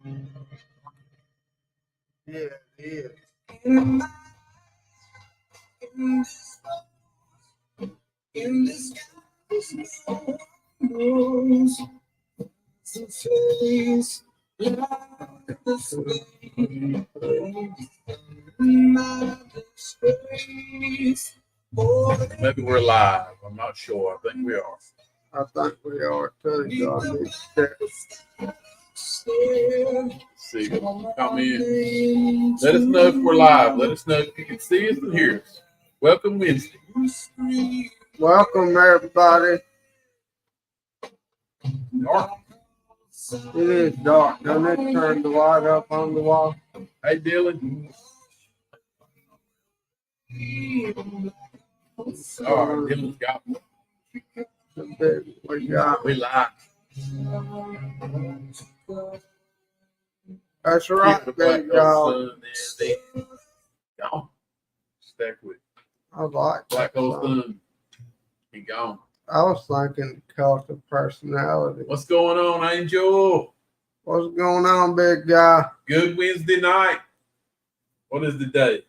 Yeah, it is. In this knows the face like the space, not the space. Maybe we're live. I'm not sure. I think we are. I think we are too, Johnny. See, come in. Let us know if we're live. Let us know if you can see us and hear us. Welcome Wednesday. Welcome everybody. Dark. It is dark. Don't it turn the light up on the wall? Hey Dylan. Dylan's got one. We live. That's right, big dog. Gone. Stack with. I like Black Hole Sun. He gone. I was thinking cult of personality. What's going on, Angel? What's going on, big guy? Good Wednesday night. What is the day?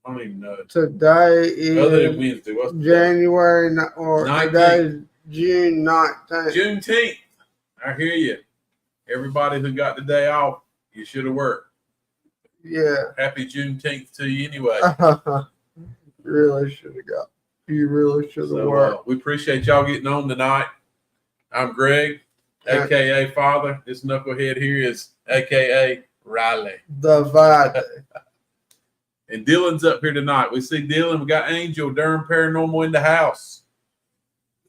I don't even know. Today is other than Wednesday. What's January or 19th. Today is June 19th. Juneteenth. I hear you. Everybody who got the day off, you should have worked. Yeah. Happy Juneteenth to you anyway. Really should have got. You really should have worked. We appreciate y'all getting on tonight. I'm Greg, a.k.a. Father. This knucklehead here is a.k.a. Riley. The Vibe. And Dylan's up here tonight. We see Dylan. We got Angel, Durham Paranormal in the house.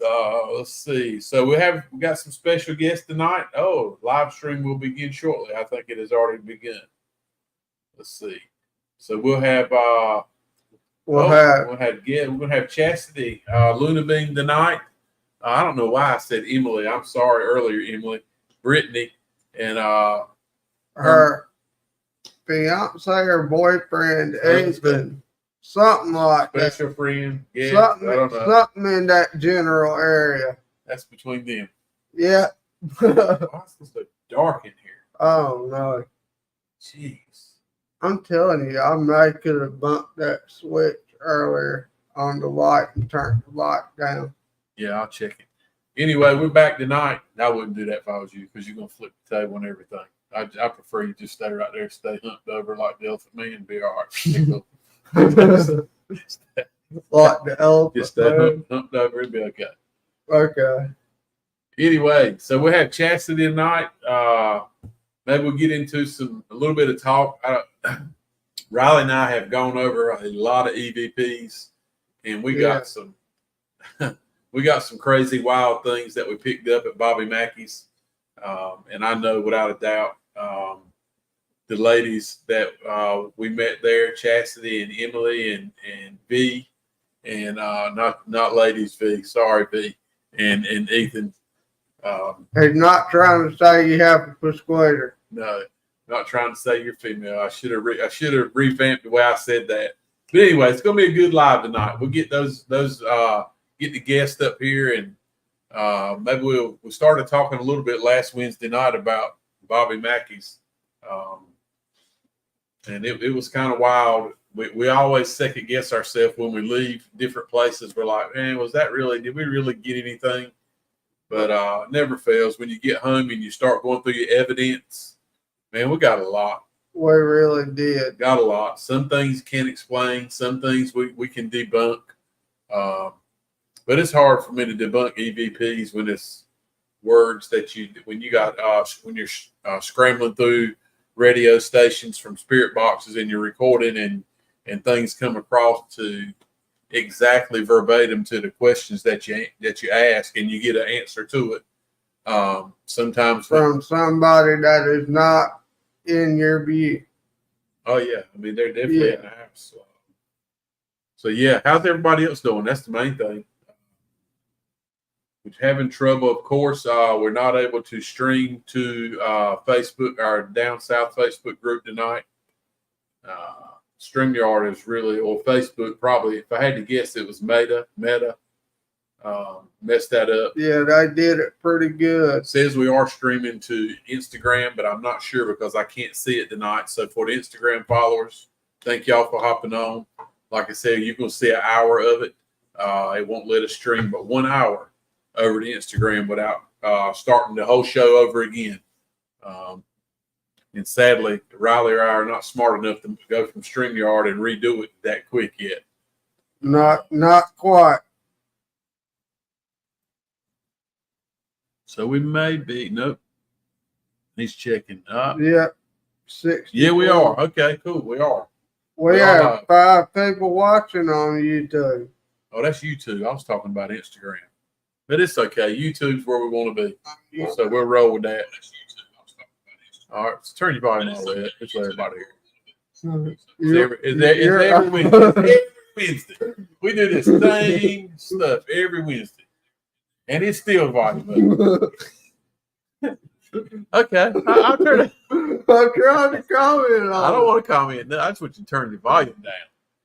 Let's see. So we got some special guests tonight. Oh, live stream will begin shortly. I think it has already begun. Let's see. So we'll have we're gonna have Chasity, Luna Bean tonight. I don't know why I said Emily. I'm sorry earlier, Emily. Brittany and her fiance or boyfriend, husband, something like that. Special friend, yeah, something in that general area. That's between them. Yeah. It's so dark in here. Oh no. Jeez. I'm telling you, I may could have bumped that switch earlier on the light and turned the light down. Yeah, I'll check it. Anyway, we're back tonight. I wouldn't do that if I was you because you're going to flip the table and everything. I prefer you just stay right there, stay humped over like the elephant man and be all right. Like the elephant. Just stay humped over and be okay. Okay. Anyway, so we have Chasity tonight. Maybe we'll get into a little bit of talk. Riley and I have gone over a lot of EVPs, and we got some crazy wild things that we picked up at Bobby Mackey's. And I know without a doubt, the ladies that we met there, Chasity and Emily and V, and not ladies V, sorry V, and Ethan. He's not trying to say you have a persuader. No, not trying to say you're female. I should have revamped the way I said that. But anyway, it's gonna be a good live tonight. We'll get those get the guests up here, and maybe we started talking a little bit last Wednesday night about Bobby Mackey's, and it was kind of wild. We always second guess ourselves when we leave different places. We're like, man, did we really get anything? But it never fails. When you get home and you start going through your evidence, man, we got a lot. We really did. Got a lot. Some things can't explain. Some things we can debunk. But it's hard for me to debunk EVPs when it's words that when you're scrambling through radio stations from spirit boxes and you're recording and things come across to exactly verbatim to the questions that you ask, and you get an answer to it. Sometimes from somebody that is not in your view. Oh yeah, I mean they're definitely in the house. So yeah, how's everybody else doing? That's the main thing. We're having trouble, of course. We're not able to stream to Facebook, our Down South Facebook group tonight. StreamYard is really, or Facebook probably, if I had to guess, it was Meta. messed that up. Yeah, they did it pretty good. It says we are streaming to Instagram, but I'm not sure because I can't see it tonight. So for the Instagram followers, thank y'all for hopping on. Like I said, you're going to see an hour of it. It won't let us stream but 1 hour over to Instagram without starting the whole show over again. And sadly, Riley or I are not smart enough to go from StreamYard and redo it that quick yet. Not quite. So we may be. Nope. He's checking. Yeah. 60. Yeah, we are. Okay, cool. We are. We have 5 people watching on YouTube. Oh, that's YouTube. I was talking about Instagram. But it's okay. YouTube's where we want to be. So we'll roll with that. All right. So turn your volume all the way up. Just let everybody hear. Every Wednesday. We do this same stuff every Wednesday. And it's still volume up. Okay. I'll turn it. I'm trying to comment on I don't want to comment. No, I just want you to turn your volume down.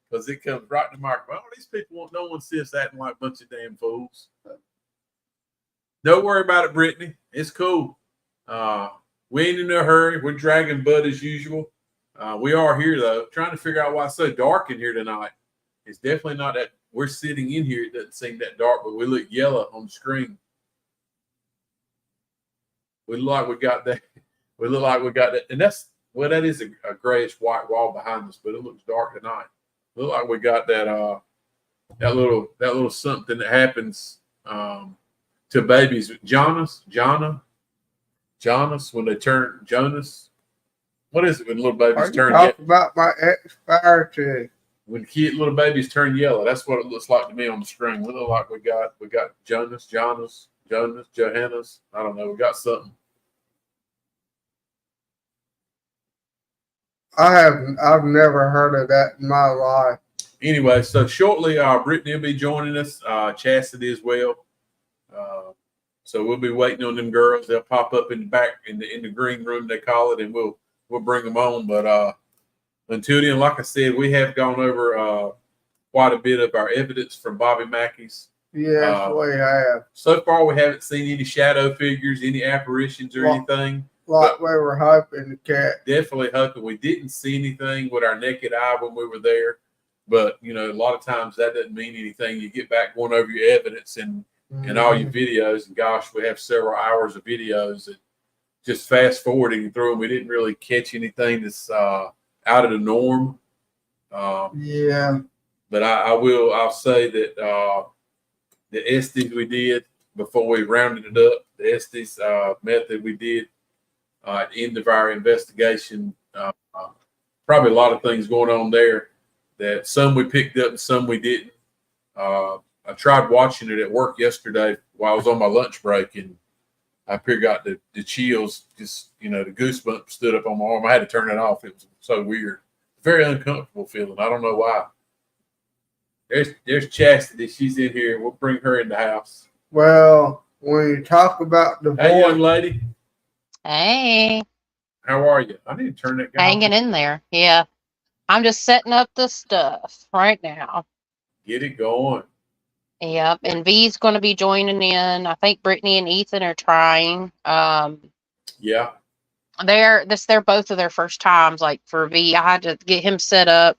Because it comes right in the microphone. Oh, these people no one see us acting like a bunch of damn fools. Don't worry about it, Brittany. It's cool. We ain't in a hurry. We're dragging Bud as usual. We are here, though. Trying to figure out why it's so dark in here tonight. It's definitely not that we're sitting in here. It doesn't seem that dark, but we look yellow on the screen. We look like we got that. We look like we got that. And that is a grayish white wall behind us, but it looks dark tonight. Look like we got that little something that happens to babies. Jonas, when they turn Jonas. What is it when little babies turn yellow? Talk about my ex-fire chick. When little babies turn yellow, that's what it looks like to me on the screen. We look like we got Jonas, Johannes. I don't know. We got something. I've never heard of that in my life. Anyway, so shortly, Brittany will be joining us, Chasity as well. So we'll be waiting on them girls. They'll pop up in the back in the green room they call it, and we'll bring them on. But until then, like I said, we have gone over quite a bit of our evidence from Bobby Mackey's. Yes, we have. So far, we haven't seen any shadow figures, any apparitions, or anything. Like we were hoping to catch. Definitely hoping. We didn't see anything with our naked eye when we were there. But, a lot of times that doesn't mean anything. You get back going over your evidence and all your videos. And, gosh, we have several hours of videos that just fast forwarding through them. We didn't really catch anything that's out of the norm. Yeah. But I'll say that the Estes we did before we rounded it up, the Estes method we did at the end of our investigation, probably a lot of things going on there that some we picked up and some we didn't. I tried watching it at work yesterday while I was on my lunch break, and I got the chills, just, the goosebumps stood up on my arm. I had to turn it off. It was so weird. Very uncomfortable feeling. I don't know why. There's Chastity. She's in here. We'll bring her in the house. Well, when you talk about the Hey, young lady. Hey. How are you? I need to turn that guy hanging in there. Yeah. I'm just setting up the stuff right now. Get it going. Yep. And V's going to be joining in. I think Brittany and Ethan are trying. Yeah. They're both of their first times. Like for V, I had to get him set up,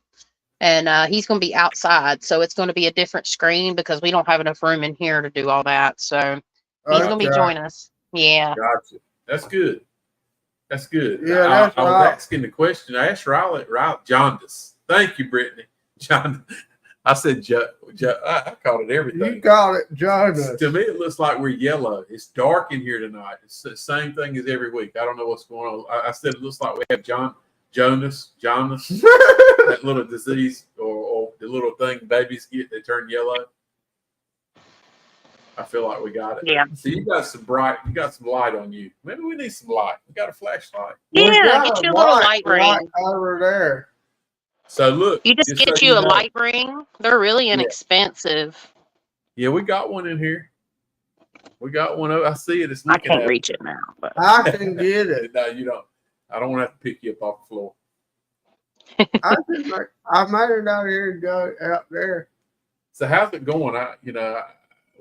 and he's going to be outside. So it's going to be a different screen because we don't have enough room in here to do all that. So he's going to be joining us. Yeah. Gotcha. That's good. That's good. Yeah, I was asking the question. I asked Riley Jaundice. Thank you, Brittany. I said, I called it everything. You called it jaundice. To me, it looks like we're yellow. It's dark in here tonight. It's the same thing as every week. I don't know what's going on. I said it looks like we have Jonas, that little disease or the little thing babies get, they turn yellow. I feel like we got it. Yeah. So you got some light on you. Maybe we need some light. We got a flashlight. Yeah, get you a little light ring. Over there. So look. You just get you a light ring. They're really inexpensive. Yeah, we got one in here. We got one. I see it. It's looking I can't reach it now. But. I can get it. No, you don't. I don't want to have to pick you up off the floor. I made it out here and go out there. So how's it going?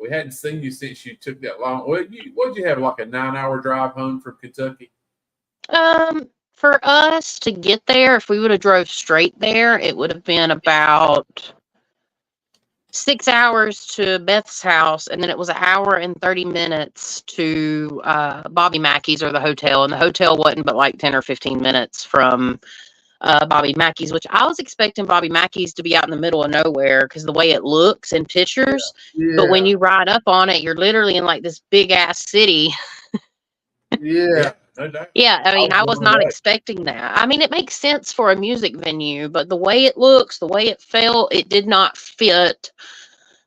We hadn't seen you since you took that long. What did you have, like a 9-hour drive home from Kentucky? For us to get there, if we would have drove straight there, it would have been about 6 hours to Beth's house, and then it was an hour and 30 minutes to Bobby Mackey's or the hotel, and the hotel wasn't but like 10 or 15 minutes from Bobby Mackey's, which I was expecting Bobby Mackey's to be out in the middle of nowhere because the way it looks in pictures. Yeah. But when you ride up on it, you're literally in like this big ass city. Yeah. No doubt. Yeah, I mean, I was not expecting that. I mean, it makes sense for a music venue, but the way it looks, the way it felt, it did not fit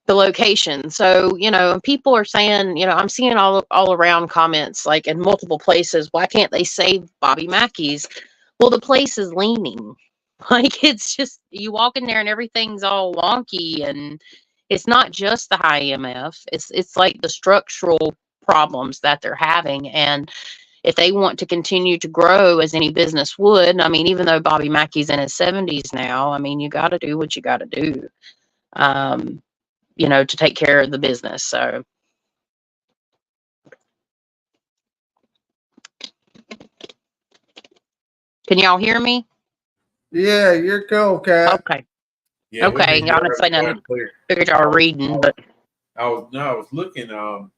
the location. So, people are saying, I'm seeing all around comments, like in multiple places, why can't they save Bobby Mackey's? Well, the place is leaning. Like, it's just, you walk in there and everything's all wonky, and it's not just the high EMF. It's like the structural problems that they're having. And if they want to continue to grow as any business would, I mean, even though Bobby Mackey's in his 70s now, I mean, you got to do what you got to do, to take care of the business. So. Can y'all hear me? Yeah, you're cool, Cat. Okay. Yeah, okay, y'all didn't say nothing. Figured y'all were reading, but. I was looking, trying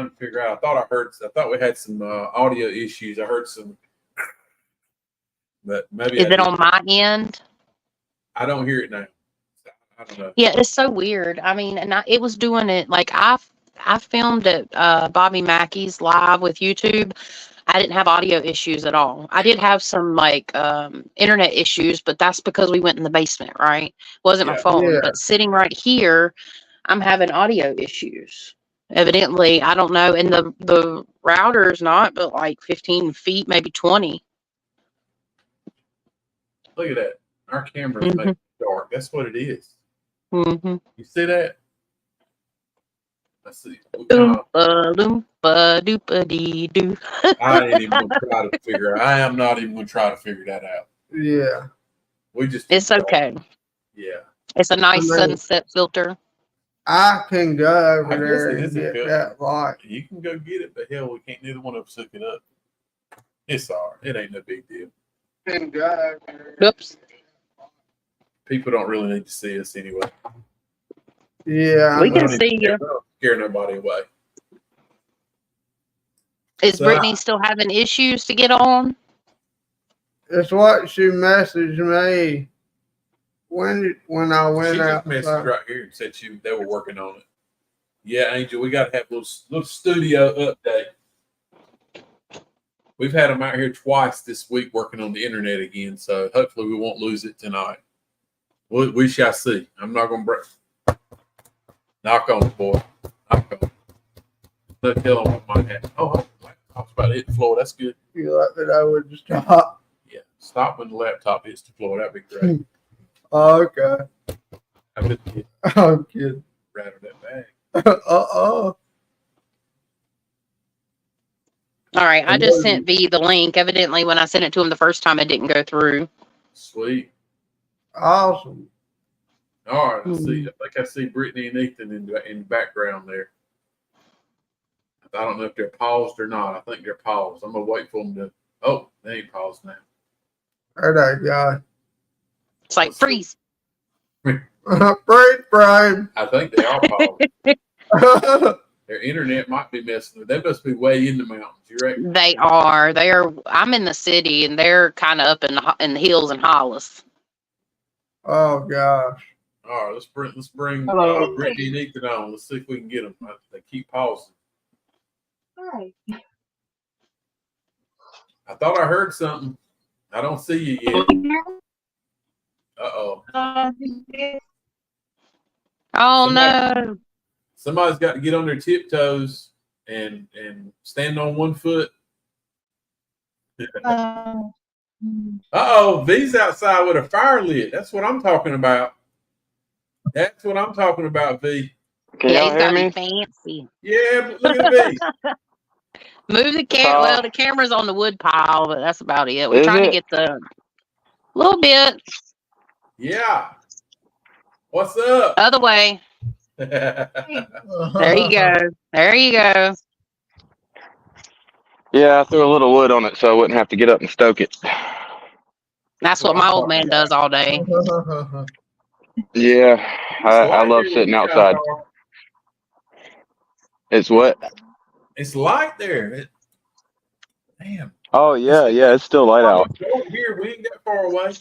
to figure out. I thought we had some audio issues. I heard some, but maybe. Is it on my end? I don't hear it now. I don't know. Yeah, it's so weird. I mean, and it was doing it like I filmed at Bobby Mackey's live with YouTube. I didn't have audio issues at all. I did have some like internet issues, but that's because we went in the basement, right? It wasn't my phone, but sitting right here, I'm having audio issues. Evidently, I don't know. And the router is not but like 15 feet, maybe 20. Look at that. Our camera's making it dark. That's what it is. Mm-hmm. You see that? Let's see. Doompa doopa dee doo. I ain't even gonna try to figure. I am not even gonna try to figure that out. Yeah. It's okay. Yeah. It's a nice sunset filter. I can go over there and get that light. You can go get it, but hell, we can't. Neither one of us hook it up. It's all right. It ain't no big deal. Can go. Oops. People don't really need to see us anyway. Yeah, we can see you. Scare nobody away. Is Brittany still having issues to get on? It's what she messaged me when I went out. She just messaged right here and said they were working on it. Yeah, Angel, we got to have a little studio update. We've had them out here twice this week working on the internet again, so hopefully we won't lose it tonight. We shall see. I'm not going to break. Knock on it, boy. Knock on it. Let's tell them what might happen. Oh, I was about to hit the floor. That's good. You like that I would just stop? Yeah. Stop when the laptop hits the floor. That'd be great. Okay. I'm just kidding. I'm kidding. Rattle that bag. All right. I just sent V the link. Evidently, when I sent it to him the first time, it didn't go through. Sweet. Awesome. All right. I think I see Brittany and Ethan in the background there. I don't know if they're paused or not. I think they're paused. I'm going to wait for them to. Oh, they ain't paused now. There they go. It's like freeze. Freeze frame. I think they are paused. Their internet might be messing with. They must be way in the mountains. You reckon? They are. They are. I'm in the city, and they're kind of up in the hills and hollows. Oh gosh. All right, let's bring Brittany and Ethan on. Let's see if we can get them. They keep pausing. Hi. I thought I heard something. I don't see you yet. Uh-oh. Oh, no. Somebody's got to get on their tiptoes and stand on one foot. Uh-oh, V's outside with a fire lit. That's what I'm talking about. That's what I'm talking about, V. Can y'all hear me? Fancy. Yeah, look at V. Move the camera. Well, the camera's on the wood pile, but that's about it. We're trying to get the little bit. Yeah. What's up? Other way. There you go. There you go. Yeah, I threw a little wood on it so I wouldn't have to get up and stoke it. That's what my old man does all day. Yeah, I love sitting outside. It's what? It's light there. Damn. Oh yeah, it's still light out. Over here, we ain't that far away.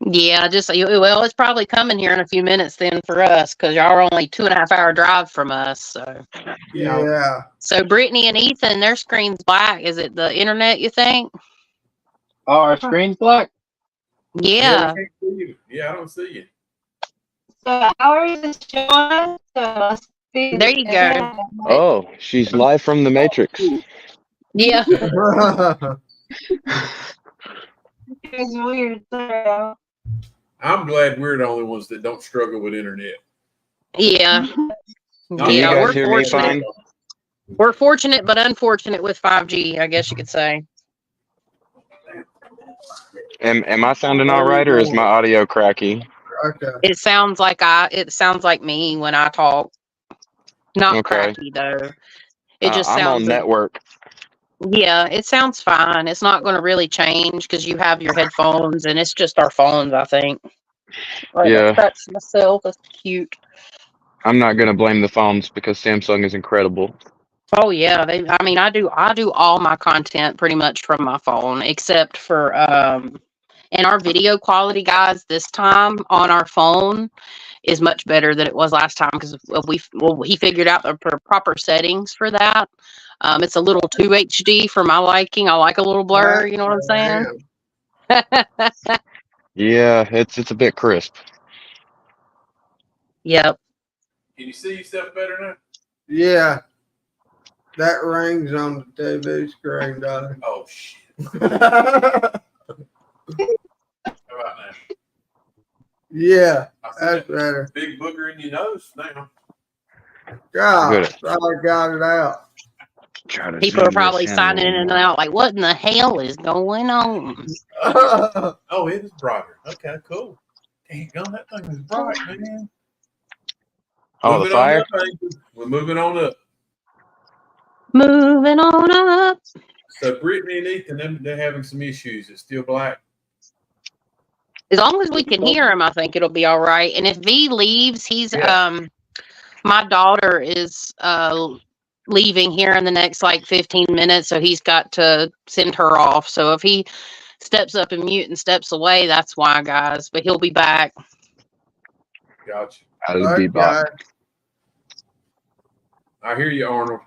Yeah, well, it's probably coming here in a few minutes then for us because y'all are only 2.5 hour drive from us. So Yeah. So Brittany and Ethan, their screen's black. Is it the internet? You think? Oh, our screen's black. Yeah. We can't see you. Yeah, I don't see you. So ours is showing. So There you go. Oh, she's live from the Matrix. Yeah. It's weird. So. I'm glad we're the only ones that don't struggle with internet. Yeah. Can you Yeah, guys we're hear me fortunate. fine? We're fortunate but unfortunate with 5G, I guess you could say. Am I sounding all right, or is my audio cracky? Okay. It sounds like me when I talk. Not Okay. cracky though. It just I'm sounds on network. Yeah, it sounds fine. It's not going to really change because you have your headphones and it's just our phones, I think. Right, Yeah. that's myself. That's cute. I'm not gonna blame the phones because Samsung is incredible. Oh yeah, I do all my content pretty much from my phone except for and our video quality, guys, this time on our phone is much better than it was last time because he figured out the proper settings for that. It's a little too HD for my liking. I like a little blur, you know what I'm saying? Yeah, it's a bit crisp. Yep. Can you see yourself better now? Yeah. That ring's on the TV screen, darling. Oh shit. How about now? Yeah, I see that's that better. big booger in your nose now. God, I got it out. People are probably signing in and out like, what in the hell is going on? Oh, it is brighter. Okay, cool. Dang on, that thing is bright, man. Oh, the fire? We're moving on up. Moving on up. So Brittany and Ethan, they're having some issues. It's still black. As long as we can hear him, I think it'll be all right. And if V leaves, my daughter is leaving here in the next like 15 minutes, so he's got to send her off. So if he steps up and mute and steps away, that's why, guys. But he'll be back. Gotcha. I'll be back. I hear you, Arnold.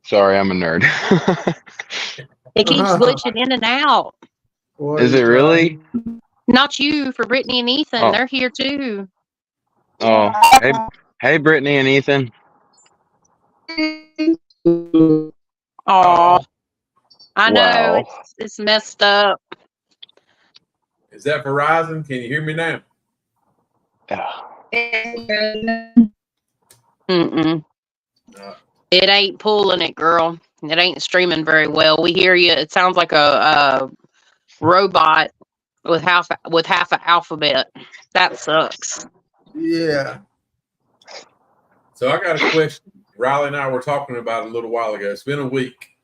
Sorry, I'm a nerd. It keeps glitching in and out. Is it really? Not you, for Brittany and Ethan. Oh. They're here too. Oh, hey, Brittany and Ethan. Oh, I know Wow. it's messed up. Is that Verizon? Can you hear me now? Mm-mm. No. It ain't pulling it, girl. It ain't streaming very well. We hear you. It sounds like a robot with half an alphabet. That sucks. Yeah. So I got a question. Riley and I were talking about it a little while ago. It's been a week.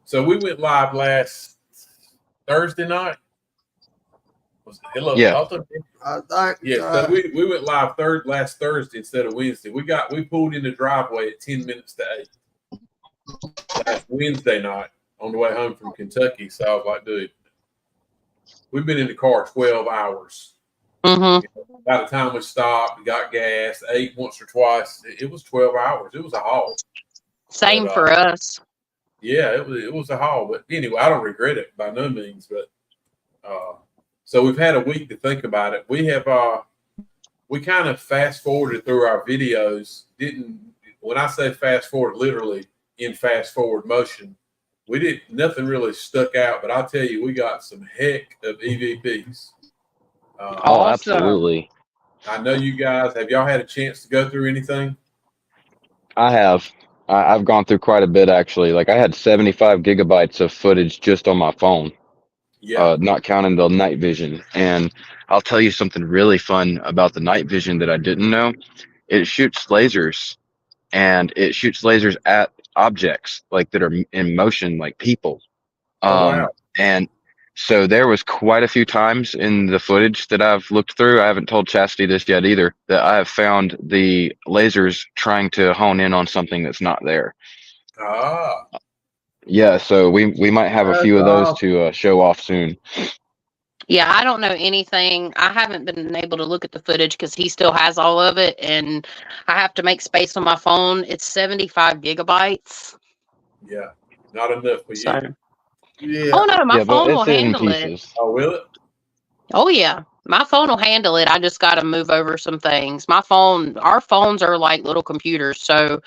So we went live last Thursday night. Was it? Hello. Yeah. I think. Yeah. So we went live last Thursday instead of Wednesday. We pulled in the driveway at 10 minutes to 8. Last Wednesday night on the way home from Kentucky. So I was like, dude, we've been in the car 12 hours. Mm-hmm. By the time we stopped, got gas, ate once or twice, it was 12 hours. It was a haul. Same for us. Yeah, it was a haul. But anyway, I don't regret it by no means. But so we've had a week to think about it. We have we kind of fast forwarded through our videos. When I say fast forward, literally in fast forward motion, nothing really stuck out. But I'll tell you, we got some heck of EVPs. Awesome. Absolutely. I know you guys. Have y'all had a chance to go through anything? I have. I've gone through quite a bit, actually. Like, I had 75 gigabytes of footage just on my phone. Yeah. Not counting the night vision. And I'll tell you something really fun about the night vision that I didn't know it shoots lasers, and it shoots lasers at objects like that are in motion, like people. Oh, wow. And so there was quite a few times in the footage that I've looked through. I haven't told Chastity this yet either, that I have found the lasers trying to hone in on something that's not there. Ah. Yeah, so we might have a That's few of those awesome. to show off soon. Yeah, I don't know anything. I haven't been able to look at the footage because he still has all of it, and I have to make space on my phone. It's 75 gigabytes. Yeah. Not enough for you. So, Yeah. oh no, my Yeah, but phone will it's in handle it. pieces. Oh, will it? Oh yeah, my phone will handle it. I just got to move over some things. Our phones are like little computers, so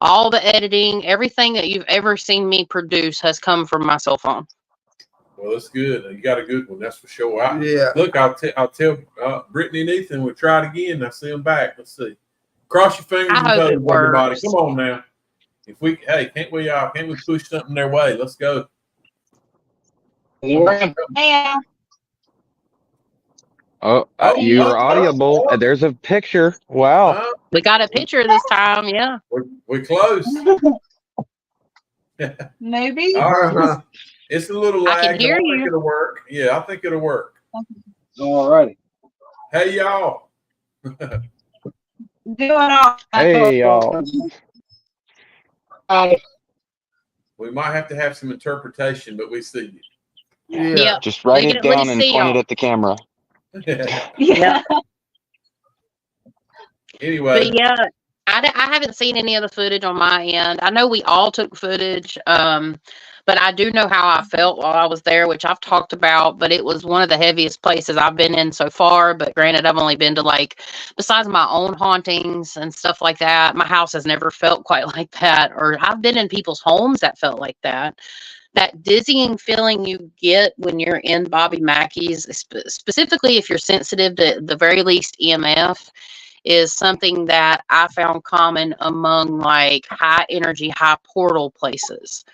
all the editing, everything that you've ever seen me produce has come from my cell phone. Well, that's good. You got a good one, that's for sure. Yeah. Look, I'll tell Brittany and Ethan we'll try it again. I see them back. Let's see. Cross your fingers I and hope toes, it everybody. works. Come on now. If we can't we push something their way? Let's go. Yeah. Hey, You are audible. There's a picture. Wow. We got a picture this time, yeah. We're close. maybe. All right. It's a little I lag. can hear but I think you. it'll work. Yeah, I think it'll work. All righty. Hey, y'all. Doing all. Hey, y'all. We might have to have some interpretation, but we see you. Yeah. Yep. Just write We it can at down least and see point y'all. it at the camera. Yeah. Anyway, But yeah, I haven't seen any of the footage on my end. I know we all took footage, but I do know how I felt while I was there, which I've talked about, but it was one of the heaviest places I've been in so far. But granted, I've only been to besides my own hauntings and stuff like that, my house has never felt quite like that. Or I've been in people's homes that felt like that. That dizzying feeling you get when you're in Bobby Mackey's, specifically if you're sensitive to the very least EMF, is something that I found common among high energy, high portal places,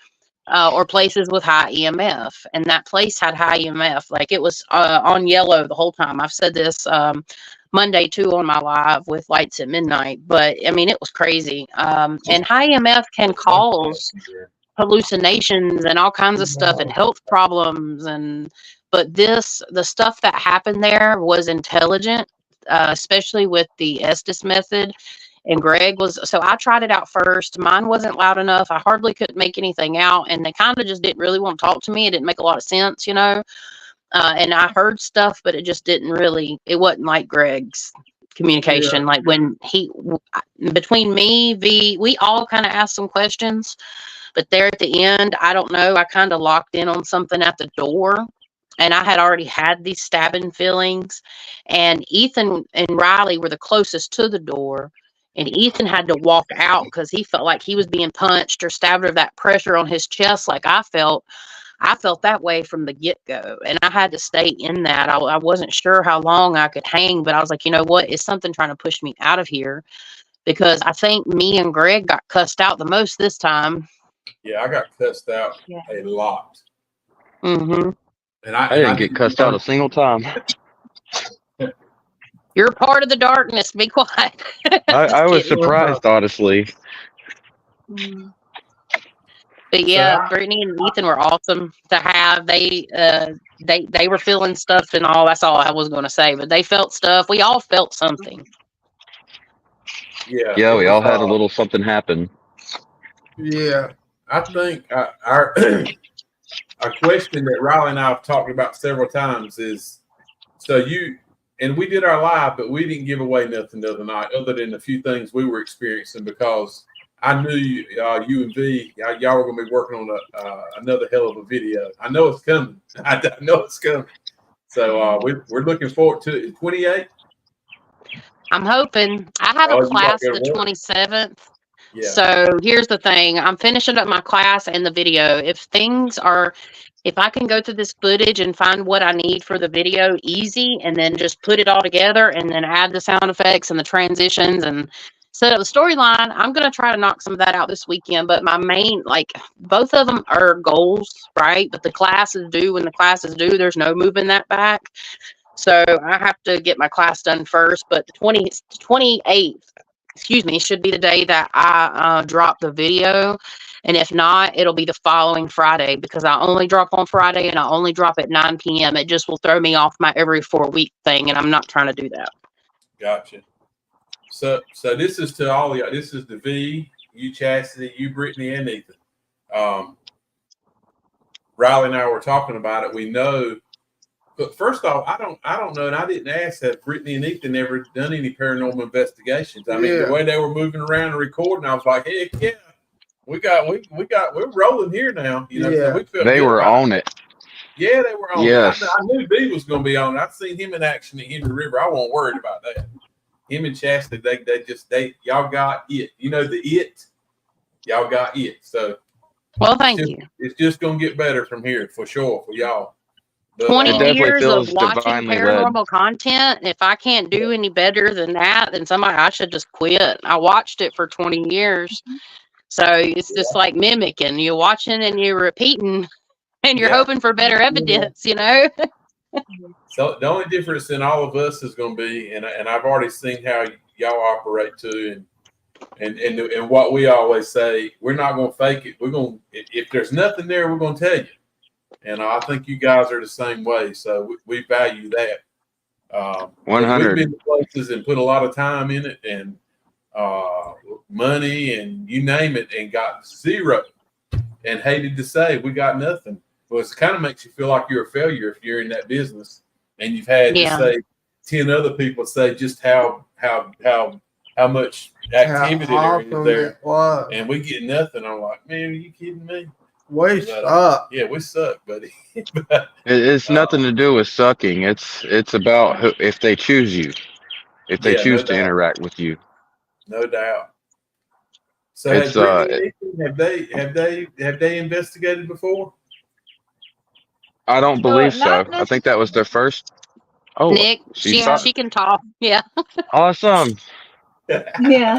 or places with high EMF. And that place had high EMF. It was on yellow the whole time. I've said this Monday too on my live with Lights at Midnight, but I mean, it was crazy. And high EMF can cause hallucinations and all kinds of stuff and health problems. But the stuff that happened there was intelligent, especially with the Estes method. And Greg so I tried it out first. Mine wasn't loud enough. I hardly could make anything out. And they kind of just didn't really want to talk to me. It didn't make a lot of sense, and I heard stuff, but it just it wasn't like Greg's communication. Yeah. Like when between me, we all kind of asked some questions, but there at the end, I don't know. I kind of locked in on something at the door. And I had already had these stabbing feelings. And Ethan and Riley were the closest to the door. And Ethan had to walk out because he felt like he was being punched or stabbed, or that pressure on his chest like I felt. I felt that way from the get-go. And I had to stay in that. I wasn't sure how long I could hang, but I was like, you know what? Is something trying to push me out of here? Because I think me and Greg got cussed out the most this time. Yeah, I got cussed out a lot. Mm-hmm. And I didn't get cussed out a single time. You're part of the darkness. Be quiet. I was kidding. surprised, honestly. But yeah, Brittany and Ethan were awesome to have. They were feeling stuff and all. That's all I was going to say. But they felt stuff. We all felt something. Yeah, we all had a little something happen. Yeah. I think our a question that Riley and I have talked about several times is, and we did our live, but we didn't give away nothing the other night other than a few things we were experiencing, because I knew you and V, y'all were going to be working on another hell of a video. I know it's coming. I know it's coming. So we're looking forward to it. 28? I'm hoping. I have a class the 27th. Yeah. So here's the thing. I'm finishing up my class and the video. If I can go through this footage and find what I need for the video easy, and then just put it all together and then add the sound effects and the transitions and set up the storyline, I'm going to try to knock some of that out this weekend. But my main, both of them are goals, right? But the class is due when the class is due. There's no moving that back. So I have to get my class done first. But the 28th, excuse me, should be the day that I drop the video. And if not, it'll be the following Friday because I only drop on Friday and I only drop at 9 p.m. It just will throw me off my every 4-week thing, and I'm not trying to do that. Gotcha. So this is to all of y'all. This is the V, you Chasity, you Brittany, and Ethan. Riley and I were talking about it. We know, but first off, I don't know, and I didn't ask, have Brittany and Ethan ever done any paranormal investigations? I mean, the way they were moving around and recording, I was like, heck yeah, we're rolling here now. You know, so we felt they good were about on it. Yeah, they were on Yes. it. I knew B was going to be on it. I've seen him in action at Henry River. I wasn't worried about that. Him and Chastity, y'all got it. You know the it, y'all got it. So, well, thank you. It's just going to get better from here for sure for y'all. But, 20 years of feels watching divinely paranormal led. content. If I can't do any better than that, then I should just quit. I watched it for 20 years. So it's just like mimicking. You're watching and you're repeating and you're hoping for better evidence, you know? So the only difference in all of us is going to be, and I've already seen how y'all operate too, and what we always say, we're not going to fake it. We're going to, if there's nothing there, we're going to tell you. And I think you guys are the same way. So we value that. 100. We've been to places and put a lot of time in it and money and you name it and got zero and hated to say we got nothing. Well, it kind of makes you feel like you're a failure if you're in that business and you've had to say 10 other people say just how much activity there is there, and we get nothing. I'm like, man, are you kidding me? We suck. Yeah, we suck, buddy. It's nothing to do with sucking. It's about if they choose you, if they choose to interact with you. No doubt. So have they investigated before? I don't believe so. I think that was their first. Oh, Nick, she can talk. Yeah. Awesome. Yeah.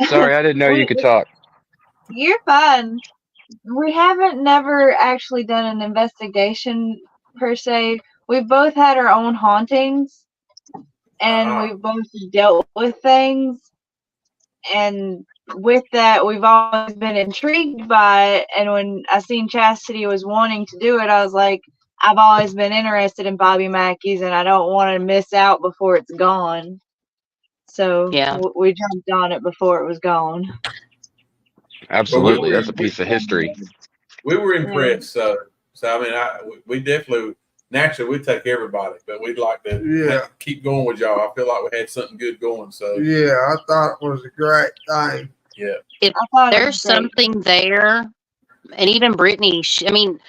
Sorry, I didn't know you could talk. You're fine. We haven't never actually done an investigation per se. We've both had our own hauntings, and we've both dealt with things. And with that, we've always been intrigued by it. And when I seen Chastity was wanting to do it, I was like, I've always been interested in Bobby Mackey's, and I don't want to miss out before it's gone. So we jumped on it before it was gone. Absolutely, that's a piece of history. We were impressed. So I mean, we definitely naturally we take everybody, but we'd like to keep going with y'all. I feel like we had something good going. So I thought it was a great thing. Yeah, if there's something there, and even Brittany, I mean,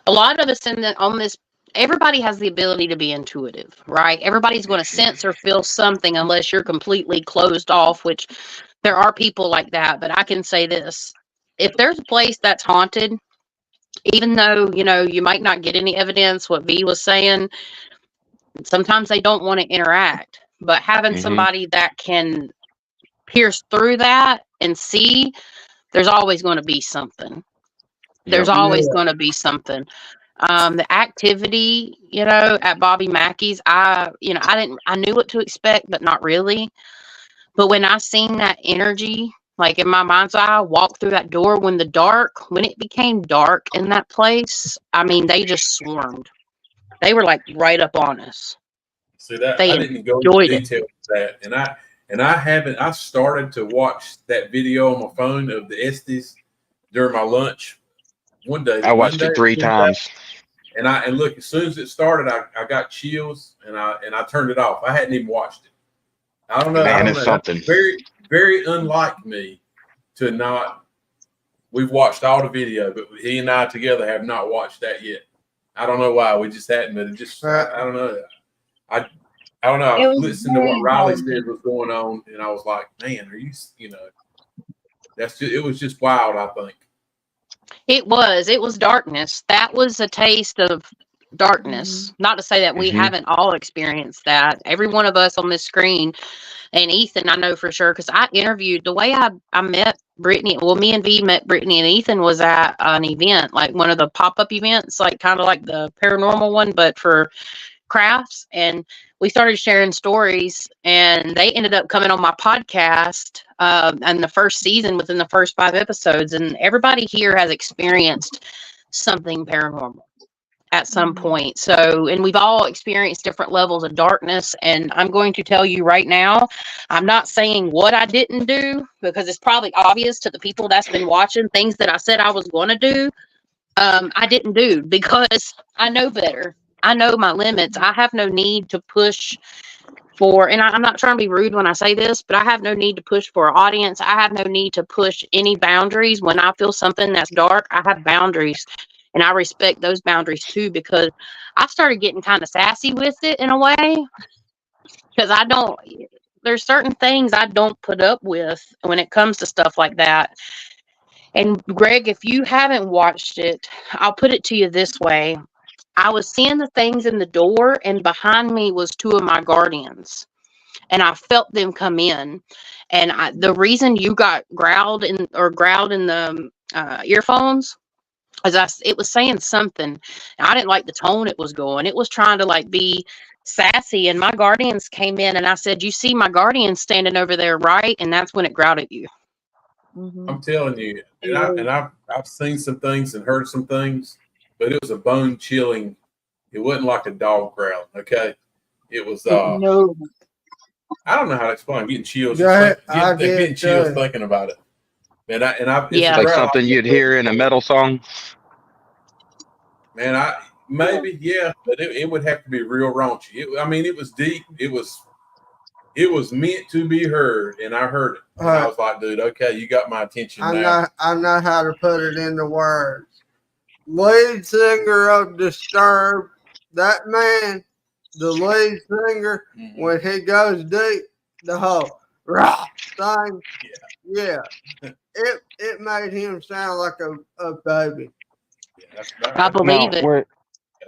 a lot of us on this. Everybody has the ability to be intuitive, right? Everybody's going to sense or feel something unless you're completely closed off, which there are people like that. But I can say this. If there's a place that's haunted, even though, you know, you might not get any evidence, what V was saying, sometimes they don't want to interact. But having somebody that can pierce through that and see, there's always going to be something. There's always going to be something. The activity, you know, at Bobby Mackey's, I knew what to expect, but not really. But when I seen that energy, like in my mind's eye, walk through that door when it became dark in that place, I mean, they just swarmed. They were like right up on us. See that I didn't go into detail with that, and I started to watch that video on my phone of the Estes during my lunch one day. I watched it 3 times. And look, as soon as it started, I got chills and I turned it off. I hadn't even watched it. I don't know. Man, it's something. Very, very unlike me to not. We've watched all the video, but he and I together have not watched that yet. I don't know why. We just hadn't, but it just I don't know. I don't know. I listened to what Riley said was going on, and I was like, man, are you know, it was just wild, I think. It was darkness. That was a taste of darkness. Not to say that we haven't all experienced that. Every one of us on this screen, and Ethan, I know for sure, because I interviewed, the way I met Brittany, well, me and V met Brittany and Ethan was at an event, like one of the pop-up events, like kind of like the paranormal one, but for crafts. And we started sharing stories, and they ended up coming on my podcast and the first season within the first 5 episodes. And everybody here has experienced something paranormal at some point. So, and we've all experienced different levels of darkness. And I'm going to tell you right now, I'm not saying what I didn't do, because it's probably obvious to the people that's been watching. Things that I said I was going to do, I didn't do, because I know better. I know my limits. I have no need to push for, and I'm not trying to be rude when I say this, but I have no need to push for an audience. I have no need to push any boundaries. When I feel something that's dark, I have boundaries, and I respect those boundaries too, because I started getting kind of sassy with it in a way, because there's certain things I don't put up with when it comes to stuff like that. And Greg, if you haven't watched it, I'll put it to you this way. I was seeing the things in the door, and behind me was 2 of my guardians, and I felt them come in. And the reason you got growled in the earphones is it was saying something. I didn't like the tone it was going. It was trying to like be sassy, and my guardians came in, and I said, "You see my guardian standing over there, right?" And that's when it growled at you. I'm telling you, and I've seen some things and heard some things, but it was a bone chilling. It wasn't like a dog growl. Okay, it was. No. I don't know how to explain. I'm getting chills. Getting chills thinking about it. And I Yeah. Like something you'd hear in a metal song. Man, maybe, yeah, but it would have to be real raunchy. It was deep. It was meant to be heard, and I heard it. And I was like, dude, okay, you got my attention now. I know how to put it into words. Lead singer of Disturbed, that man, the lead singer, when he goes deep, the whole rock thing, yeah. It made him sound like a baby. Yeah, I believe it.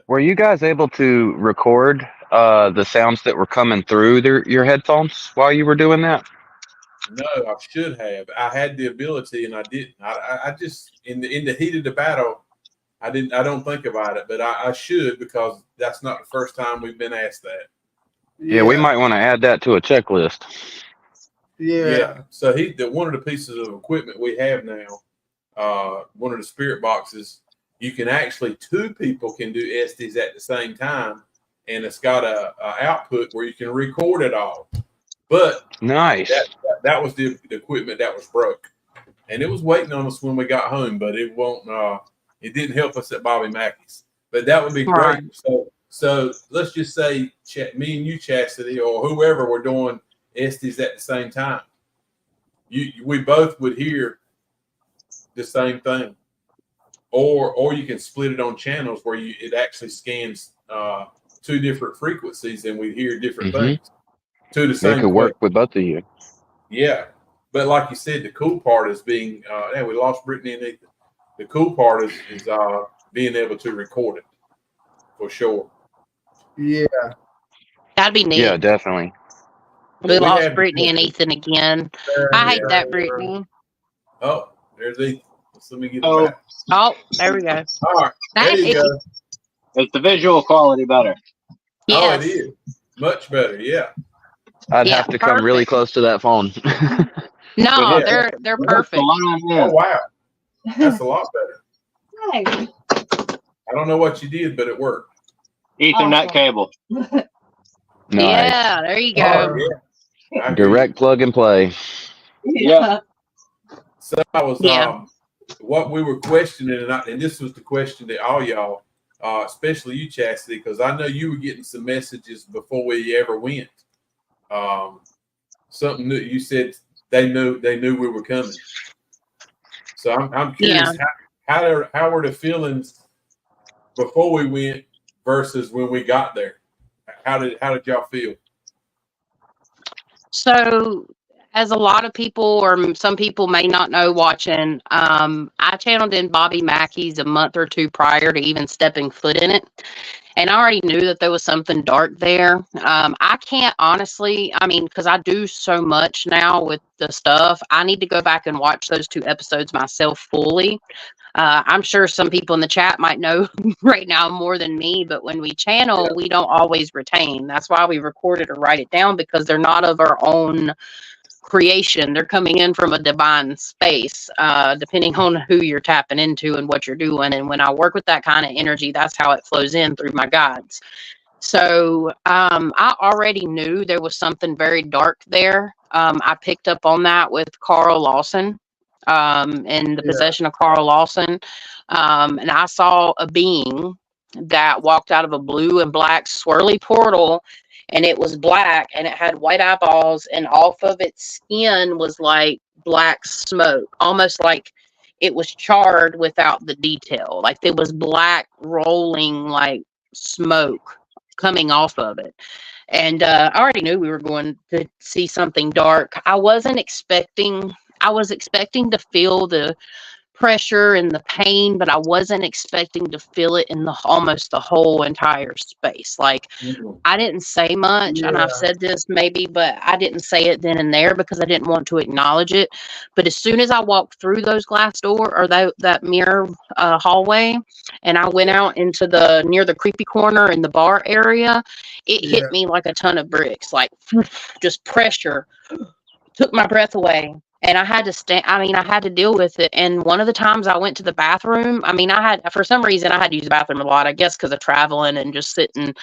Were you guys able to record the sounds that were coming through your headphones while you were doing that? No, I should have. I had the ability, and I didn't. I just in the heat of the battle, I didn't. I don't think about it, but I should, because that's not the first time we've been asked that. Yeah, we might want to add that to a checklist. Yeah. So one of the pieces of equipment we have now, one of the spirit boxes, you can actually 2 people can do Estes at the same time, and it's got a output where you can record it all. But nice. That was the equipment that was broke, and it was waiting on us when we got home, but it won't. It didn't help us at Bobby Mackey's, but that would be great. Right. So let's just say me and you, Chasity, or whoever, were doing Estes at the same time. We both would hear the same thing, or you can split it on channels where it actually scans 2 different frequencies, and we hear different things to the same. It could work with both of you. Yeah, but like you said, the cool part is being. We lost Brittany and Ethan. The cool part is being able to record it for sure. Yeah, that'd be neat. Yeah, definitely. We lost Brittany and Ethan again. I hate that, Brittany. Oh, there's Ethan. Let me get it back. Oh, there we go. All right, there you go. Is the visual quality better? Yes. Oh, it is much better. Yeah. I'd have to come really close to that phone. No, they're perfect. Oh wow, that's a lot better. Hey. I don't know what you did, but it worked. Ethernet cable. Nice. Yeah, there you go. Oh, yeah. Direct plug and play. Yeah. So I was what we were questioning, and this was the question that all y'all, especially you, Chasity, because I know you were getting some messages before we ever went. Something that you said they knew we were coming. So I'm curious, how were the feelings before we went versus when we got there? How did y'all feel? So, as a lot of people, or some people may not know watching, I channeled in Bobby Mackey's a month or 2 prior to even stepping foot in it. and I already knew that there was something dark there. I can't honestly, I mean, because I do so much now with the stuff, I need to go back and watch those 2 episodes myself fully. I'm sure some people in the chat might know right now more than me, but when we channel, we don't always retain. That's why we record it or write it down, because they're not of our own creation. They're coming in from a divine space, depending on who you're tapping into and what you're doing. And when I work with that kind of energy, that's how it flows in through my guides. So I already knew there was something very dark there. I picked up on that with Carl Lawson, and the possession of Carl Lawson. And I saw a being that walked out of a blue and black swirly portal, and it was black and it had white eyeballs, and off of its skin was like black smoke, almost like it was charred without the detail. Like there was black rolling like smoke coming off of it. And I already knew we were going to see something dark. I was expecting to feel the pressure and the pain, but I wasn't expecting to feel it in the almost the whole entire space. Like I didn't say much, and I've said this maybe, but I didn't say it then and there because I didn't want to acknowledge it. But as soon as I walked through those glass door or that mirror hallway, and I went out into the near the creepy corner in the bar area, it hit me like a ton of bricks, like just pressure took my breath away. And I had to I had to deal with it. And one of the times I went to the bathroom, for some reason, I had to use the bathroom a lot, I guess, because of traveling and just sitting.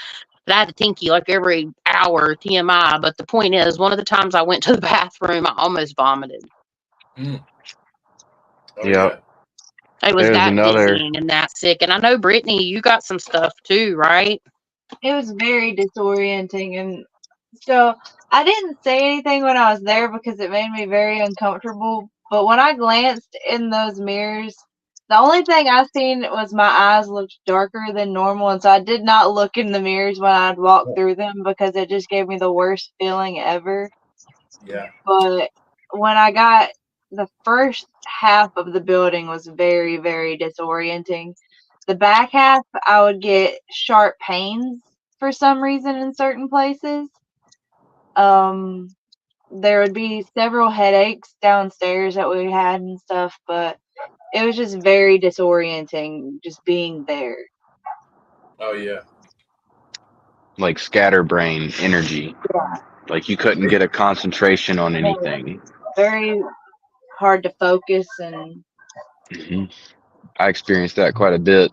But I had to tinky like every hour, TMI. But the point is, one of the times I went to the bathroom, I almost vomited. Oh, Yeah. It was that dizzying and that sick. And I know, Brittany, you got some stuff too, right? It was very disorienting. And so I didn't say anything when I was there because it made me very uncomfortable. But when I glanced in those mirrors, the only thing I seen was my eyes looked darker than normal. And so I did not look in the mirrors when I'd walk through them because it just gave me the worst feeling ever. Yeah. But when I got the first half of the building was very, very disorienting. The back half, I would get sharp pains for some reason in certain places. There would be several headaches downstairs that we had and stuff, but it was just very disorienting just being there. Oh yeah. Like scatterbrain energy. Yeah. Like you couldn't get a concentration on anything. Very hard to focus and. I experienced that quite a bit.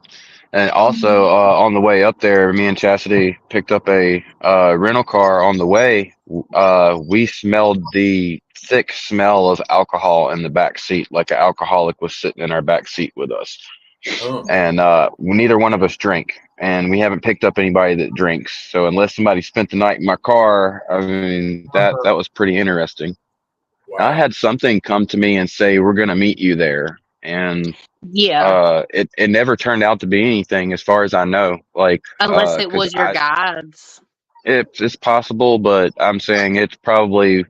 And also on the way up there, me and Chasity picked up a rental car on the way. We smelled the thick smell of alcohol in the back seat, like an alcoholic was sitting in our back seat with us. Oh. And neither one of us drink, and we haven't picked up anybody that drinks. So unless somebody spent the night in my car, I mean, that was pretty interesting. Wow. I had something come to me and say, "We're going to meet you there." And it never turned out to be anything as far as I know. Like unless it was your guides. It's possible, but I'm saying it's probably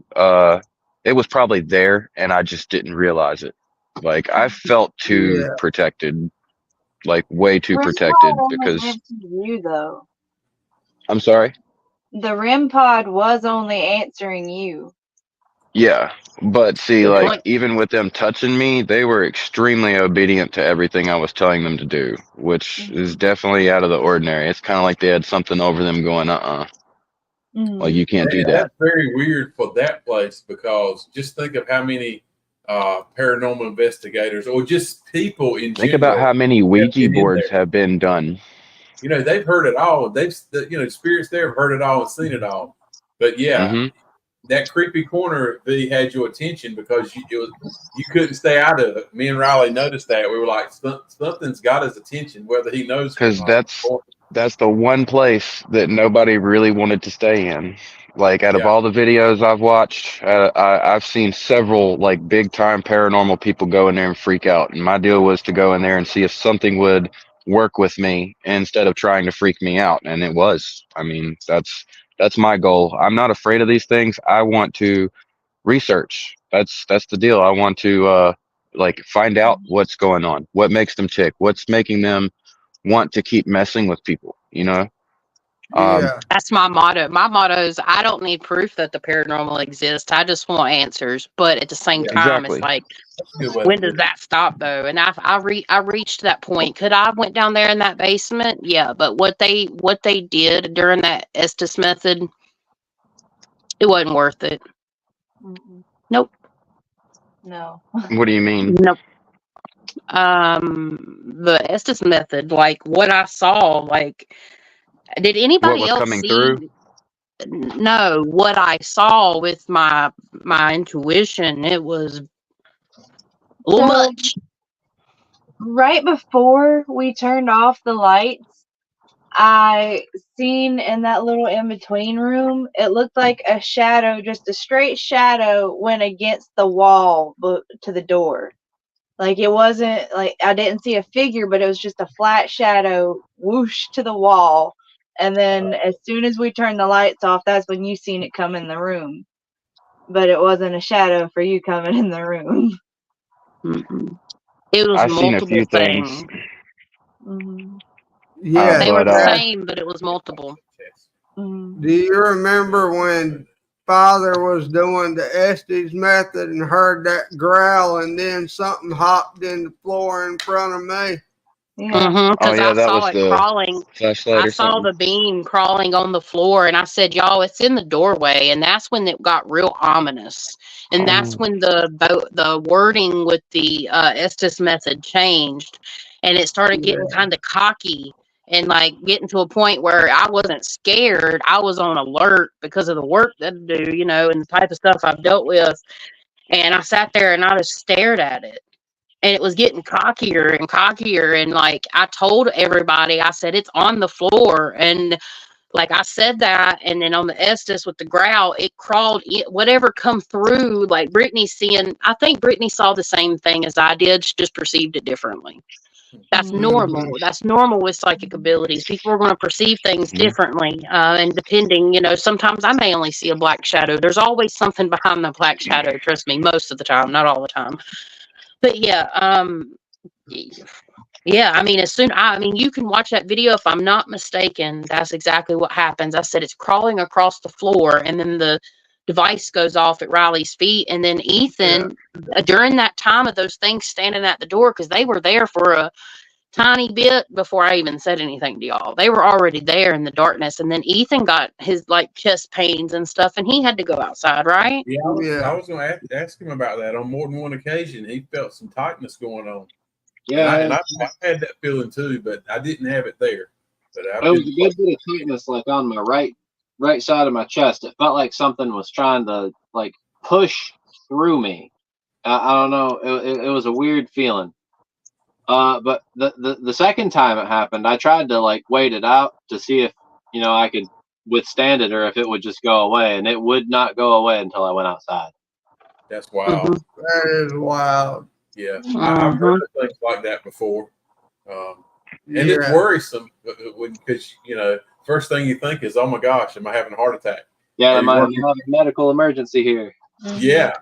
it was probably there and I just didn't realize it. Like I felt too protected, like way too protected because you though. I'm sorry? The REM pod was only answering you. Yeah, but see, like even with them touching me, they were extremely obedient to everything I was telling them to do, which is definitely out of the ordinary. It's kind of like they had something over them going, like you can't do that. That's very weird for that place because just think of how many paranormal investigators or just people in Think about how many Ouija boards have been done. You know, they've heard it all. Spirits there have heard it all and seen it all. But that creepy corner really had your attention because you couldn't stay out of it. Me and Riley noticed that. We were like, something's got his attention, whether he knows. Because that's the one place that nobody really wanted to stay in. Like out of all the videos I've watched, I've seen several like big time paranormal people go in there and freak out. And my deal was to go in there and see if something would work with me instead of trying to freak me out. And it was. I mean, that's my goal. I'm not afraid of these things. I want to research. That's the deal. I want to find out what's going on, what makes them tick, what's making them want to keep messing with people, you know? Yeah. That's my motto. My motto is I don't need proof that the paranormal exists. I just want answers. But at the same Yeah. time, it's Exactly. like, That's a good way when to does put it. that stop though? And I reached that point. Could I have went down there in that basement? Yeah. But what they did during that Estes method, it wasn't worth it. Mm-mm. Nope. No. What do you mean? Nope. The Estes method, like what I saw, like did What anybody was else coming through? see? No, what I saw with my intuition, it was a little So much. right before we turned off the lights, I seen in that little in between room, it looked like a shadow, just a straight shadow went against the wall to the door. Like it wasn't like I didn't see a figure, but it was just a flat shadow whoosh to the wall. And then as soon as we turned the lights off, that's when you seen it come in the room. But it wasn't a shadow for you coming in the room. Mm-mm. It was I've seen a multiple few things, things. Mm-hmm. Yeah. They were but the same, but it was multiple. Mm-hmm. Do you remember when Father was doing the Estes method and heard that growl, and then something hopped in the floor in front of me? Yeah. oh Because yeah, I that saw was it the crawling. flashlight I or saw something. the beam crawling on the floor, and I said, "Y'all, it's in the doorway." And that's when it got real ominous. And that's Oh, when the wording with the Estes method changed, and it started Yeah. getting kind of cocky and like getting to a point where I wasn't scared. I was on alert because of the work that I do, and the type of stuff I've dealt with. And I sat there and I just stared at it, and it was getting cockier and cockier. And like I told everybody, I said, it's on the floor. And like I said that, and then on the Estes with the growl, it crawled in, whatever come through. Like I think Brittany saw the same thing as I did. She just perceived it differently. That's Mhm. normal. That's normal with psychic abilities. People are going to perceive things mhm. differently. And depending, sometimes I may only see a black shadow. There's always something behind the black shadow. Trust me, most of the time, not all the time. But yeah, yeah, I mean, you can watch that video if I'm not mistaken. That's exactly what happens. I said it's crawling across the floor, and then the device goes off at Riley's feet. And then Yeah. Ethan, during that time of those things standing at the door, because they were there for a tiny bit before I even said anything to y'all. They were already there in the darkness. And then Ethan got his like chest pains and stuff, and he had to go outside, right? Yeah, Yeah. I was going to ask him about that on more than one occasion. He felt some tightness going on. Yeah, I've had that feeling too, but I didn't have it there. But I've it was been a good bit of tightness, like on my right side of my chest. It felt like something was trying to like push through me. I don't know. It was a weird feeling. But the second time it happened, I tried to like wait it out to see if I could withstand it or if it would just go away, and it would not go away until I went outside. That's wild. That is wild. Yeah, I've heard of things like that before, and it's worrisome because first thing you think is, "Oh my gosh, am I having a heart attack?" Yeah, Are I you might have working? a medical emergency here. Yeah,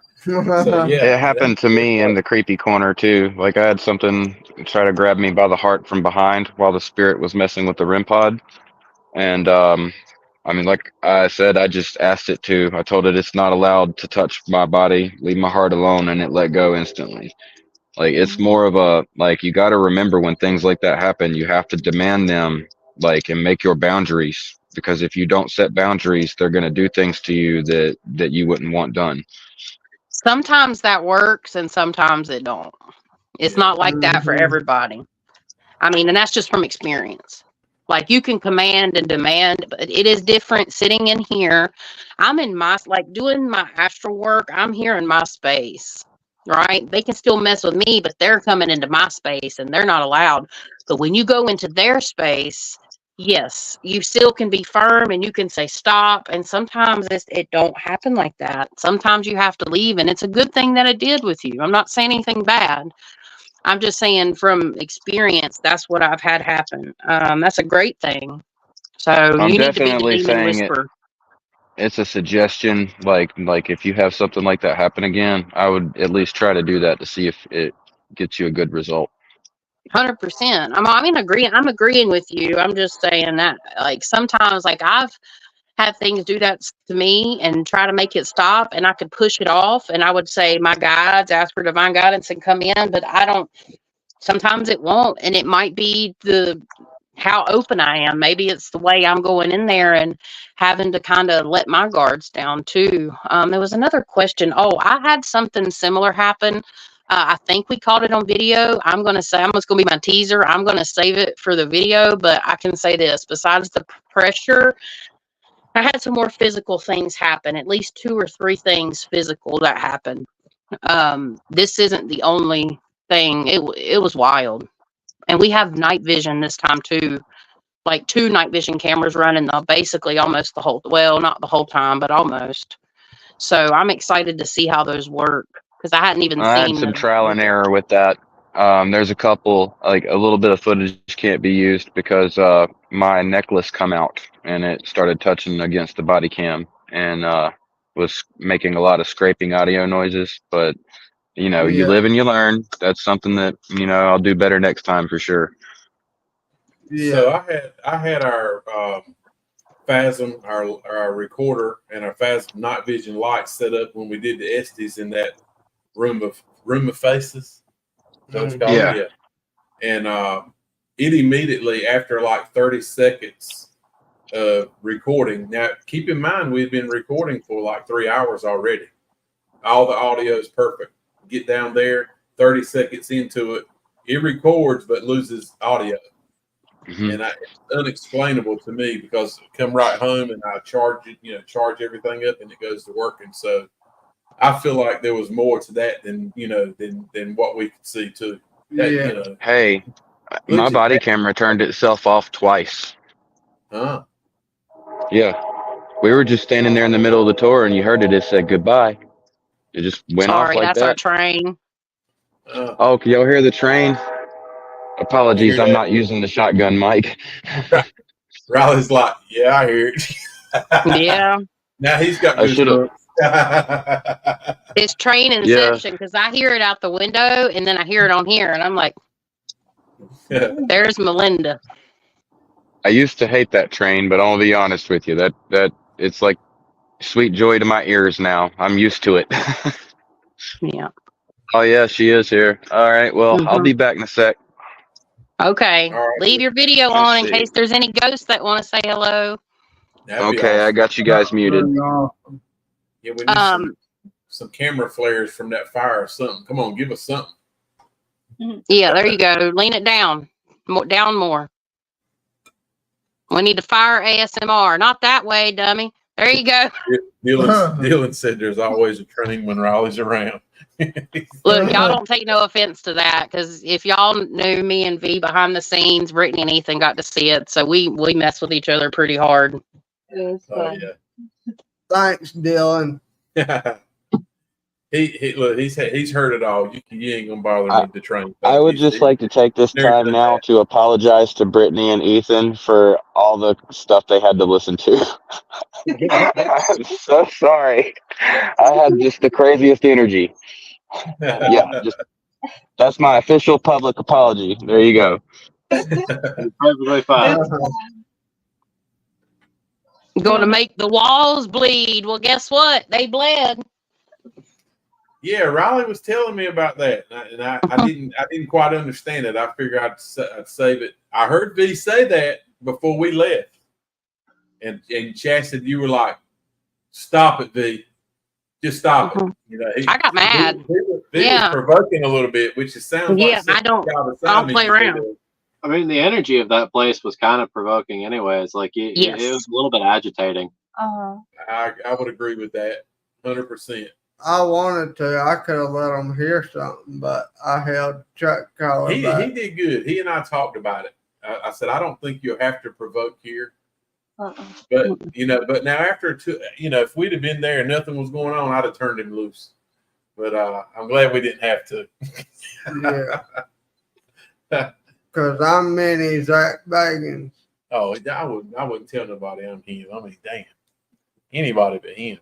so yeah, it happened to me in the creepy corner too. Like I had something try to grab me by the heart from behind while the spirit was messing with the REM pod, and I mean, like I said, I just asked it to. I told it it's not allowed to touch my body, leave my heart alone, and it let go instantly. Like it's more of a like you got to remember when things like that happen, you have to demand them like and make your boundaries because if you don't set boundaries, they're going to do things to you that you wouldn't want done. Sometimes that works and sometimes it don't. It's not like that for everybody. I mean, and that's just from experience. Like you can command and demand, but it is different sitting in here. I'm in like doing my astral work. I'm here in my space, right? They can still mess with me, but they're coming into my space and they're not allowed. But when you go into their space, yes, you still can be firm and you can say stop. And sometimes it don't happen like that. Sometimes you have to leave, and it's a good thing that it did with you. I'm not saying anything bad. I'm just saying from experience, that's what I've had happen. That's a great thing. So I'm you need to be the definitely demon saying whisperer. it's a suggestion. Like if you have something like that happen again, I would at least try to do that to see if it gets you a good result. 100%. I'm agreeing with you. I'm just saying that, like, sometimes, like, I've had things do that to me and try to make it stop, and I could push it off, and I would say my guides, ask for divine guidance and come in, but I don't. Sometimes it won't, and it might be how open I am. Maybe it's the way I'm going in there and having to kind of let my guards down too. There was another question. Oh, I had something similar happen. I think we caught it on video. I'm going to say, I'm just going to be my teaser. I'm going to save it for the video, but I can say this. Besides the pressure, I had some more physical things happen, at least 2 or 3 things physical that happened. This isn't the only thing. It was wild. And we have night vision this time too, like 2 night vision cameras running basically almost the whole, well, not the whole time, but almost. So I'm excited to see how those work because I hadn't even I had seen some them. trial and error with that. There's a couple, like a little bit of footage can't be used because my necklace come out and it started touching against the body cam and was making a lot of scraping audio noises. But you know, you Yeah. live and you learn. That's something that, you know, I'll do better next time for sure. Yeah. So I had our Phasm, our recorder, and our Phasm night vision lights set up when we did the Estes in that room of faces. So it's called, Yeah. yeah. And it immediately, after like 30 seconds of recording. Now, keep in mind we've been recording for like 3 hours already. All the audio is perfect. Get down there, 30 seconds into it, it records but loses audio. Mhm. And it's unexplainable to me because I come right home and I charge it, charge everything up and it goes to working. So I feel like there was more to that than what we could see too. That, Yeah. Hey, my body camera turned itself off twice. Huh? Yeah. We were just standing there in the middle of the tour and you heard it said goodbye. It just went off Sorry, like that's our that. train. Oh, can y'all hear the train? Apologies, hear I'm that? not using the shotgun mic. Riley's like, yeah, I hear it. Yeah. Now he's got I should have. goosebumps. It's train Yeah. inception because I hear it out the window and then I hear it on here and I'm like, there's Melinda. I used to hate that train, but I'll be honest with you, that it's like sweet joy to my ears now. I'm used to it. Yeah. Oh yeah, she is here. All right, well, I'll be back in a sec. Okay. All right. Leave your video Let's on in see. case there's any ghosts that want to say hello. That'd be Okay, I awesome. got you guys muted. Yeah, we need some camera flares from that fire or something. Come on, give us something. Yeah, there you go. Lean it down. Down more. We need to fire ASMR. Not that way, dummy. There you go. Dylan said there's always a train when Raleigh's around. Look, y'all don't take no offense to that because if y'all knew me and V behind the scenes, Brittany and Ethan got to see it, so we mess with each other pretty hard. It was fun. Yeah. Thanks, Dylan. He's heard it all. You ain't gonna bother me with the train. I would just like to take this time now to apologize to Brittany and Ethan for all the stuff they had to listen to. I'm so sorry. I had just the craziest energy. Yeah, that's my official public apology. There you go. Perfectly fine. Going to make the walls bleed. Well, guess what? They bled. Yeah, Riley was telling me about that, and I didn't quite understand it. I figured I'd save it. I heard V say that before we left, and Chasity, you were like, "Stop it, V, just stop it." I got mad. V was provoking a little bit, which sounds like I don't play around. I mean, the energy of that place was kind of provoking, anyways. Like it was a little bit agitating. I would agree with that, 100%. I wanted to. I could have let them hear something, but I held Chuck Collar back. He did good. He and I talked about it. I said, I don't think you'll have to provoke here. But but now after if we'd have been there and nothing was going on, I'd have turned him loose. But I'm glad we didn't have to. Yeah. Because I'm mini Zach Bagans. Oh, I wouldn't tell nobody I'm him. I mean, damn. Anybody but him.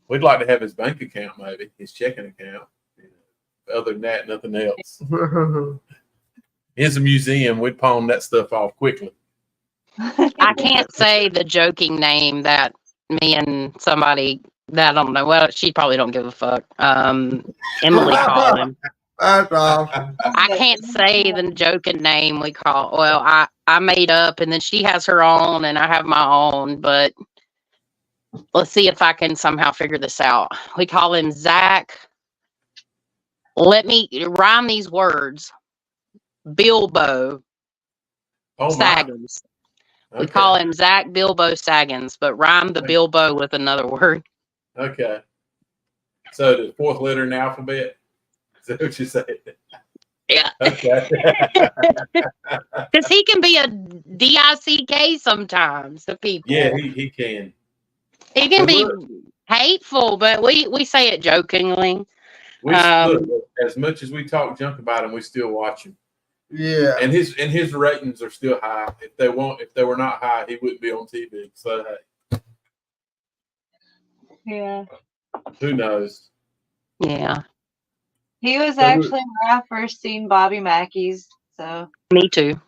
We'd like to have his bank account, maybe his checking account. other than that, nothing else. It's a museum. We'd pawn that stuff off quickly. I can't say the joking name that me and somebody that I don't know. Well, she probably don't give a fuck. Emily called him. That's awesome. I can't say the joking name we call. Well, I made up, and then she has her own, and I have my own. But let's see if I can somehow figure this out. We call him Zach. Let me rhyme these words. Bilbo Saggins. We call him Zach Bilbo Saggins, but rhyme the Bilbo with another word. Okay. So the fourth letter in the alphabet? Is that what you said? Yeah. Okay. Because he can be a D-I-C-K sometimes to people. Yeah, he can. He can be hateful, but we say it jokingly. Look, as much as we talk junk about him, we still watch him. Yeah. And his ratings are still high. If they were not high, he wouldn't be on TV. So hey. Yeah. Who knows? Yeah. He was actually where I first seen Bobby Mackey's. So. Me too.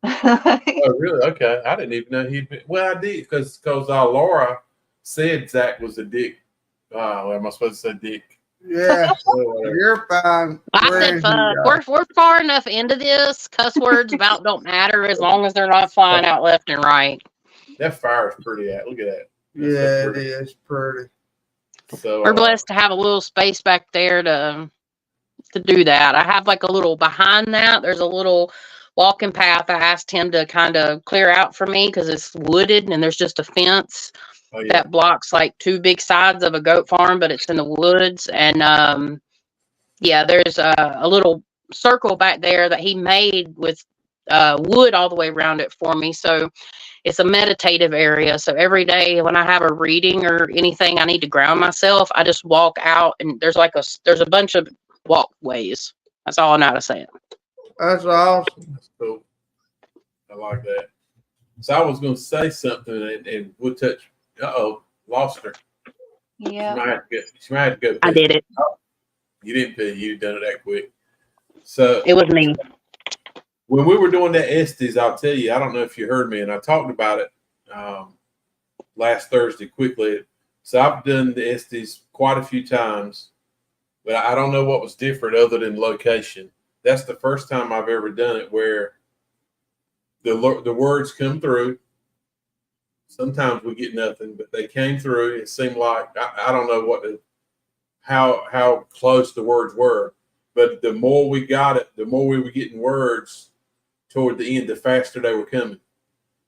Oh, really? Okay. I didn't even know he'd been. Well, I did because Laura said Zach was a dick. What am I supposed to say, dick? Yeah. You're fine. I said fuck. We're far enough into this. Cuss words about don't matter as long as they're not flying out left and right. That fire is pretty. Look at that. That's yeah, it is pretty. So we're blessed to have a little space back there to do that. I have like a little behind that. There's a little walking path. I asked him to kind of clear out for me because it's wooded and there's just a fence that blocks like two big sides of a goat farm, but it's in the woods. And yeah, there's a little circle back there that he made with wood all the way around it for me. So it's a meditative area. So every day when I have a reading or anything, I need to ground myself. I just walk out and there's a bunch of walkways. That's all I know how to say it. That's awesome. That's cool. I like that. So I was going to say something and we'll touch. Lost her. Yeah. She might have to go. Pee. I did it. You didn't pee. You've done it that quick. So it was me. When we were doing that Estes, I'll tell you, I don't know if you heard me, and I talked about it last Thursday quickly. So I've done the Estes quite a few times, but I don't know what was different other than location. That's the first time I've ever done it where the words come through. Sometimes we get nothing, but they came through. It seemed like I don't know how close the words were, but the more we got it, the more we were getting words toward the end, the faster they were coming.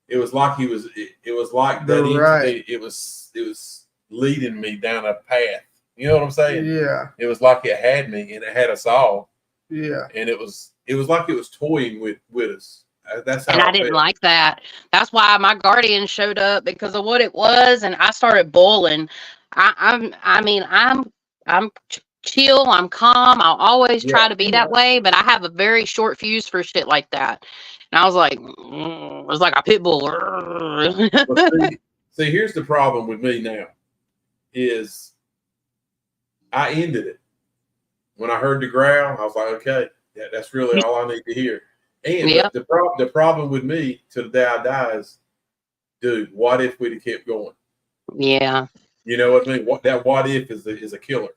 It was like it was like that entity, it was leading me down a path. You know what I'm saying? Yeah. It was like it had me and it had us all. Yeah. And it was like it was toying with us. That's how. And I didn't like that. That's why my guardian showed up because of what it was, and I started boiling. I'm chill. I'm calm. I'll always try to be that way, but I have a very short fuse for shit like that. And I was like, it was like a pit bull. Well, see, here's the problem with me now is I ended it. When I heard the growl, I was like, okay, that's really all I need to hear. And the problem with me to the day I die is, dude, what if we'd have kept going? Yeah. You know what I mean? What if is a killer.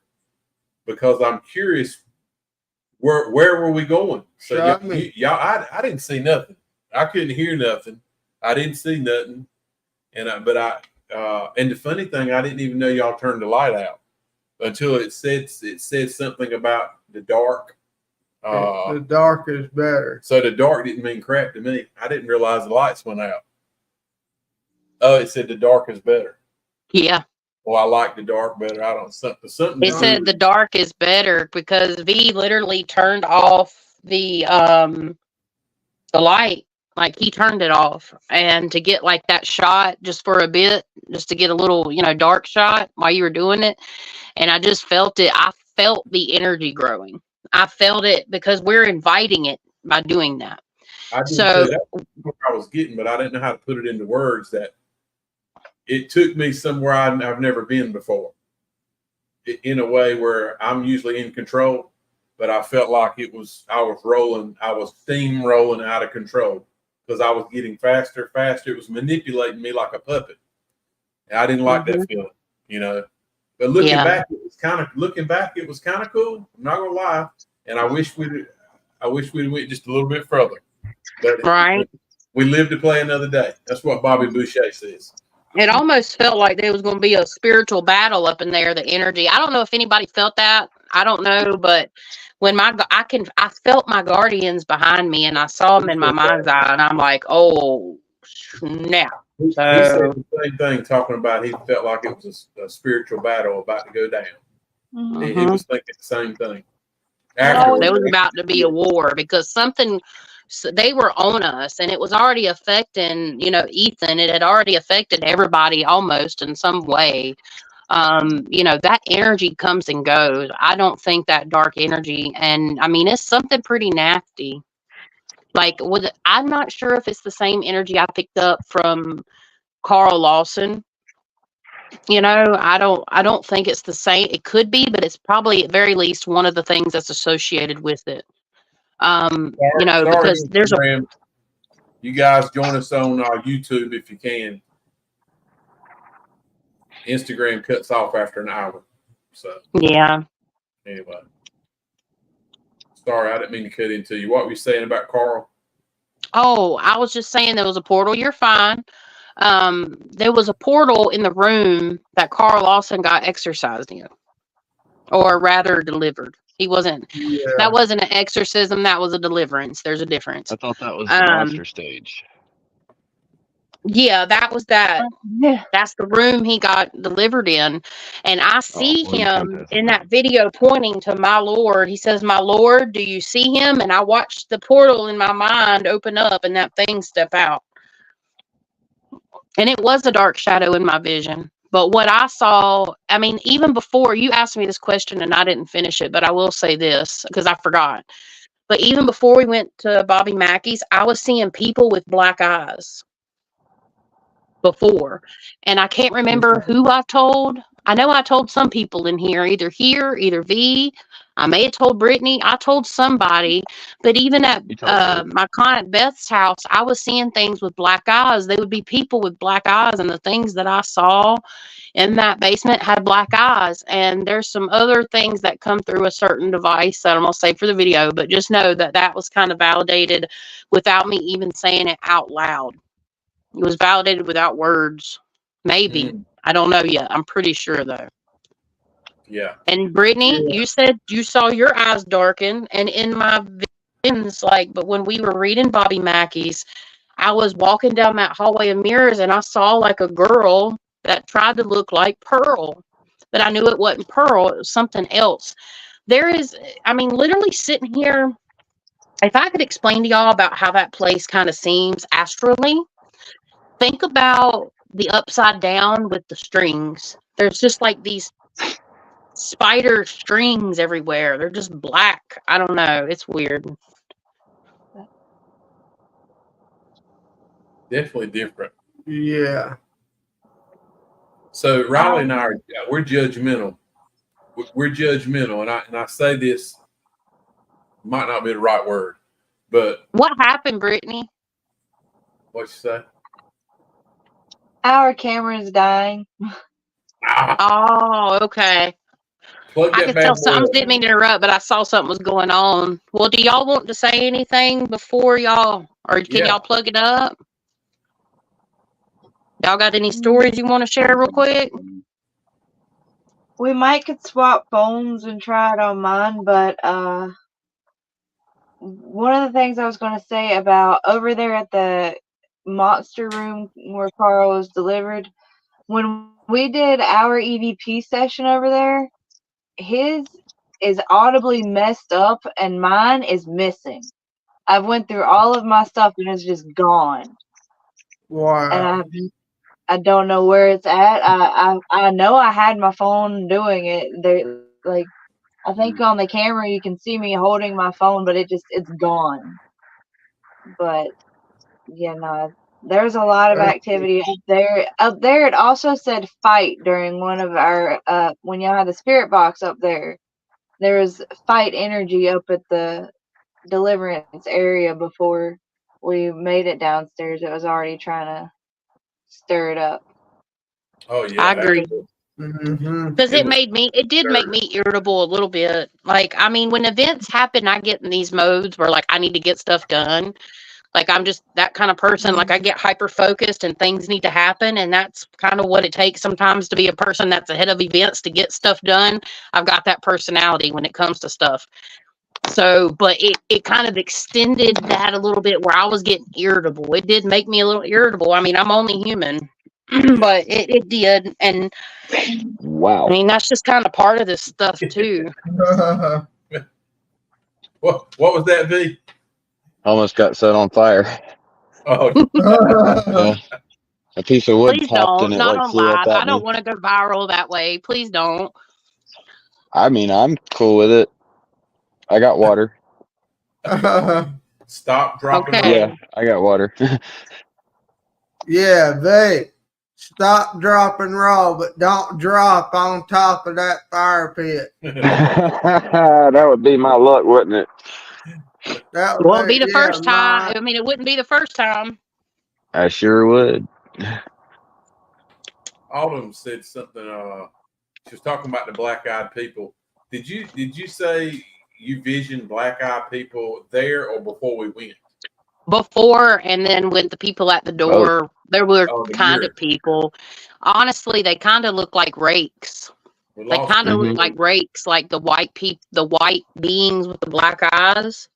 Because I'm curious, where were we going? So I didn't see nothing. I couldn't hear nothing. I didn't see nothing. And the funny thing, I didn't even know y'all turned the light out until it said something about the dark. The dark is better. So the dark didn't mean crap to me. I didn't realize the lights went out. Oh, it said the dark is better. Yeah. Well, I like the dark better. I don't something. It said the dark is better because V literally turned off the light. Like he turned it off, and to get like that shot just for a bit, just to get a little, dark shot while you were doing it. And I just felt it. I felt the energy growing. I felt it because we're inviting it by doing that. So that's what I was getting, but I didn't know how to put it into words. That it took me somewhere I've never been before, in a way where I'm usually in control. but I felt like I was steamrolling out of control because I was getting faster. It was manipulating me like a puppet. And I didn't like that feeling, you know. But looking back, it was kind of cool. I'm not gonna lie. And I wish we'd went just a little bit further. But we live to play another day. That's what Bobby Boucher says. It almost felt like there was going to be a spiritual battle up in there, the energy. I don't know if anybody felt that. I don't know, but when I felt my guardians behind me, and I saw them in my mind's eye, and I'm like, oh, snap. He said the same thing, talking about he felt like it was a spiritual battle about to go down. Mm-hmm. He was thinking the same thing. There was about to be a war because they were on us, and it was already affecting, Ethan. It had already affected everybody almost in some way. That energy comes and goes. I don't think that dark energy, and I mean, it's something pretty nasty. Like I'm not sure if it's the same energy I picked up from Carl Lawson. I don't think it's the same. It could be, but it's probably at very least one of the things that's associated with it. Because there's you guys join us on YouTube if you can. Instagram cuts off after an hour. So yeah. Anyway. Sorry, I didn't mean to cut into you. What were you saying about Carl? Oh, I was just saying there was a portal. You're fine. There was a portal in the room that Carl Lawson got exorcised in, or rather delivered. He wasn't. Yeah. That wasn't an exorcism. That was a deliverance. There's a difference. I thought that was the monster stage. Yeah, that was that. That's the room he got delivered in. And I see him in that video pointing to my Lord. He says, "My Lord, do you see him?" And I watched the portal in my mind open up and that thing step out. And it was a dark shadow in my vision. But what I saw, I mean, even before you asked me this question and I didn't finish it, but I will say this because I forgot. But even before we went to Bobby Mackey's, I was seeing people with black eyes before. And I can't remember who I told. I know I told some people in here, either V. I may have told Brittany. I told somebody. But even at my client Beth's house, I was seeing things with black eyes. They would be people with black eyes. And the things that I saw in that basement had black eyes. And there's some other things that come through a certain device that I'm going to say for the video. But just know that that was kind of validated without me even saying it out loud. It was validated without words. Maybe. I don't know yet. I'm pretty sure, though. Yeah. And Brittany, you said you saw your eyes darken. And in my visions, but when we were reading Bobby Mackey's, I was walking down that hallway of mirrors and I saw a girl that tried to look like Pearl. But I knew it wasn't Pearl. It was something else. Literally sitting here, if I could explain to y'all about how that place kind of seems astrally, think about the upside down with the strings. There's just these spider strings everywhere. They're just black. I don't know. It's weird. Definitely different. Yeah. So Riley and I we're judgmental. We're judgmental, and I say this might not be the right word, but what happened, Brittany? What'd you say? Our camera's dying. Oh, okay. I could tell something. I didn't mean to interrupt, but I saw something was going on. Well, do y'all want to say anything before y'all, or can y'all plug it up? Y'all got any stories you want to share real quick? We might could swap phones and try it on mine, but one of the things I was going to say about over there at the monster room where Carl was delivered, when we did our EVP session over there, his is audibly messed up and mine is missing. I've went through all of my stuff and it's just gone. Wow. And I don't know where it's at. I know I had my phone doing it. I think on the camera you can see me holding my phone, but it's gone. But there's a lot of activity up there. Up there, it also said fight during one of our when y'all had the spirit box up there. there was fight energy up at the deliverance area before we made it downstairs. It was already trying to stir it up. Oh yeah, I agree. Because it did make me irritable a little bit. Like, I mean, when events happen, I get in these modes where like I need to get stuff done. Like, I'm just that kind of person. Like, I get hyper focused and things need to happen. And that's kind of what it takes sometimes to be a person that's ahead of events to get stuff done. I've got that personality when it comes to stuff. So, but it kind of extended that a little bit where I was getting irritable. It did make me a little irritable. I mean, I'm only human, but it did. And Wow. I mean, that's just kind of part of this stuff too. What was that, V? Almost got set on fire. Oh, Yeah. A piece of wood Please popped don't. and it Not like on flew up live. I at don't me. want to go viral that way. Please don't. I mean, I'm cool with it. I got water. stop, drop, and Okay. roll. Yeah, I got water. Yeah, V. Stop, drop, and roll, but don't drop on top of that fire pit. That would be my luck, wouldn't it? That It won't be the yeah, first time. mine. I mean, it wouldn't be the first time. I sure would. Autumn said something. She was talking about the black-eyed people. Did you say you visioned black-eyed people there or before we went? Before, and then with the people at the door, there were The kind mirror. of people. Honestly, they kind of look like rakes. They kind of look like rakes, like the white the white beings with the black eyes.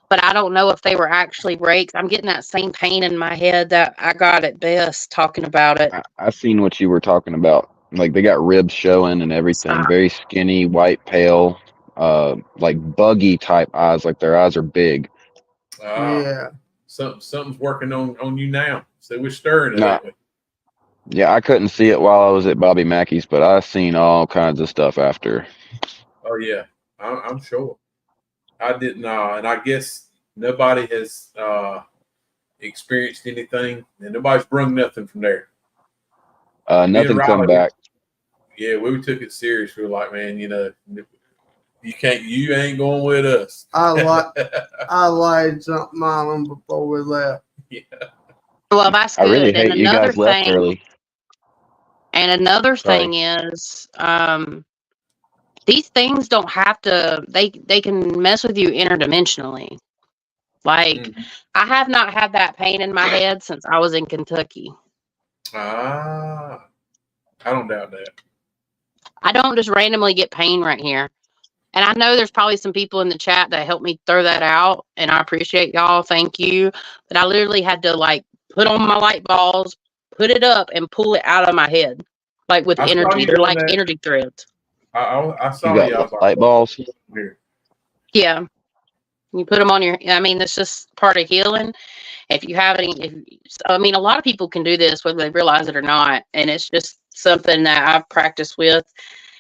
But I don't know if they were actually rakes. I'm getting that same pain in my head that I got at Best talking about it. I seen what you were talking about. Like they got ribs showing and everything. Stop. Very skinny, white, pale, like buggy type eyes. Like their eyes are big. Yeah. Something's working on you now. So we're stirring it, Nah. ain't we? Yeah, I couldn't see it while I was at Bobby Mackey's, but I seen all kinds of stuff after. Oh yeah, I'm sure. I didn't, and I guess nobody has experienced anything, and nobody's brung nothing from there. Nothing come back. Yeah, we took it serious. We were like, man, you ain't going with us. I laid something on them before we left. Yeah. Well, that's good. I really hate and you another guys left thing, early. and another Sorry. thing is, these things don't have to. They can mess with you interdimensionally. Like, I have not had that pain in my head since I was in Kentucky. I don't doubt that. I don't just randomly get pain right here. And I know there's probably some people in the chat that helped me throw that out, and I appreciate y'all. Thank you. But I literally had to like put on my light balls, put it up, and pull it out of my head, like with energy. They're like energy threads. I saw you got light balls. Yeah, you put them on your. I mean, that's just part of healing. If you have any, I mean, a lot of people can do this whether they realize it or not, and it's just something that I've practiced with.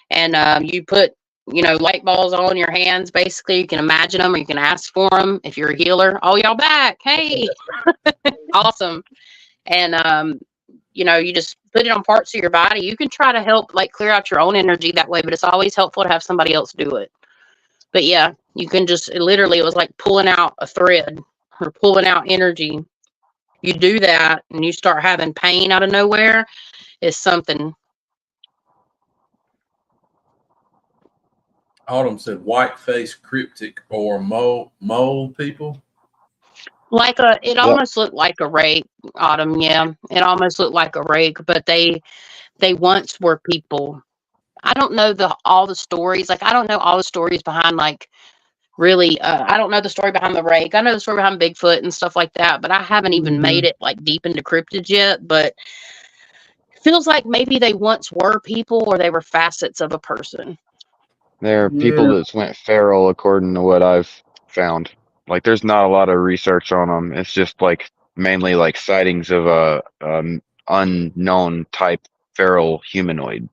And you put, light balls on your hands. Basically, you can imagine them or you can ask for them. If you're a healer, oh, y'all back. Hey, awesome. And, you just put it on parts of your body. You can try to help like clear out your own energy that way, but it's always helpful to have somebody else do it. But yeah, you can just, it was like pulling out a thread or pulling out energy. You do that and you start having pain out of nowhere, is something. Autumn said white face cryptic or mole people. Like it almost looked like a rake, Autumn. Yeah, it almost looked like a rake, but they once were people. I don't know all the stories. Like, I don't know all the stories behind like really. I don't know the story behind the rake. I know the story behind Bigfoot and stuff like that, but I haven't even made it like deep into cryptids yet. But it feels like maybe they once were people, or they were facets of a person. There are people that went feral, according to what I've found. Like, there's not a lot of research on them. It's just like mainly like sightings of a unknown type feral humanoid.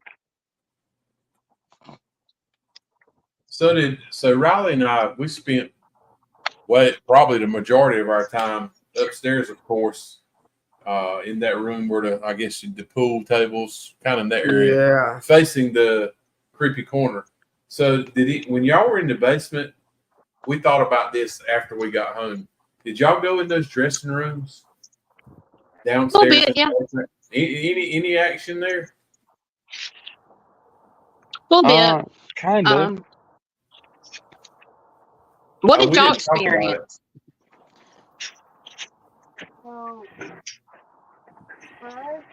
So Riley and I, we spent probably the majority of our time upstairs, of course, in that room where the pool tables, kind of in that area, facing the creepy corner. So when y'all were in the basement, we thought about this after we got home. Did y'all go in those dressing rooms downstairs? A little bit, yeah. Any action there? A little bit. Kind of. What did We y'all didn't talk about it. experience? So, for us,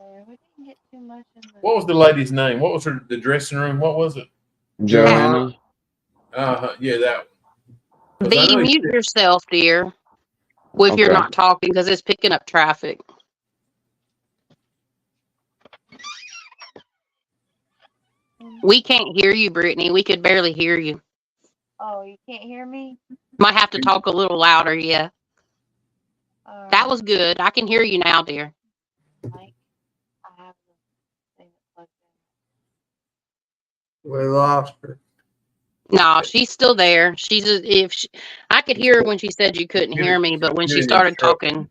we didn't get too much in the. What was the lady's name? What was the dressing room? What was it? Joanna. Yeah, that one. 'Cause I V, know mute yourself, dear. If you're Okay. not talking, because it's picking up traffic. We can't hear you, Brittany. We could barely hear you. Oh, you can't hear me? Might have to talk a little louder, yeah. That Um, was good. I can hear you now, dear. Mike, I have the thing that plugs in. We lost her. No, she's still there. I could hear her when she said you couldn't hear me, but when she started talking,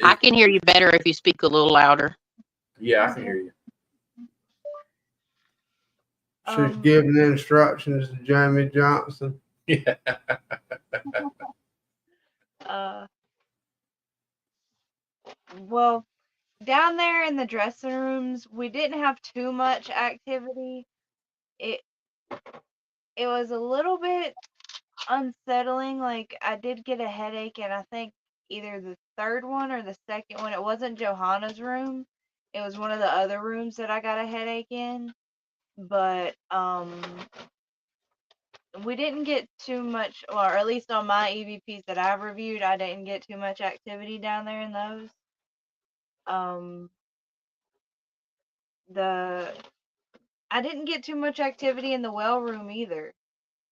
I can hear you better if you speak a little louder. Yeah, I can hear you. She's giving instructions to Jamie Johnson. Yeah. Well, down there in the dressing rooms, we didn't have too much activity. It was a little bit unsettling. Like, I did get a headache, and I think either the third one or the second one. It wasn't Johanna's room. It was one of the other rooms that I got a headache in. But we didn't get too much, or at least on my EVPs that I've reviewed, I didn't get too much activity down there in those. I didn't get too much activity in the well room either.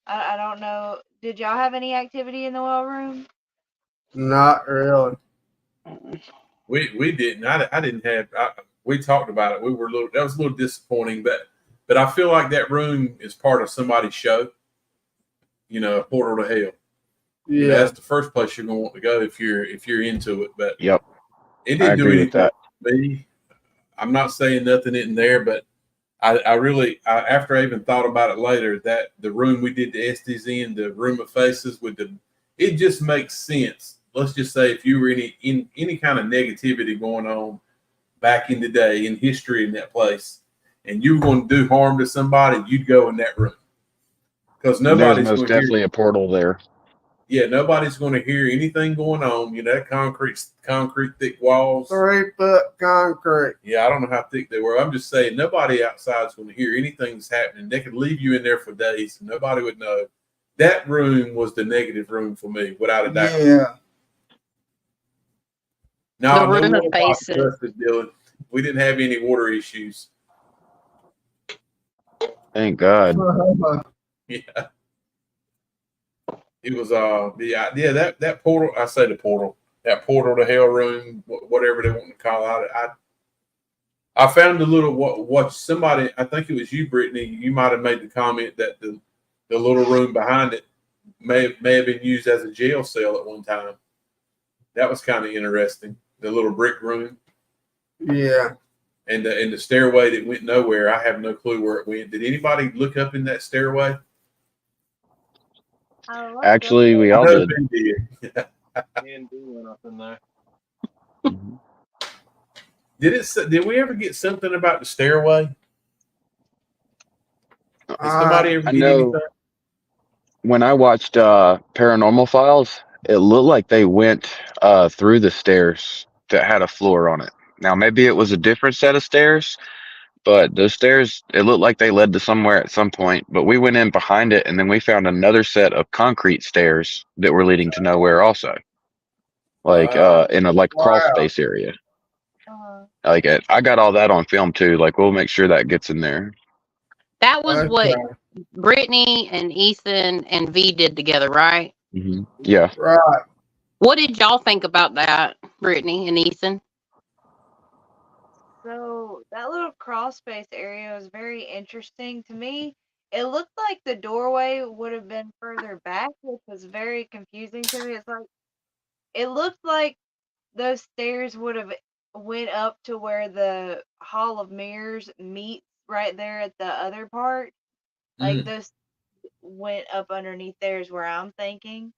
I don't know. Did y'all have any activity in the well room? Not really. We didn't. I didn't have. We talked about it. We were that was a little disappointing, but I feel like that room is part of somebody's show. You know, a portal to hell. Yeah, you know, that's the first place you're going to want to go if you're into it. But yep, it didn't do anything to me. I'm not saying nothing in there, but I really after I even thought about it later, that the room we did the Estes in, the room of faces it just makes sense. Let's just say if you were in any kind of negativity going on back in the day in history in that place, and you were going to do harm to somebody, you'd go in that room because nobody's There's most definitely a portal there. Yeah, nobody's going to hear anything going on. You know, concrete thick walls. 3-foot concrete. Yeah, I don't know how thick they were. I'm just saying nobody outside is going to hear anything that's happening. They could leave you in there for days and nobody would know. That room was the negative room for me, without a doubt. Yeah. No, the room of faces. We didn't have any water issues. Thank God. Yeah. It was that portal. I say the portal, that portal to hell room, whatever they want to call it. I found a little what somebody. I think it was you, Brittany. You might have made the comment that the little room behind it may have been used as a jail cell at one time. That was kind of interesting. The little brick room. Yeah. And the stairway that went nowhere. I have no clue where it went. Did anybody look up in that stairway? Actually, we all did. And went up in there. Did we ever get something about the stairway? Did somebody ever get anything? When I watched Paranormal Files, it looked like they went through the stairs that had a floor on it. Now, maybe it was a different set of stairs, but those stairs, it looked like they led to somewhere at some point. But we went in behind it, and then we found another set of concrete stairs that were leading to nowhere also. Like in a crawl space area. Like I got all that on film too. Like we'll make sure that gets in there. That was what Brittany and Ethan and V did together, right? Mm-hmm. Yeah. Right. What did y'all think about that, Brittany and Ethan? So that little crawl space area was very interesting to me. It looked like the doorway would have been further back, which was very confusing to me. It looked like those stairs would have went up to where the Hall of Mirrors meets right there at the other part. Like those went up underneath there is where I'm thinking.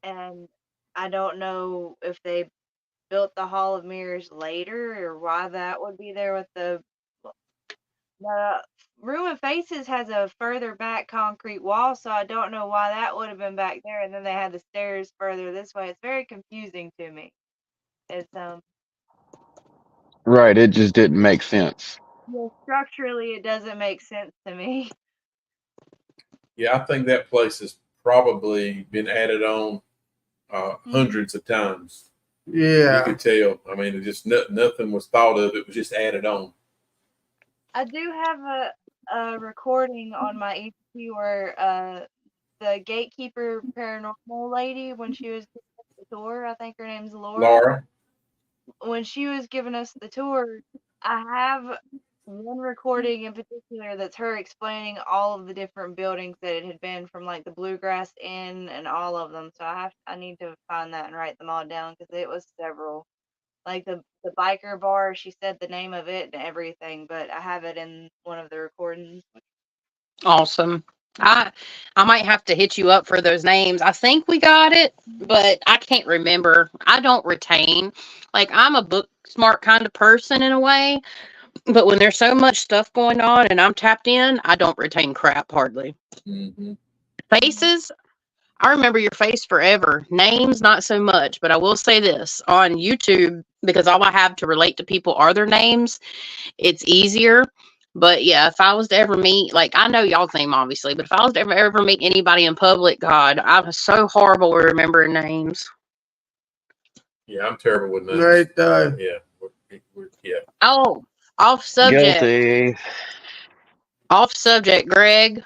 And I don't know if they built the Hall of Mirrors later or why that would be there with the Ruined Faces has a further back concrete wall, so I don't know why that would have been back there, and then they had the stairs further this way. It's very confusing to me. It's Right, it just didn't make sense. yeah, structurally it doesn't make sense to me. Yeah, I think that place has probably been added on hundreds of times. Yeah. You could tell. I mean, it just nothing was thought of. It was just added on. I do have a recording on my EP where the gatekeeper paranormal lady, when she was giving us the tour, I think her name's Laura. When she was giving us the tour, I have one recording in particular that's her explaining all of the different buildings that it had been from, like the Bluegrass Inn and all of them. So I need to find that and write them all down because it was several. Like the biker bar, she said the name of it and everything, but I have it in one of the recordings. Awesome. I might have to hit you up for those names. I think we got it, but I can't remember. I don't retain. Like, I'm a book smart kind of person in a way, but when there's so much stuff going on and I'm tapped in, I don't retain crap hardly. Faces, I remember your face forever. Names, not so much, but I will say this on YouTube, because all I have to relate to people are their names, it's easier. But yeah, if I was to ever meet, like, I know y'all's name obviously, but if I was to ever meet anybody in public, God, I was so horrible with remembering names. Yeah, I'm terrible with names. Right. Yeah. Oh, off subject. Guilty. Off subject, Greg.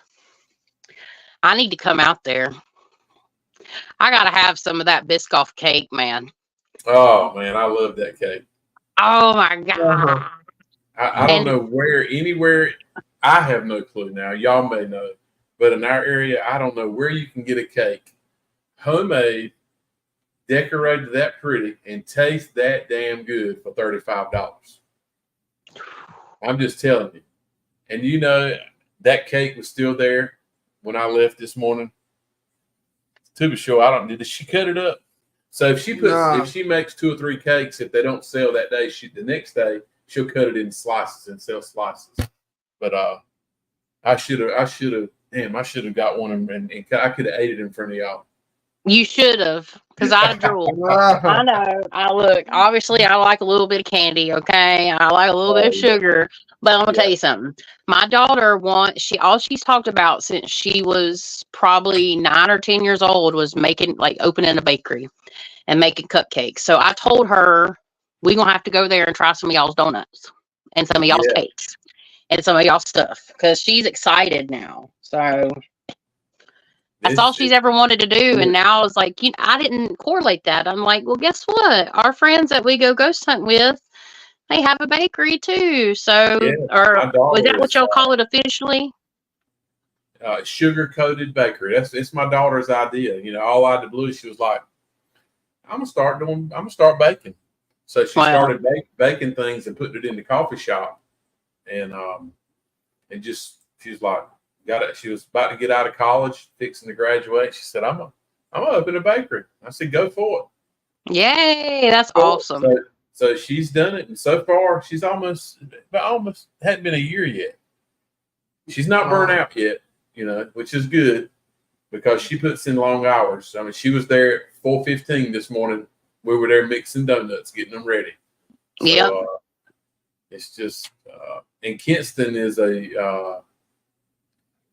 I need to come out there. I gotta have some of that Biscoff cake, man. Oh man, I love that cake. Oh my God. I don't know anywhere. I have no clue now. Y'all may know, but in our area, I don't know where you can get a cake, homemade, decorated that pretty, and taste that damn good for $35. I'm just telling you. And you know that cake was still there when I left this morning. To be sure, did she cut it up? So if she makes 2 or 3 cakes, if they don't sell that day, the next day she'll cut it in slices and sell slices. But I should have got one and I could have ate it in front of y'all. You should have, because I drooled. I know. Obviously, I like a little bit of candy, okay? I like a little bit of sugar. But I'm going to tell you something. My daughter all she's talked about since she was probably 9 or 10 years old was opening a bakery and making cupcakes. So I told her, we're going to have to go there and try some of y'all's donuts and some of y'all's cakes and some of y'all's stuff, because she's excited now. So that's all she's ever wanted to do. And now it's like, I didn't correlate that. I'm like, well, guess what? Our friends that we go ghost hunt with, they have a bakery too. So, was that what y'all call it officially? Sugar coated bakery. It's my daughter's idea. You know, all out of the blue, she was like, I'm gonna start baking. So she started baking things and putting it in the coffee shop. And she's like, she was about to get out of college, fixing to graduate. She said, I'm gonna open a bakery. I said, go for it. Yay, that's awesome. So she's done it, and so far she's almost hadn't been a year yet. She's not burnt out yet, you know, which is good because she puts in long hours. I mean, she was there at 4:15 this morning. We were there mixing donuts, getting them ready. So, it's just and Kinston is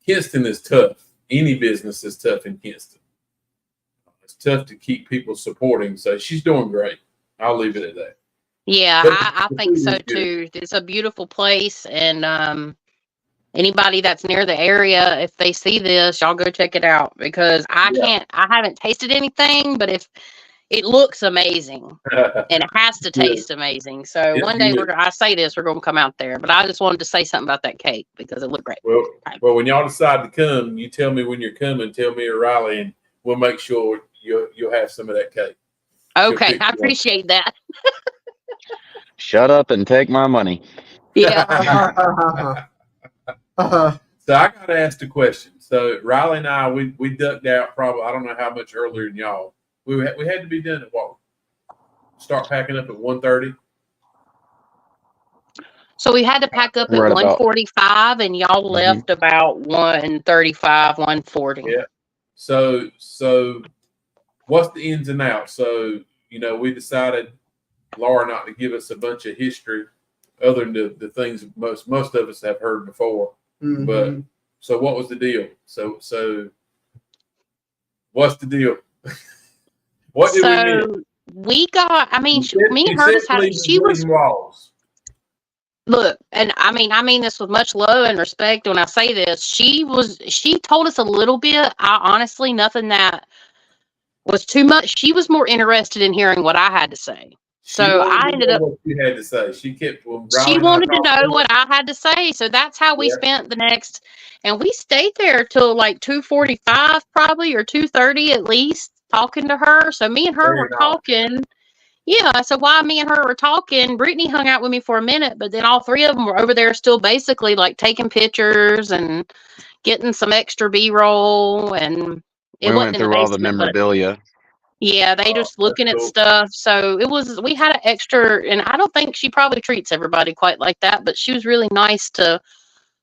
Kinston is tough. Any business is tough in Kinston. It's tough to keep people supporting. So she's doing great. I'll leave it at that. Yeah, I think so too. It's a beautiful place, and anybody that's near the area, if they see this, y'all go check it out, because I haven't tasted anything, but if it looks amazing and it has to taste amazing. So one day we're going to come out there, but I just wanted to say something about that cake because it looked great. Well, when y'all decide to come, you tell me when you're coming, tell me or Riley, and we'll make sure you'll have some of that cake. Okay. I appreciate that. Shut up and take my money. Yeah. So I got to ask the question. So Riley and I, we ducked out probably, I don't know how much earlier than y'all. We had to be done at what? Start packing up at 1:30. So we had to pack up at Right about. 1:45, and y'all left about 1:35, 1:40. Yeah. So what's the ins and outs? So, we decided, Laura, not to give us a bunch of history other than the things most of us have heard before. Mm-hmm. But so what was the deal? So what's the deal? What did we do? We got, me and her decided she was. Walls. Look, and I mean this with much love and respect when I say this. She told us a little bit. Honestly, nothing that was too much. She was more interested in hearing what I had to say. So I ended up. What you had to say. She kept. She wanted to know what I had to say. So that's how we spent the next, and we stayed there till like 2:45 probably, or 2:30 at least, talking to her. So me and her were talking. Yeah, so while me and her were talking, Brittany hung out with me for a minute, but then all three of them were over there still basically like taking pictures and getting some extra B-roll, and it We wasn't went in the through all the basement, but memorabilia. yeah, they just looking at stuff. So we had an extra, and I don't think she probably treats everybody quite like that, but she was really nice to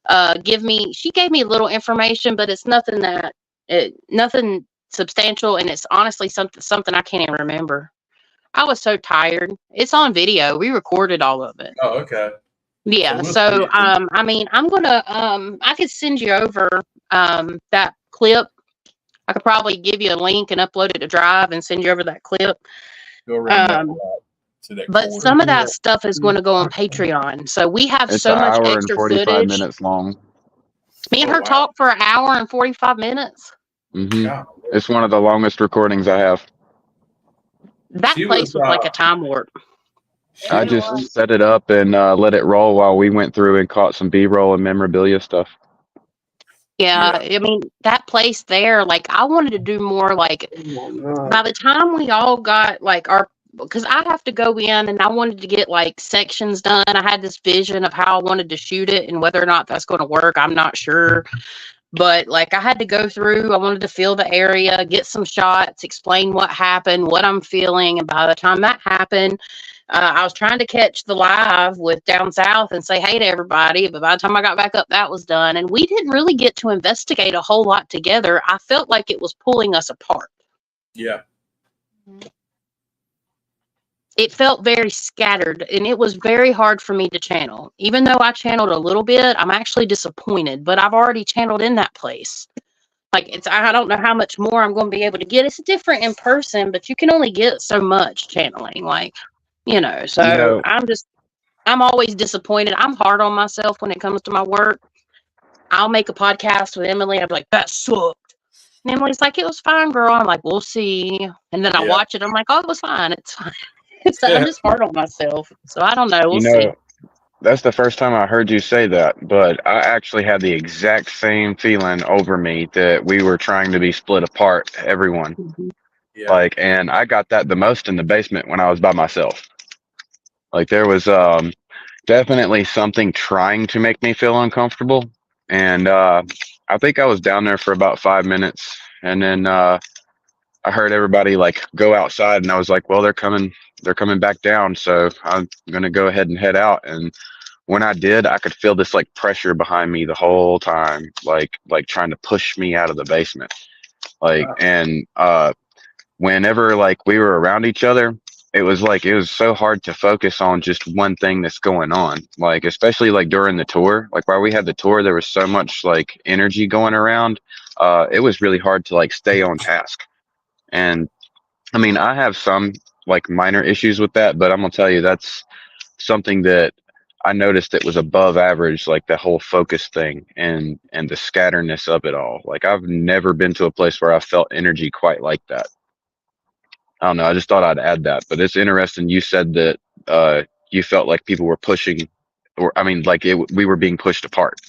she gave me a little information, but it's nothing nothing substantial, and it's honestly something I can't even remember. I was so tired. It's on video. We recorded all of it. Oh, okay. Yeah. So, I'm gonna, I could send you over, that clip. I could probably give you a link and upload it to Drive and send you over that clip. Go around but some of that stuff is going to go on Patreon. So we have It's so an much hour extra and 45 footage. minutes long. Me and her talked for an hour and 45 minutes. It's one of the longest recordings I have. That place was like a time warp. I just set it up and let it roll while we went through and caught some B-roll and memorabilia stuff. Yeah, I mean, that place there, like, I wanted to do more, like, by the time we all got, like, because I have to go in and I wanted to get, like, sections done. I had this vision of how I wanted to shoot it, and whether or not that's going to work, I'm not sure. But, like, I had to go through, I wanted to feel the area, get some shots, explain what happened, what I'm feeling. And by the time that happened, I was trying to catch the live with Down South and say hey to everybody. But by the time I got back up, that was done. And we didn't really get to investigate a whole lot together. I felt like it was pulling us apart. Yeah. It felt very scattered, and it was very hard for me to channel. Even though I channeled a little bit, I'm actually disappointed, but I've already channeled in that place. Like, I don't know how much more I'm going to be able to get. It's different in person, but you can only get so much channeling, so I'm always disappointed. I'm hard on myself when it comes to my work. I'll make a podcast with Emily. I'm like, that sucked. And Emily's like, it was fine, girl. I'm like, we'll see. And then I watch it. I'm like, oh, it was fine. It's fine. So I'm just hard on myself. So I don't know. We'll see. That's the first time I heard you say that, but I actually had the exact same feeling over me that we were trying to be split apart, everyone. Mm-hmm. Yeah. And I got that the most in the basement when I was by myself. Like, there was definitely something trying to make me feel uncomfortable. And I think I was down there for about 5 minutes, and then I heard everybody like go outside, and I was like, well, they're coming back down, so I'm gonna go ahead and head out. And when I did, I could feel this like pressure behind me the whole time, like trying to push me out of the basement. And whenever like we were around each other, it was so hard to focus on just one thing that's going on. Like, especially like during the tour, like while we had the tour, there was so much like energy going around. It was really hard to like stay on task. And I mean, I have some like minor issues with that, but I'm gonna tell you that's something that I noticed that was above average, like the whole focus thing and the scatterness of it all. Like, I've never been to a place where I felt energy quite like that. I don't know. I just thought I'd add that, but it's interesting. You said that you felt like people were pushing, or I mean, like we were being pushed apart.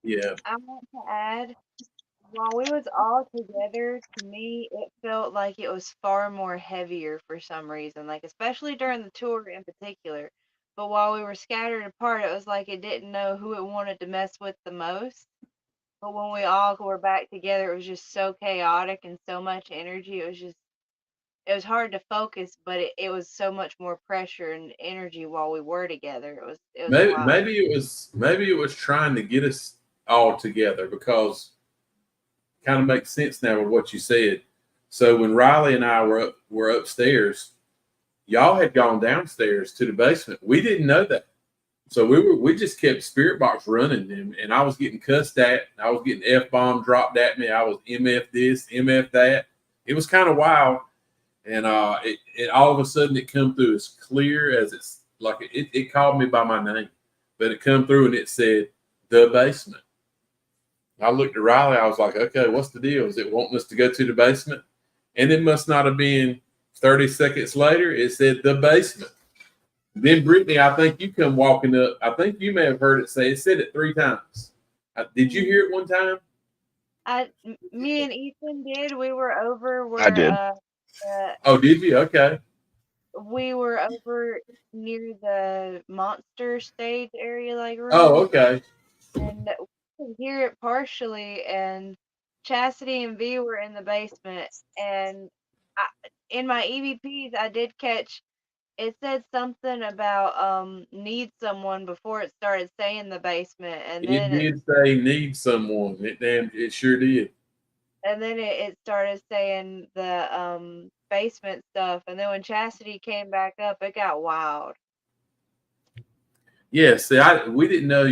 Yeah. I want to add while we was all together, to me, it felt like it was far more heavier for some reason, like especially during the tour in particular. But while we were scattered apart, it was like it didn't know who it wanted to mess with the most. But when we all were back together, it was just so chaotic and so much energy. It was hard to focus, but it was so much more pressure and energy while we were together. It was Maybe wild. maybe it was trying to get us all together, because it kind of makes sense now with what you said. So when Riley and I were upstairs, y'all had gone downstairs to the basement. We didn't know that. So we just kept Spirit Box running, and I was getting cussed at. I was getting F-bomb dropped at me. I was MF this, MF that. It was kind of wild. And it all of a sudden it come through as clear as it's like it called me by my name, but it come through and it said the basement. I looked at Riley. I was like, okay, what's the deal? Is it wanting us to go to the basement? And it must not have been 30 seconds later. It said the basement. Then Brittany, I think you come walking up. I think you may have heard it say. It said it 3 times. Did you hear it one time? Me and Ethan did. We were over where I did. Oh, did you? Okay. We were over near the monster stage area, like room. Oh, okay. And we could hear it partially, and Chasity and V were in the basement, and in my EVPs I did catch it said something about need someone before it started saying the basement, and then It did say need someone. It sure did. And then it started saying the basement stuff, and then when Chasity came back up, it got wild. Yeah, see, we didn't know.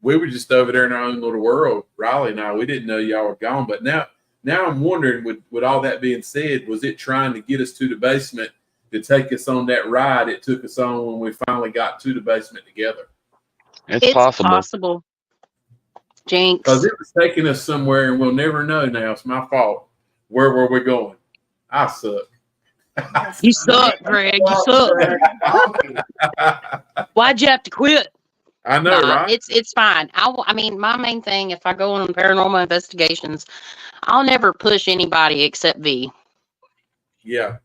We were just over there in our own little world, Riley and I. We didn't know y'all were gone. But now I'm wondering, with all that being said, was it trying to get us to the basement to take us on that ride it took us on when we finally got to the basement together? It's possible. Jinx. Because it was taking us somewhere, and we'll never know now. It's my fault. Where were we going? I suck. You suck, Greg. You suck. Why'd you have to quit? I know, right? It's fine. I mean, my main thing, if I go on paranormal investigations, I'll never push anybody except V. Yeah.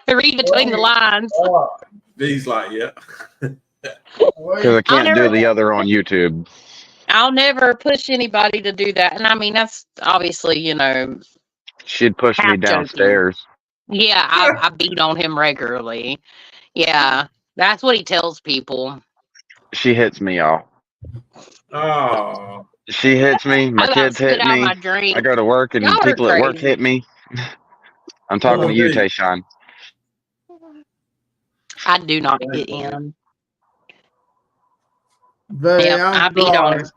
Read between the lines. V's like, yeah. Because I can't do the other on YouTube. I'll never push anybody to do that. And I mean, that's obviously, She'd push me downstairs. Yeah, I beat on him regularly. Yeah, that's what he tells people. She hits me, y'all. Oh. She hits me. My kids hit me. I go to work and people at work hit me. I'm talking to you, Tayshawn. I do not get in. I beat on her.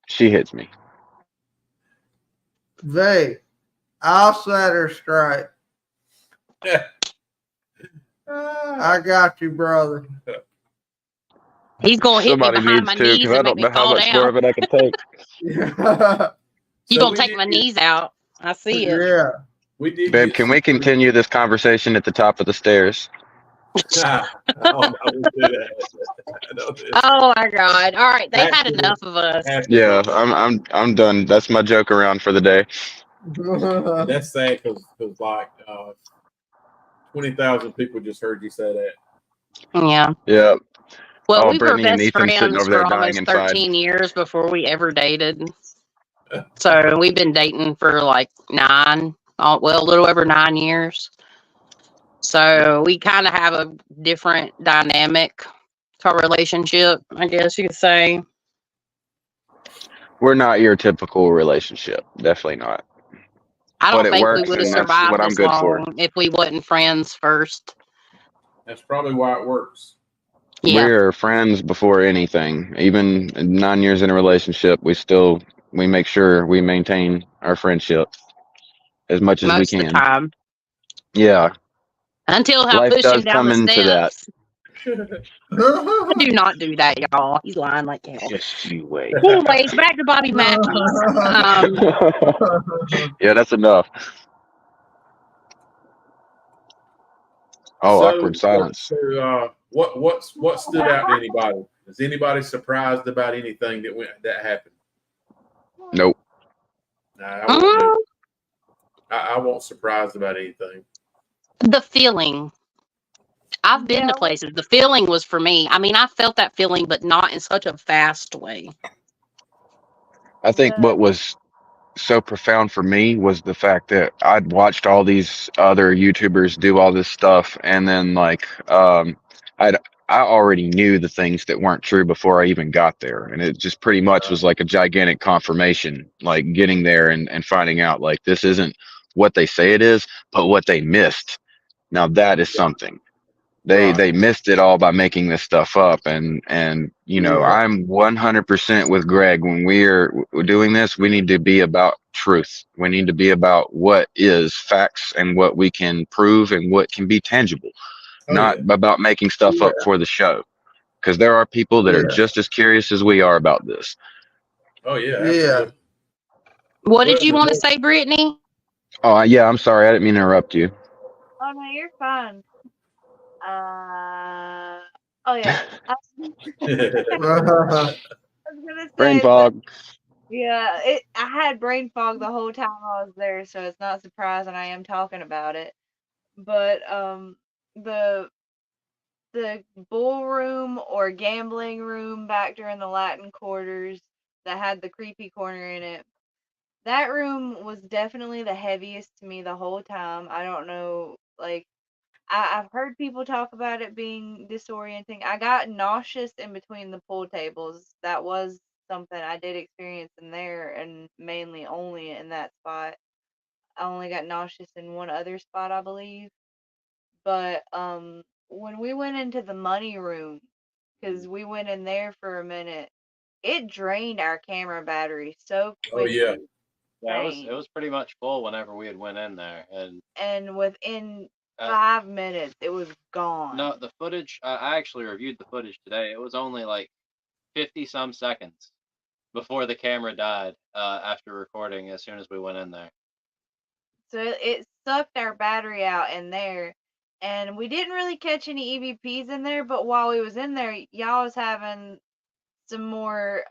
She hits me. I'll set her straight. I got you, brother. He's going to hit me behind my knees and make me fall down. More of it I can take. He's going to take my knees out. I see it. Yeah. Babe, can we continue this conversation at the top of the stairs? Oh my God! All right, they've had enough of us. Yeah, I'm done. That's my joke around for the day. That's sad because like 20,000 people just heard you say that. Yeah. Yeah. Well, we were best friends for almost 13 years before we ever dated. So we've been dating for like a little over 9 years. So we kind of have a different dynamic to our relationship, I guess you could say. We're not your typical relationship. Definitely not. I don't think we would have survived this long if we wasn't friends first. That's probably why it works. Yeah. We're friends before anything. Even 9 years in a relationship, we make sure we maintain our friendship as much as we can. Most of the time. Yeah. Until I push him down the steps. I do not do that, y'all. He's lying like hell. Just you wait. Anyways, back to Bobby Matthews. Yeah, that's enough. Oh, so, awkward silence. So, What stood out to anybody? Is anybody surprised about anything that happened? Nope. Nah, I wasn't surprised about anything. The feeling. I've been to places. The feeling was for me. I mean, I felt that feeling, but not in such a fast way. I think what was so profound for me was the fact that I'd watched all these other YouTubers do all this stuff, and then like I already knew the things that weren't true before I even got there, and it just pretty much was like a gigantic confirmation, like getting there and finding out like this isn't what they say it is, but what they missed. Now that is something. They missed it all by making this stuff up, and you know, I'm 100% with Greg. When we're doing this, we need to be about truth. We need to be about what is facts and what we can prove and what can be tangible, not about making stuff up for the show. Because there are people that are just as curious as we are about this. Oh yeah, absolutely. What did you want to say, Brittany? Oh yeah, I'm sorry, I didn't mean to interrupt you. Oh no, you're fine. Oh yeah. I was gonna Brain say fog. yeah, I had brain fog the whole time I was there, so it's not surprising I am talking about it. But the ballroom or gambling room back during the Latin quarters that had the creepy corner in it. That room was definitely the heaviest to me the whole time. I don't know, like I've heard people talk about it being disorienting. I got nauseous in between the pool tables. That was something I did experience in there, and mainly only in that spot. I only got nauseous in one other spot, I believe. But when we went into the money room, because we went in there for a minute, it drained our camera battery so quickly. Oh yeah. Yeah, it was pretty much full whenever we had went in there, and within 5 minutes it was gone. No, the footage. I actually reviewed the footage today. It was only like 50 some seconds before the camera died after recording. As soon as we went in there, so it sucked our battery out in there, and we didn't really catch any EVPs in there. But while we was in there, y'all was having some more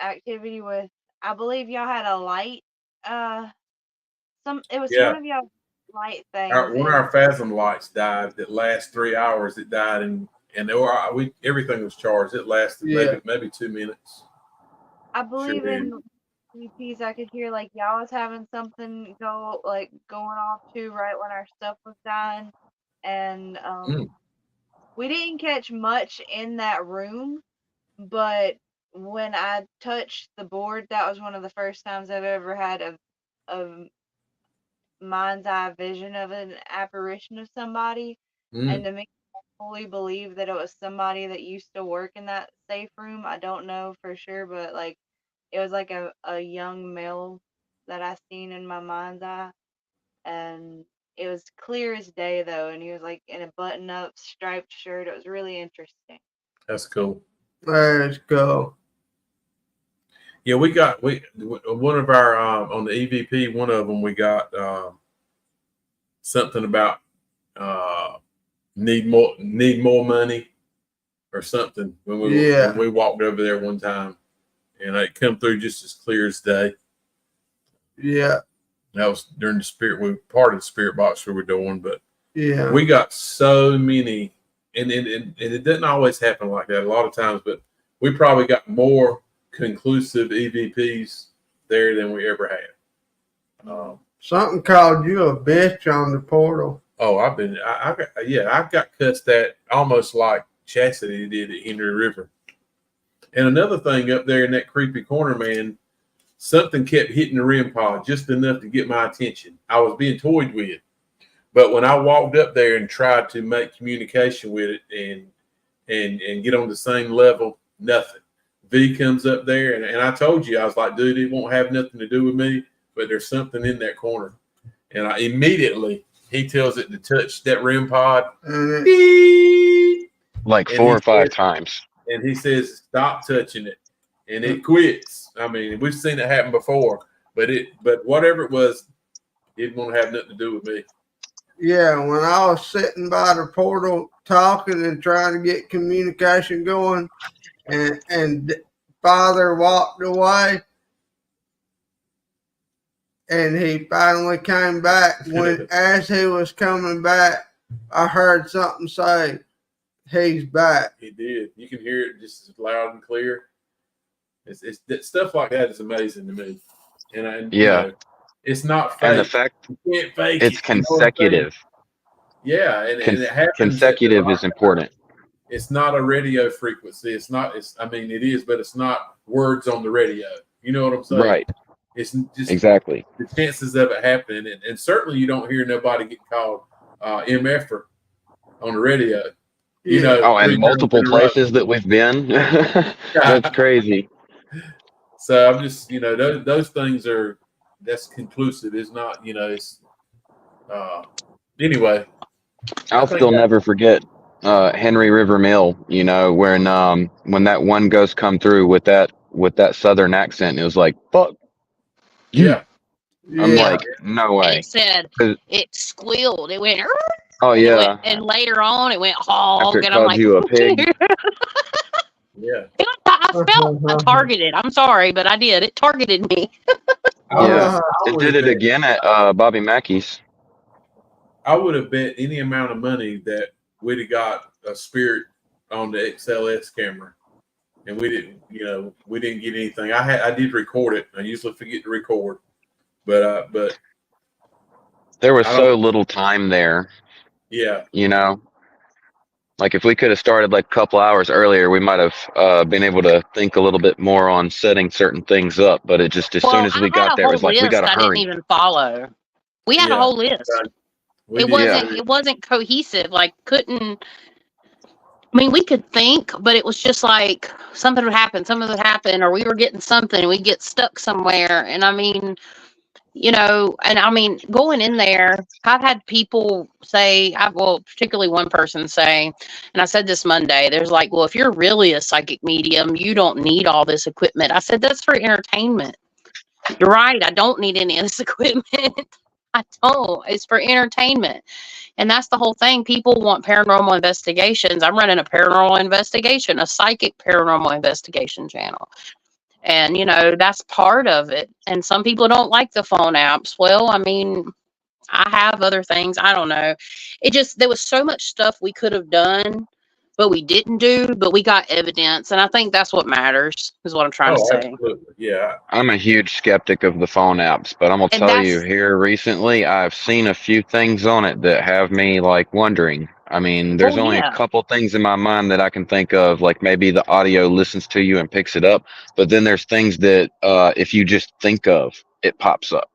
activity with. I believe y'all had a light. It was one of y'all light things. One of our Phasm lights died that last 3 hours. It died, and everything was charged. It lasted maybe 2 minutes. I believe in EVPs I could hear like y'all was having something going off too right when our stuff was dying, and we didn't catch much in that room, but when I touched the board, that was one of the first times I've ever had a mind's eye vision of an apparition of somebody, and to me, I fully believe that it was somebody that used to work in that safe room. I don't know for sure, but like it was like a young male that I seen in my mind's eye, and it was clear as day though, and he was like in a button-up striped shirt. It was really interesting. That's cool. Let's go. Yeah, we one of our on the EVP. One of them we got something about need more money or something when we walked over there one time, and it come through just as clear as day. Yeah, that was during part of the spirit box we were doing, but yeah, we got so many, and it doesn't always happen like that a lot of times, but we probably got more conclusive EVPs there than we ever had. Something called you a bitch on the portal. Oh, I got cussed at almost like Chasity did at Henry River. And another thing up there in that creepy corner, man, something kept hitting the REM pod just enough to get my attention. I was being toyed with, but when I walked up there and tried to make communication with it and get on the same level, nothing. V comes up there, and I told you, I was like, dude, it won't have nothing to do with me, but there's something in that corner. And I immediately, he tells it to touch that REM pod. Like 4 or 5 times. And he says, stop touching it. And it quits. I mean, we've seen it happen before, but whatever it was, it didn't want to have nothing to do with me. Yeah, when I was sitting by the portal talking and trying to get communication going, and Father walked away, and he finally came back. When as he was coming back, I heard something say, "He's back." He did. You can hear it just as loud and clear. It's stuff like that is amazing to me. And you know, it's not fake. And the fact you can't fake it's it, consecutive. Yeah, and it happens. Consecutive is important. It's not a radio frequency. It's not. I mean, it is, but it's not words on the radio. You know what I'm saying? Right. It's just exactly the chances of it happening, and certainly you don't hear nobody get called MFer on the radio. You know. Oh, and multiple places that we've been. That's crazy. So I'm just, those things that's conclusive. It's not, it's anyway. I'll still never forget Henry River Mill, when that one ghost come through with that southern accent, it was like, fuck you. Yeah. I'm like, no way. It said, it squealed. It went, oh yeah. And later on it went hog. After it and called I'm like, you a pig. Yeah. I felt targeted. I'm sorry, but I did. It targeted me. Yeah. It did it again at Bobby Mackey's. I would have bet any amount of money that we'd have got a spirit on the XLS camera, and we didn't get anything. I did record it. I usually forget to record, but there was so little time there. Yeah. Like if we could have started like a couple hours earlier, we might have been able to think a little bit more on setting certain things up. But it just as soon as we got there, it was like we got to hurry. I didn't even follow. We had a whole list. It wasn't cohesive. Like we could think, but it was just like something would happen, or we were getting something, and we'd get stuck somewhere. And going in there, I've had people say, particularly one person say, and I said this Monday, there's like, well, if you're really a psychic medium, you don't need all this equipment. I said, that's for entertainment. You're right. I don't need any of this equipment. I don't. It's for entertainment. And that's the whole thing. People want paranormal investigations. I'm running a paranormal investigation, a psychic paranormal investigation channel. And, that's part of it. And some people don't like the phone apps. Well, I have other things. I don't know. There was so much stuff we could have done, but we didn't do, but we got evidence. And I think that's what matters, is what I'm trying to say. Absolutely. Yeah. I'm a huge skeptic of the phone apps, but I'm going to tell you here recently, I've seen a few things on it that have me like wondering. There's only a couple things in my mind that I can think of, like maybe the audio listens to you and picks it up. But then there's things that if you just think of, it pops up.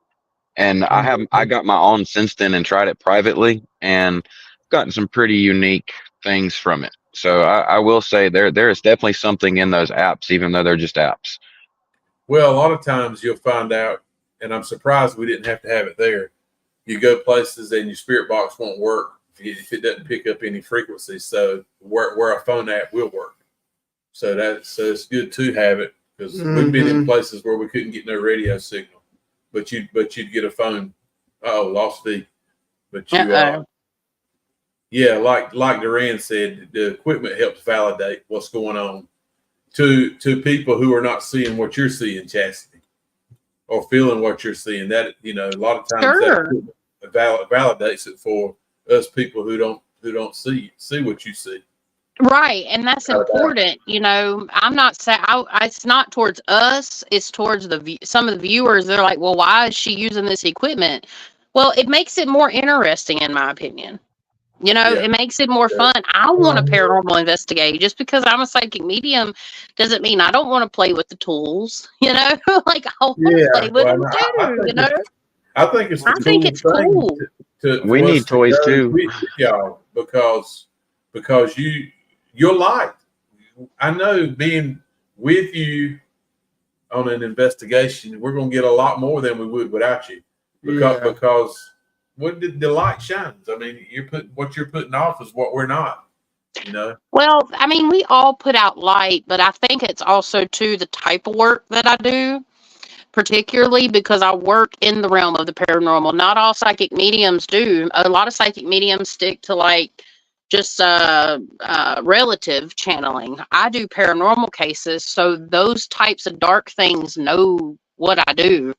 And I got my own since then and tried it privately and gotten some pretty unique things from it. So I will say there is definitely something in those apps, even though they're just apps. Well, a lot of times you'll find out, and I'm surprised we didn't have to have it there. You go places and your spirit box won't work if it doesn't pick up any frequencies. So where a phone app will work. So it's good to have it, because we've been in places where we couldn't get no radio signal, but you'd get a phone. Lost V. But you yeah, like Duran said, the equipment helps validate what's going on to people who are not seeing what you're seeing, Chasity, or feeling what you're seeing. That a lot of times that validates it for us people who don't see what you see. Right, and that's important. I'm not saying it's not towards us; it's towards some of the viewers. They're like, "Well, why is she using this equipment?" Well, it makes it more interesting, in my opinion. It makes it more fun. I want a paranormal investigator. Just because I'm a psychic medium doesn't mean I don't want to play with the tools. Like I want to play with them too. I think it's cool. We need toys too, y'all, because you're light. I know being with you on an investigation, we're going to get a lot more than we would without you, because what the light shines. What you're putting off is what we're not. Well, we all put out light, but I think it's also too the type of work that I do. particularly because I work in the realm of the paranormal. Not all psychic mediums do. A lot of psychic mediums stick to like just relative channeling. I do paranormal cases, so those types of dark things know what I do.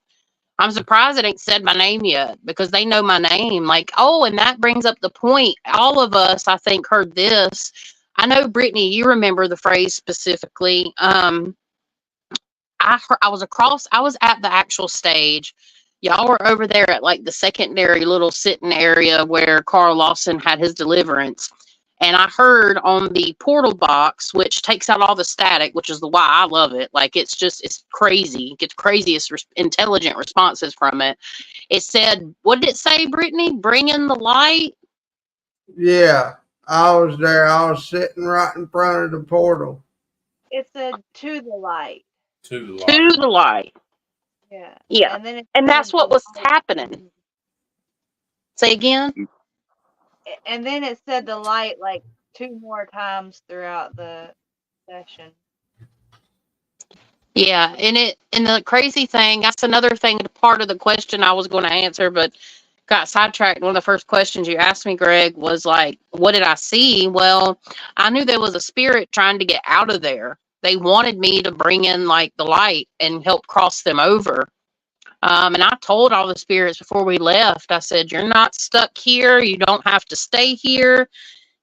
I'm surprised it ain't said my name yet because they know my name. Like, oh, and that brings up the point. All of us, I think, heard this. I know, Brittany, you remember the phrase specifically. I was at the actual stage. Y'all were over there at like the secondary little sitting area where Carl Lawson had his deliverance. And I heard on the portal box, which takes out all the static, which is why I love it. Like, it's crazy. It gets craziest intelligent responses from it. It said, what did it say, Brittany? Bring in the light? Yeah, I was there. I was sitting right in front of the portal. It said to the light. To the light. To the light. Yeah. Yeah. And then And that's what was happening. Say again? And then it said the light like 2 more times throughout the session. Yeah, and the crazy thing, that's another thing, part of the question I was going to answer, but got sidetracked. One of the first questions you asked me, Greg, was like, what did I see? Well, I knew there was a spirit trying to get out of there. They wanted me to bring in like the light and help cross them over. And I told all the spirits before we left, I said, you're not stuck here. You don't have to stay here.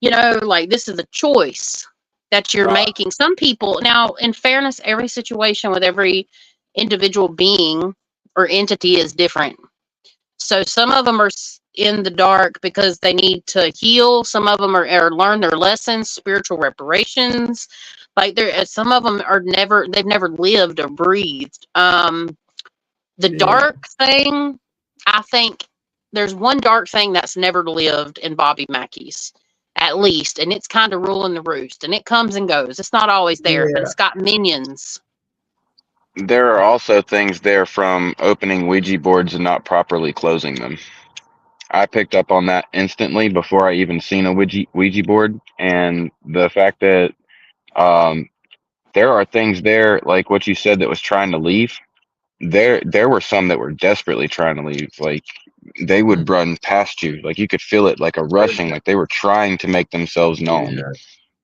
You know, like, this is a choice that you're making. Some people, now, in fairness, every situation with every individual being or entity is different. So some of them are in the dark because they need to heal. Some of them are learn their lessons, spiritual reparations. Like, some of them they've never lived or breathed. The dark thing, I think there's one dark thing that's never lived in Bobby Mackey's, at least, and it's kind of ruling the roost, and it comes and goes. It's not always there, but it's got minions. There are also things there from opening Ouija boards and not properly closing them. I picked up on that instantly before I even seen a Ouija board, and the fact that there are things there, like what you said, that was trying to leave. There were some that were desperately trying to leave. Like, they would run past you. Like, you could feel it, like a rushing, like they were trying to make themselves known. Yeah.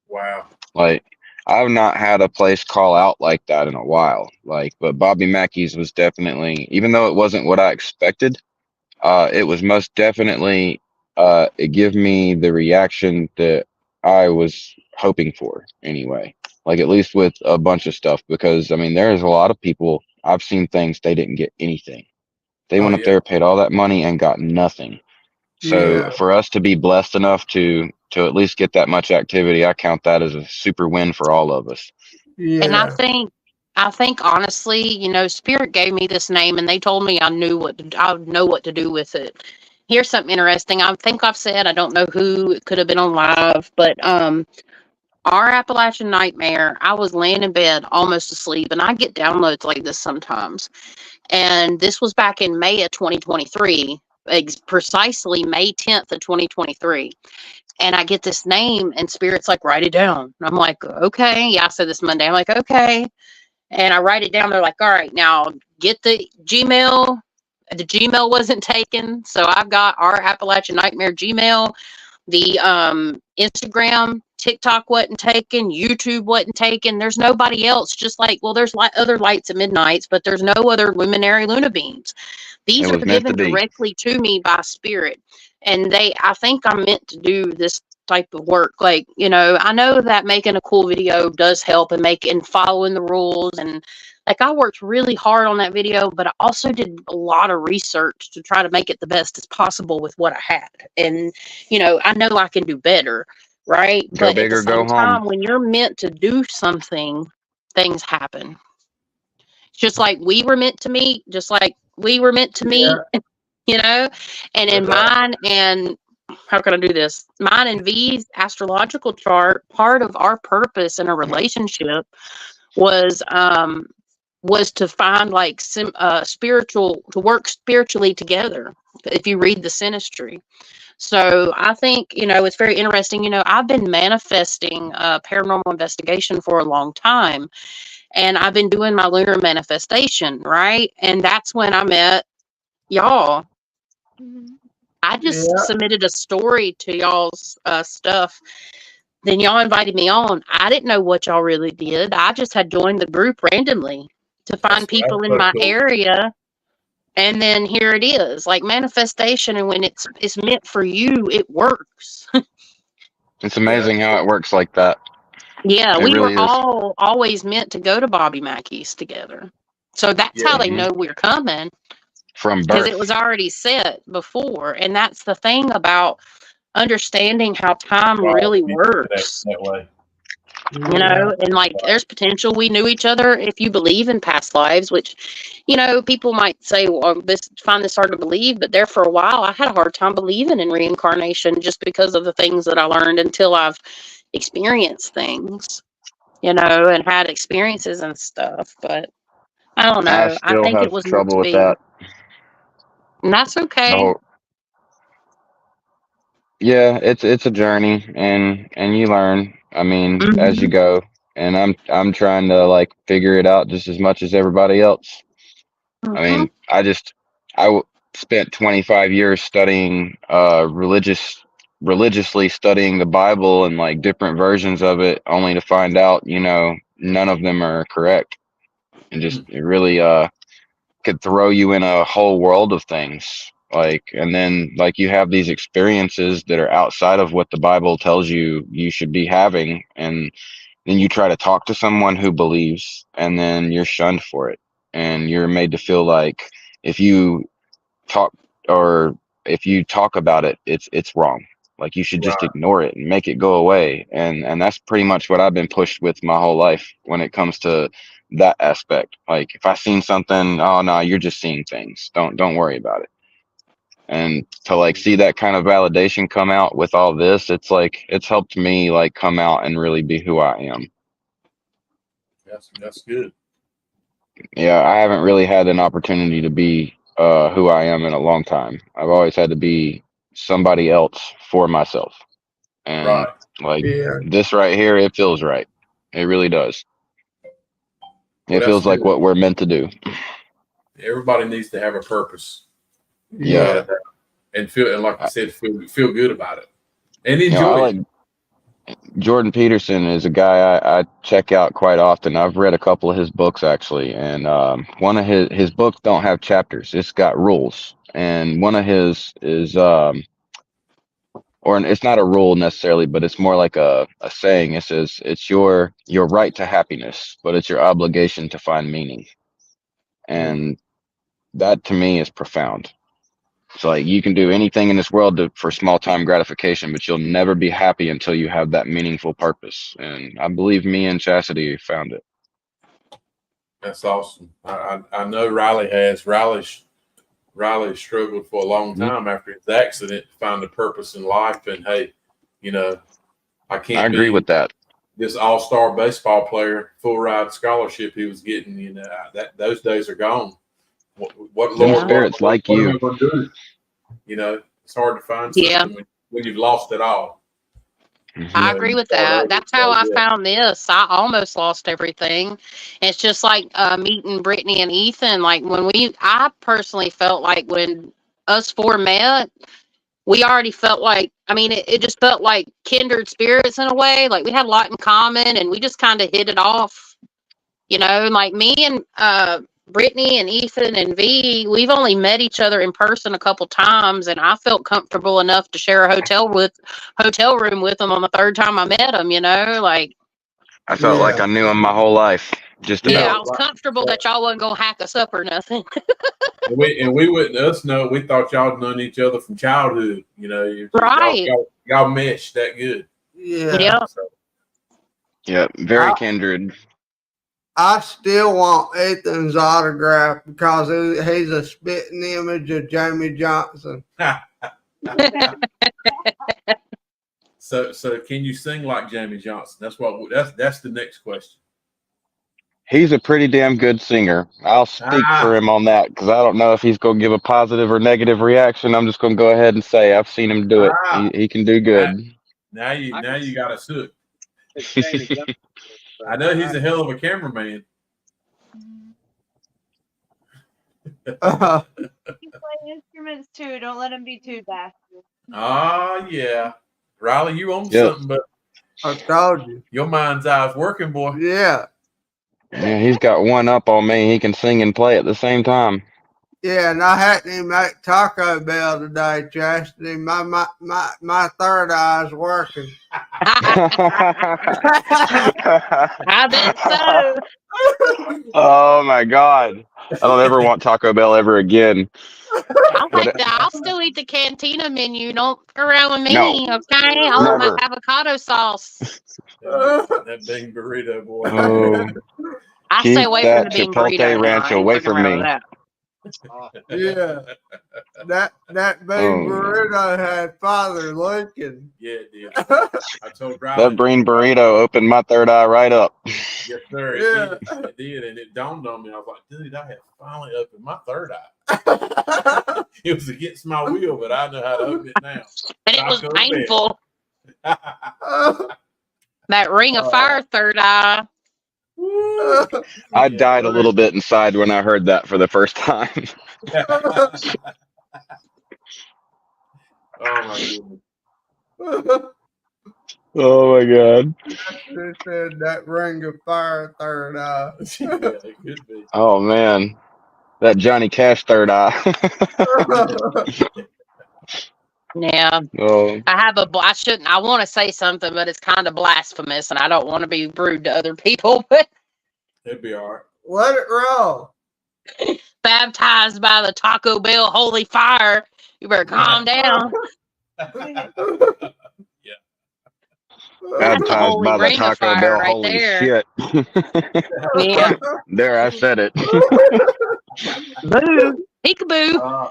Wow. Like, I've not had a place call out like that in a while. Like, but Bobby Mackey's was definitely, even though it wasn't what I expected, it was most definitely, it gave me the reaction that I was hoping for anyway. Like, at least with a bunch of stuff, because I mean, there's a lot of people, I've seen things they didn't get anything. They went up there, paid all that money, and got nothing. So for us to be blessed enough to at least get that much activity, I count that as a super win for all of us. Yeah. And I think honestly, you know, Spirit gave me this name, and they told me I would know what to do with it. Here's something interesting. I think I've said, I don't know who, it could have been on live, but our Appalachian Nightmare, I was laying in bed almost asleep, and I get downloads like this sometimes. And this was back in May of 2023, precisely May 10th of 2023. And I get this name, and Spirit's like, write it down. And I'm like, okay. Yeah, I said this Monday. I'm like, okay. And I write it down. They're like, all right, now get the Gmail. The Gmail wasn't taken. So I've got our Appalachian Nightmare Gmail. The Instagram, TikTok wasn't taken. YouTube wasn't taken. There's nobody else. Just like, well, there's other lights at midnights, but there's no other luminary Luna beams. These are given directly to me by Spirit. And I think I'm meant to do this type of work. Like, you know, I know that making a cool video does help and following the rules. And like, I worked really hard on that video, but I also did a lot of research to try to make it the best as possible with what I had. And, you know, I know I can do better, right? Go but big at the or go same time, home. when you're meant to do something, things happen. Just like we were meant to meet, just like we were meant to meet, you know? And in mine, and how can I do this? Mine and V's astrological chart, part of our purpose in a relationship was to find like to work spiritually together, if you read the synastry. So I think, you know, it's very interesting. You know, I've been manifesting paranormal investigation for a long time. and I've been doing my lunar manifestation, right? And that's when I met y'all. I just submitted a story to y'all's stuff. Then y'all invited me on. I didn't know what y'all really did. I just had joined the group randomly to find people in my area. And then here it is, like manifestation. And when it's meant for you, it works. It's amazing how it works like that. Yeah, It we really were is. always meant to go to Bobby Mackey's together. So that's how they know we're coming. From birth. Because it was already set before. And that's the thing about understanding how time really works. That way. You know, and like there's potential. We knew each other if you believe in past lives, which, you know, people might say, well, find this hard to believe, but there for a while I had a hard time believing in reincarnation just because of the things that I learned until I've experienced things, you know, and had experiences and stuff. But I don't know. I think it was meant to with be. that. And that's okay. No. Yeah, it's a journey, and you learn. I mean, as you go, and I'm trying to like figure it out just as much as everybody else. I mean, spent 25 years studying religiously studying the Bible and like different versions of it, only to find out, you know, none of them are correct, and just it really could throw you in a whole world of things. Like, and then like you have these experiences that are outside of what the Bible tells you should be having, and then you try to talk to someone who believes, and then you're shunned for it, and you're made to feel like if you talk or if you talk about it, it's wrong. Like you should just ignore it and make it go away. And that's pretty much what I've been pushed with my whole life when it comes to that aspect. Like if I seen something, oh no, you're just seeing things. Don't worry about it. And to like see that kind of validation come out with all this, it's like it's helped me like come out and really be who I am. That's good. Yeah, I haven't really had an opportunity to be who I am in a long time. I've always had to be somebody else for myself. And like this right here, it feels right. It really does. It feels like what we're meant to do. Everybody needs to have a purpose. Yeah. And feel, and like I said, feel good about it and enjoy it. Jordan Peterson is a guy I check out quite often. I've read a couple of his books actually, and one of his books don't have chapters. It's got rules, and one of his is or it's not a rule necessarily, but it's more like a saying. It says it's your right to happiness, but it's your obligation to find meaning, and that to me is profound. It's like you can do anything in this world for small time gratification, but you'll never be happy until you have that meaningful purpose. And I believe me and Chasity found it. That's awesome. I know Riley has. Riley struggled for a long time after his accident to find a purpose in life. And hey, you know, I agree with that. This all-star baseball player, full ride scholarship he was getting, you know, those days are gone. What Lord spirits like you. You know, it's hard to find something when you've lost it all. I agree with that. That's how I found this. I almost lost everything. It's just like meeting Brittany and Ethan. Like I personally felt like when us four met, we already felt like, I mean, it just felt like kindred spirits in a way. Like we had a lot in common and we just kind of hit it off, you know, like me and Brittany and Ethan and V, we've only met each other in person a couple times, and I felt comfortable enough to share a hotel room with them on the third time I met them. You know, like I felt like I knew them my whole life. Just about. Yeah, I was comfortable that y'all wasn't gonna hack us up or nothing. and we wouldn't us know. We thought y'all known each other from childhood. You know, right? Y'all meshed that good. Yeah. Yeah, very kindred. I still want Ethan's autograph because he's a spitting image of Jamie Johnson. So can you sing like Jamie Johnson? That's the next question. He's a pretty damn good singer. I'll speak for him on that because I don't know if he's going to give a positive or negative reaction. I'm just going to go ahead and say I've seen him do it. He can do good. Now you got us hooked. I know he's a hell of a cameraman. You play instruments too. Don't let him be too bashful. Yeah. Riley, you own Yep. something, but I told you. your mind's eye's working, boy. Yeah. Yeah, he's got one up on me. He can sing and play at the same time. Yeah, and I had to make Taco Bell today, Chastity. My third eye's working. I bet so. Oh my God. I don't ever want Taco Bell ever again. I'll still eat the cantina menu. Don't fuck around with No. me, okay? I want my Never. avocado sauce. That bean burrito, boy. Oh, I keep stay away from that the bean Chipotle burrito. ranch I ain't away fucking from around me. with that. Yeah. That bean burrito had Father Lincoln. Yeah, it did. I told That Riley. green burrito opened my third eye right up. Yes, sir. Yeah. It did. And it dawned on me. I was like, dude, I have finally opened my third eye. It was against my will, but I know how to open it now. And it was Taco Bell. painful. That ring of fire third eye. I died a little bit inside when I heard that for the first time. Oh my goodness. Oh my God. They said that ring of fire third eye. Yeah, it could be. Oh man. That Johnny Cash third eye. Yeah. Oh. I want to say something, but it's kind of blasphemous and I don't want to be rude to other people, but It'd be all right. Let it roll. baptized by the Taco Bell holy fire. You better calm down. Baptized Holy by the ring of Taco fire Bell. right Holy there. shit. Yeah. There, I said it. Boo. Peekaboo.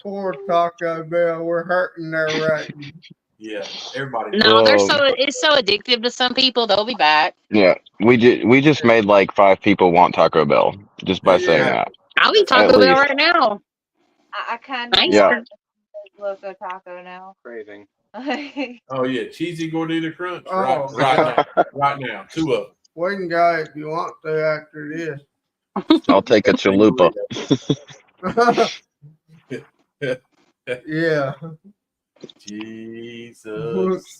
Poor Taco Bell. We're hurting their ratings. Yeah, everybody. No, Oh. it's so addictive to some people. They'll be back. Yeah, we just made like 5 people want Taco Bell just by saying that. I'll eat At Taco Bell least. right now. I kind of Thanks. want Loco Taco now. Craving. Oh yeah, cheesy gordita crunch. Oh, Right now, 2 of them. We can go if you want to after this. I'll take a chalupa. Yeah. Jesus. Jesus.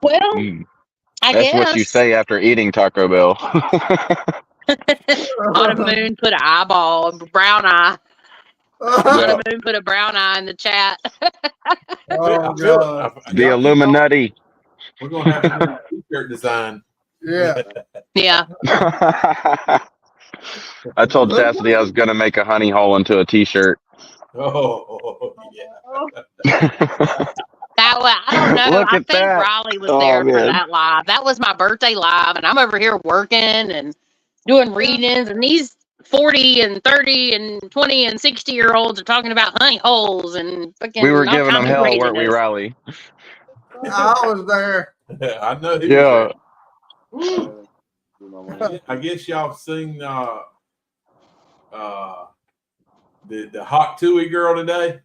Well, Mm. I That's guess. what you say after eating Taco Bell. Autumn Moon put an eyeball, a brown eye. Autumn Moon put a brown eye in the chat. Oh, God. The Illuminati. We're gonna have to do a t-shirt design. Yeah. Yeah. I told Chastity I was gonna make a honey hole into a t-shirt. Oh yeah. That was, I don't know. Look I at think that. Riley was there for man. that live. That was my birthday live, and I'm over here working and doing readings, and these 40 and 30 and 20 and 60-year-olds are talking about honey holes and fucking. We were all giving them kinds of hell, weren't we, craziness. Riley? I was there. I know. He Yeah. was there. I guess y'all seen the hot Tui girl today,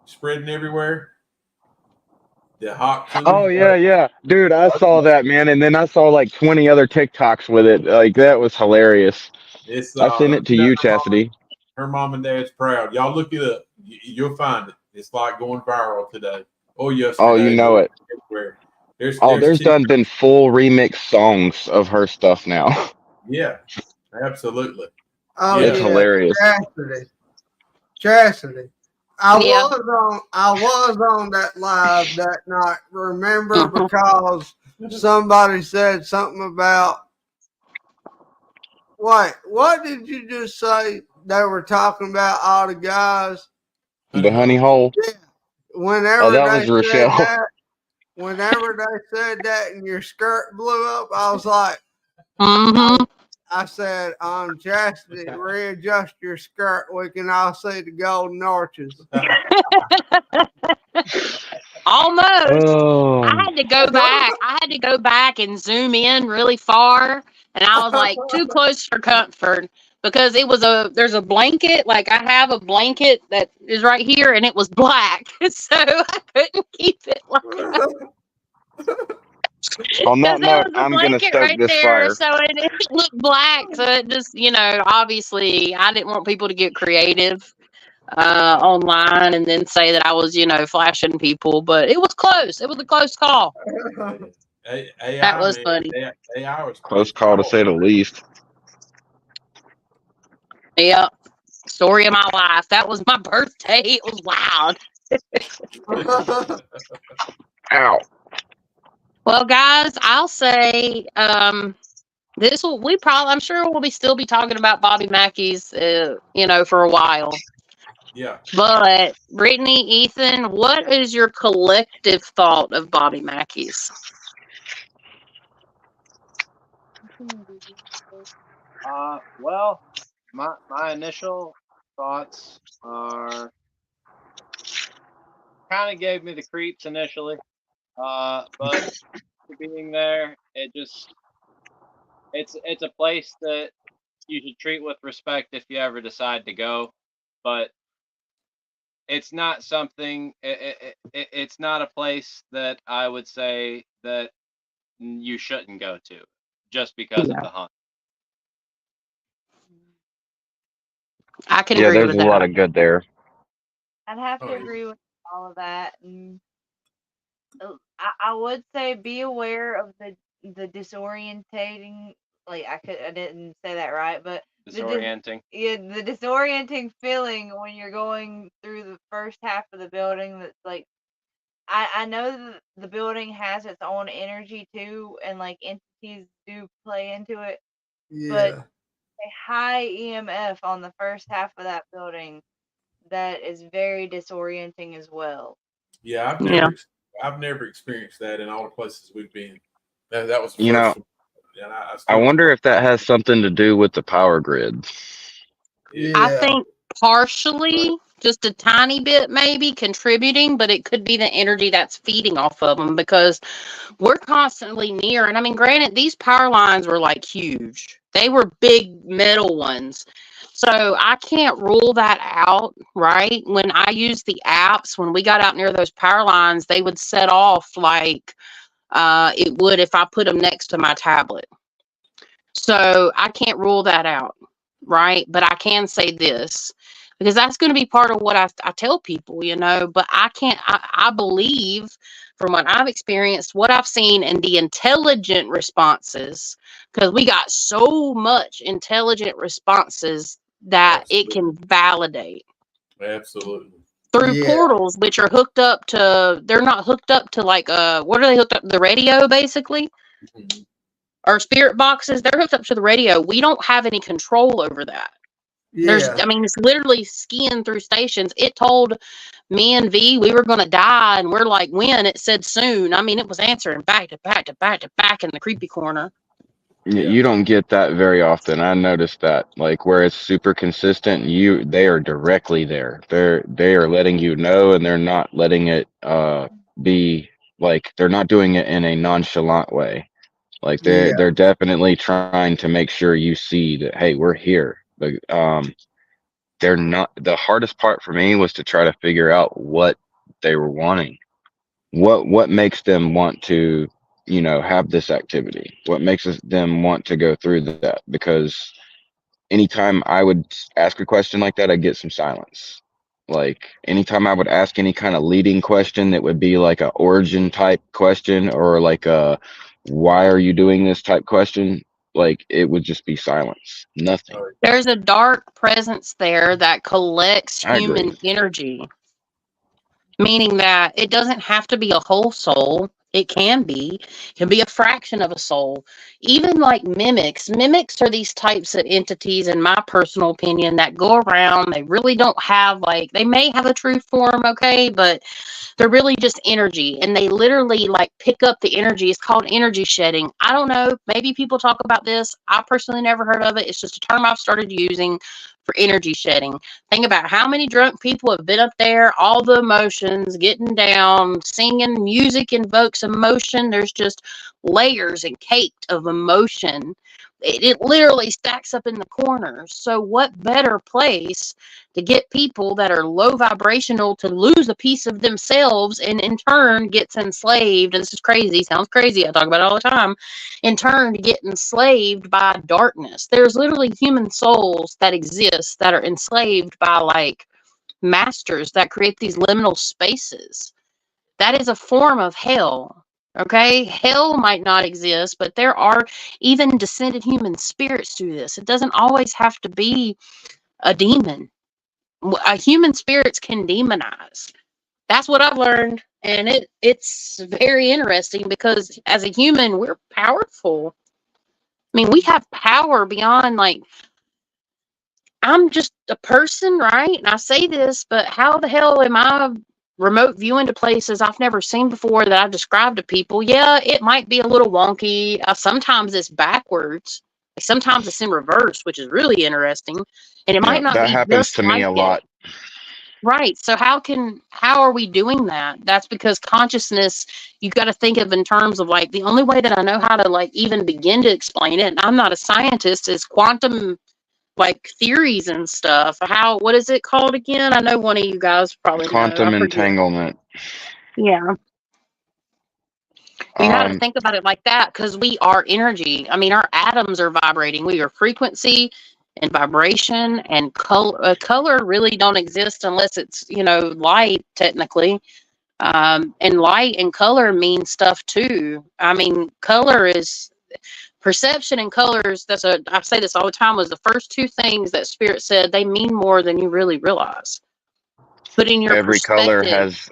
spreading everywhere. The hot Tui. Oh yeah. Dude, I saw that, man, and then I saw like 20 other TikToks with it. Like that was hilarious. It's I sent it to you, Chastity. Her mom and dad's proud. Y'all look it up. You'll find it. It's like going viral today. Oh yes. Oh, you know it. Everywhere. There's been full remix songs of her stuff now. Yeah, absolutely. Oh, It's yeah. hilarious. Chastity. I Yeah. was on that live that night. Remember, because somebody said something about what did you just say? They were talking about all the guys. The honey hole. Yeah. Whenever that they was Rochelle. said that, whenever they said that and your skirt blew up, I was like, Mm-hmm. I said, Chastity, readjust your skirt. We can all see the golden arches. Almost. Oh. I had to go back. I had to go back and zoom in really far, and I was like too close for comfort because there's a blanket. Like I have a blanket that is right here, and it was black, so I couldn't keep it. On that Because there note, was a I'm gonna blanket stoke right this there, fire. so it looked black. So it just, obviously, I didn't want people to get creative online and then say that I was, flashing people. But it was close. It was a close call. That AI, was man, funny. AI was Close pretty call to say the least. Yeah. Story of my life. That was my birthday. It was loud. Ow. Well, guys, I'll say I'm sure we'll still be talking about Bobby Mackey's for a while. Yeah. But Brittany, Ethan, what is your collective thought of Bobby Mackey's? Well, my initial thoughts are kind of gave me the creeps initially. But being there, it's a place that you should treat with respect if you ever decide to go. But it's not something. It's not a place that I would say that you shouldn't go to just because of the hunt. I can Yeah, agree there's with a lot that. of good there. I'd have to yeah. agree with all of that. And I would say be aware of the disorientating. Like I didn't say that right, but Disorienting. the disorienting feeling when you're going through the first half of the building. That's like I know that the building has its own energy too, and like entities do play into it. But Yeah. a high EMF on the first half of that building that is very disorienting as well. Yeah, Yeah. I've never experienced that in all the places we've been. That was the You know, first one. And I I still wonder if that has something to do with the power grid. I Yeah. think partially, just a tiny bit maybe contributing, but it could be the energy that's feeding off of them because we're constantly near. And I mean, granted, these power lines were like huge, they were big metal ones. So I can't rule that out, right? When I use the apps, when we got out near those power lines, they would set off like it would if I put them next to my tablet. So I can't rule that out, right? But I can say this because that's going to be part of what I tell people, but I believe from what I've experienced, what I've seen, and the intelligent responses, because we got so much intelligent responses that it absolutely, can validate absolutely. through Yeah. portals, which are they're not hooked up to like, what are they hooked up to? The radio, basically? Mhm. Our spirit boxes, they're hooked up to the radio. We don't have any control over that. Yeah. It's literally skiing through stations. It told me and V we were going to die, and we're like, when? It said soon. I mean, it was answering back to back to back to back in the creepy corner. Yeah. You don't get that very often. I noticed that, like where it's super consistent, they are directly there. They are letting you know, and they're not letting it be like they're not doing it in a nonchalant way. Like Yeah. they're definitely trying to make sure you see that, hey, we're here. But they're not. The hardest part for me was to try to figure out what they were wanting. What makes them want to, have this activity? What makes them want to go through that? Because anytime I would ask a question like that, I'd get some silence. Like anytime I would ask any kind of leading question that would be like a origin type question or like a why are you doing this type question, like it would just be silence. Nothing. Oh, There's a dark presence there that collects I agree. human energy, meaning that it doesn't have to be a whole soul. It can be a fraction of a soul. Even like mimics. Mimics are these types of entities, in my personal opinion, that go around. They really don't have they may have a true form, okay, but they're really just energy, and they literally like pick up the energy. It's called energy shedding. I don't know. Maybe people talk about this. I personally never heard of it. It's just a term I've started using for energy shedding. Think about how many drunk people have been up there, all the emotions, getting down, singing. Music invokes emotion. There's just layers and caked of emotion it literally stacks up in the corners. So what better place to get people that are low vibrational to lose a piece of themselves and in turn gets enslaved? And this is crazy, sounds crazy, I talk about it all the time. In turn to get enslaved by darkness. There's literally human souls that exist that are enslaved by like masters that create these liminal spaces. That is a form of hell. Okay, hell might not exist, but there are even descended human spirits through this. It doesn't always have to be a demon. Human spirits can demonize. That's what I've learned, and it's very interesting because as a human, we're powerful. I mean, we have power beyond like I'm just a person, right? And I say this, but how the hell am I remote viewing to places I've never seen before that I've described to people? Yeah, it might be a little wonky. Sometimes it's backwards. Sometimes it's in reverse, which is really interesting. And it might not that be happens just to me like a it. lot. Right. So how are we doing that? That's because consciousness, you got to think of in terms of like the only way that I know how to like even begin to explain it, and I'm not a scientist, is quantum like theories and stuff. What is it called again? I know one of you guys probably know. I Quantum forget. entanglement. Yeah. You got to think about it like that because we are energy. I mean, our atoms are vibrating. We are frequency and vibration and color. Color really don't exist unless it's, light technically. And light and color mean stuff too. I mean, color is perception and colors. I say this all the time, was the first two things that Spirit said they mean more than you really realize. Putting your Every color perspective.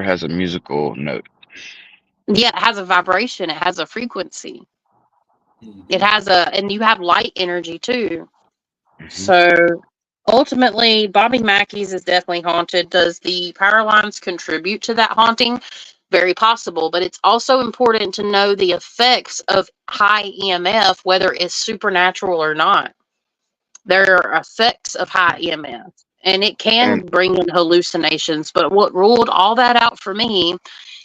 has a musical note. Yeah, it has a vibration. It has a frequency. Mhm. It has and you have light energy too. Mhm. So ultimately, Bobby Mackey's is definitely haunted. Does the power lines contribute to that haunting? Very possible, but it's also important to know the effects of high EMF, whether it's supernatural or not. There are effects of high EMF, and it can bring in hallucinations. But what ruled all that out for me,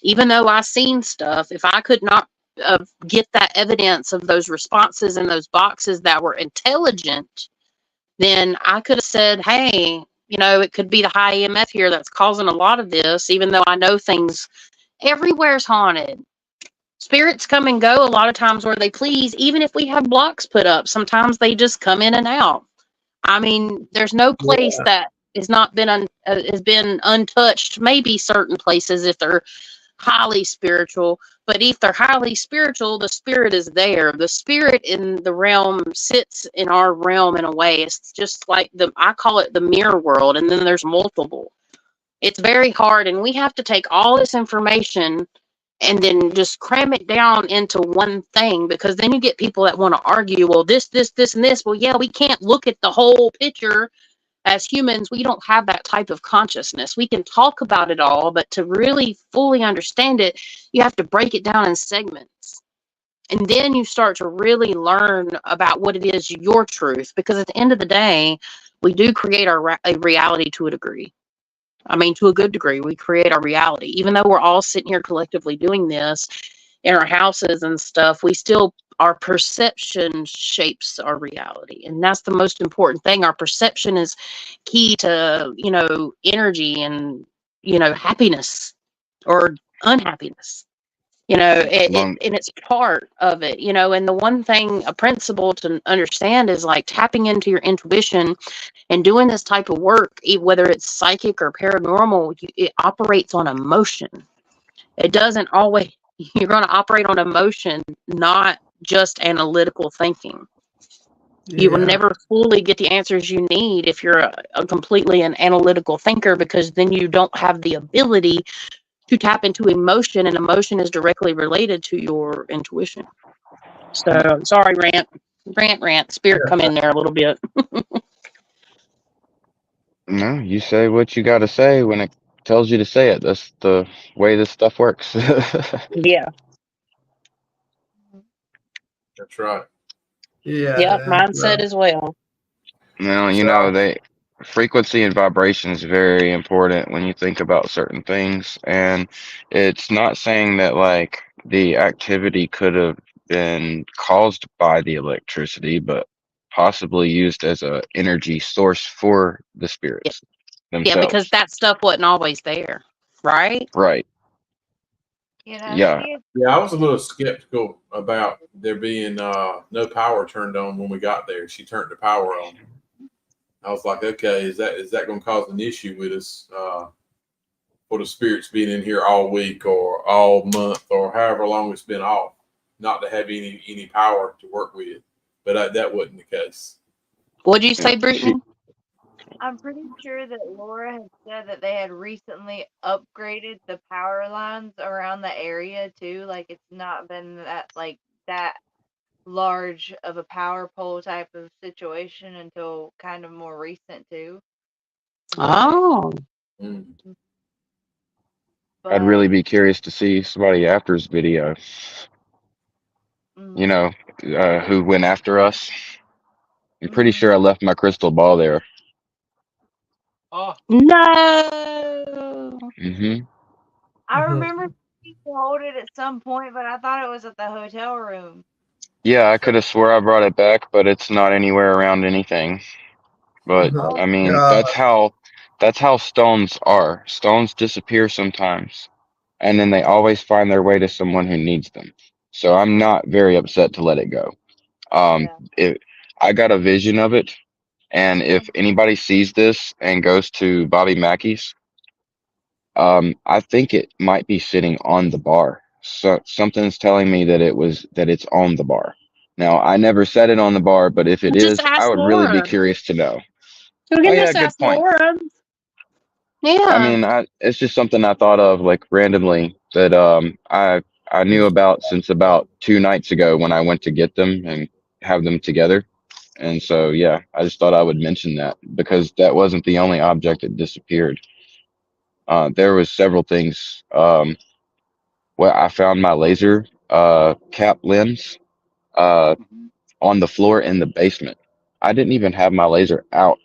even though I seen stuff, if I could not get that evidence of those responses in those boxes that were intelligent, then I could have said, hey, it could be the high EMF here that's causing a lot of this, even though I know things everywhere's haunted. Spirits come and go a lot of times where they please, even if we have blocks put up. Sometimes they just come in and out. I mean, there's no place that has not been has been untouched. Maybe certain places if they're highly spiritual, but if they're highly spiritual, the spirit is there. The spirit in the realm sits in our realm in a way. It's just like I call it the mirror world, and then there's multiple. It's very hard, and we have to take all this information and then just cram it down into one thing, because then you get people that want to argue, well, this, and this. Well, yeah, we can't look at the whole picture. As humans, we don't have that type of consciousness. We can talk about it all, but to really fully understand it, you have to break it down in segments. And then you start to really learn about what it is, your truth, because at the end of the day, we do create a reality to a degree. I mean, to a good degree, we create our reality. Even though we're all sitting here collectively doing this in our houses and stuff, our perception shapes our reality. And that's the most important thing. Our perception is key to, energy and, happiness or unhappiness. And it's part of it, and the one thing, a principle to understand is like tapping into your intuition and doing this type of work, whether it's psychic or paranormal. It operates on emotion. It doesn't always, you're going to operate on emotion, not just analytical thinking. You will never fully get the answers you need if you're completely an analytical thinker, because then you don't have the ability to tap into emotion, and emotion is directly related to your intuition. So sorry, rant, spirit come in there a little bit. No, you say what you got to say when it tells you to say it. That's the way this stuff works. Yeah. That's right. Yeah. Yep, mindset as well. No, frequency and vibration is very important when you think about certain things, and it's not saying that like the activity could have been caused by the electricity, but possibly used as a energy source for the spirits Yeah, because themselves. that stuff wasn't always there, right? Right. You know, Yeah. Yeah, I was a little skeptical about there being no power turned on when we got there. She turned the power on. I was like, okay, is that going to cause an issue with us for the spirits being in here all week or all month or however long it's been off, not to have any power to work with? But that wasn't the case. What'd you Yeah. say, Brittany? I'm pretty sure that Laura had said that they had recently upgraded the power lines around the area too. Like it's not been that large of a power pole type of situation until kind of more recent too. Oh, Mm. I'd But really be curious to see somebody after's video, you know, who went after us. I'm pretty mhm. sure I left my crystal ball there. Oh, no. Hmm. I remember seeing you hold it at some point, but I thought it was at the hotel room. Yeah, I could have swore I brought it back, but it's not anywhere around anything. But Oh, I mean, God. that's how stones are. Stones disappear sometimes, and then they always find their way to someone who needs them. So I'm not very upset to let it go. Yeah. It, I got a vision of it, and if anybody sees this and goes to Bobby Mackey's, I think it might be sitting on the bar. So something's telling me that it's on the bar. Now, I never set it on the bar, but if it Just is, I ask would really be Laura. curious to know. We Oh can yeah, just good ask point. Laura. I Yeah. mean, it's just something I thought of like randomly that I knew about since about 2 nights ago when I went to get them and have them together. And so yeah, I just thought I would mention that because that wasn't the only object that disappeared. There was several things. Well, I found my laser cap lens uh, mhm. on the floor in the basement. I didn't even have my laser out.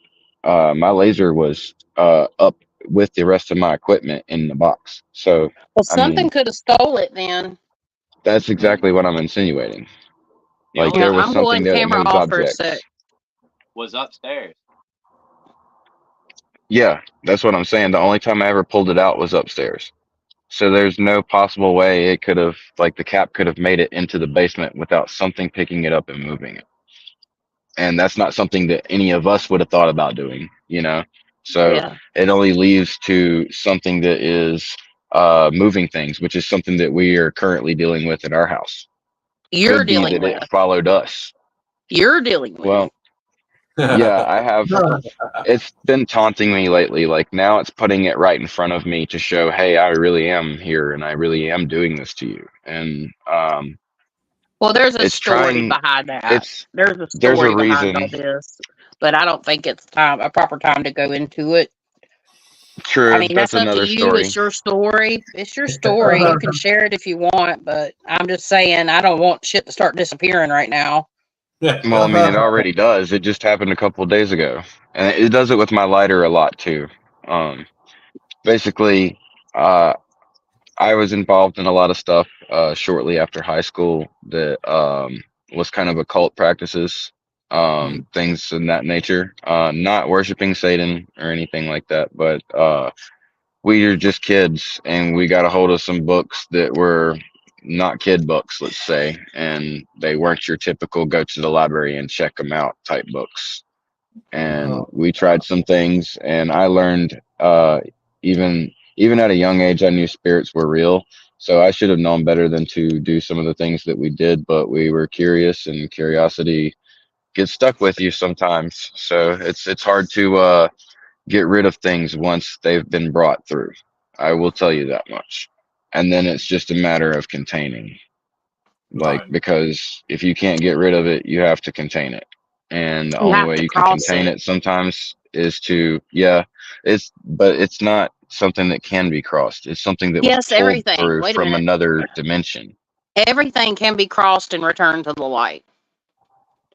My laser was up with the rest of my equipment in the box. So, Well, I something mean, could have stole it then. that's exactly what I'm insinuating. The Like only Yeah, there was I'm time something going there that camera moves off for a sec. objects. was upstairs. Yeah, that's what I'm saying. The only time I ever pulled it out was upstairs. So there's no possible way it could have, like the cap could have made it into the basement without something picking it up and moving it. And that's not something that any of us would have thought about doing, you know? So Yeah. it only leaves to something that is moving things, which is something that we are currently dealing with in our house. You're Could be dealing that with. it followed us. You're dealing with. Well, yeah, I have. It's been taunting me lately. Like now it's putting it right in front of me to show, hey, I really am here and I really am doing this to you. And Well, there's a it's story trying, behind that. it's, There's a there's a story behind all reason. this, but I don't think it's a proper time to go into it. I True, mean, that's that's up to another you. story. It's your story. It's your story. You can share it if you want, but I'm just saying I don't want shit to start disappearing right now. Well, I mean, it already does. It just happened a couple of days ago, and it does it with my lighter a lot too. Um, basically, uh, I was involved in a lot of stuff shortly after high school that was kind of occult practices, things in that nature. Not worshiping Satan or anything like that, but we are just kids, and we got a hold of some books that were not kid books, let's say, and they weren't your typical go to the library and check them out type books. And Oh, we tried some things, and I learned even at a young age, I knew spirits were real. So I should have known better than to do some of the things that we did, but we were curious, and curiosity gets stuck with you sometimes. So it's hard to get rid of things once they've been brought through. I will tell you that much. And then it's just a matter of containing. Like, Right. because if you can't get rid of it, you have to contain it. And the You only have way to you can cross contain it. it sometimes is to, yeah, but it's not something that can be crossed. It's something that was Yes, pulled everything. through Wait a from minute. another dimension. Everything can be crossed and returned to the light.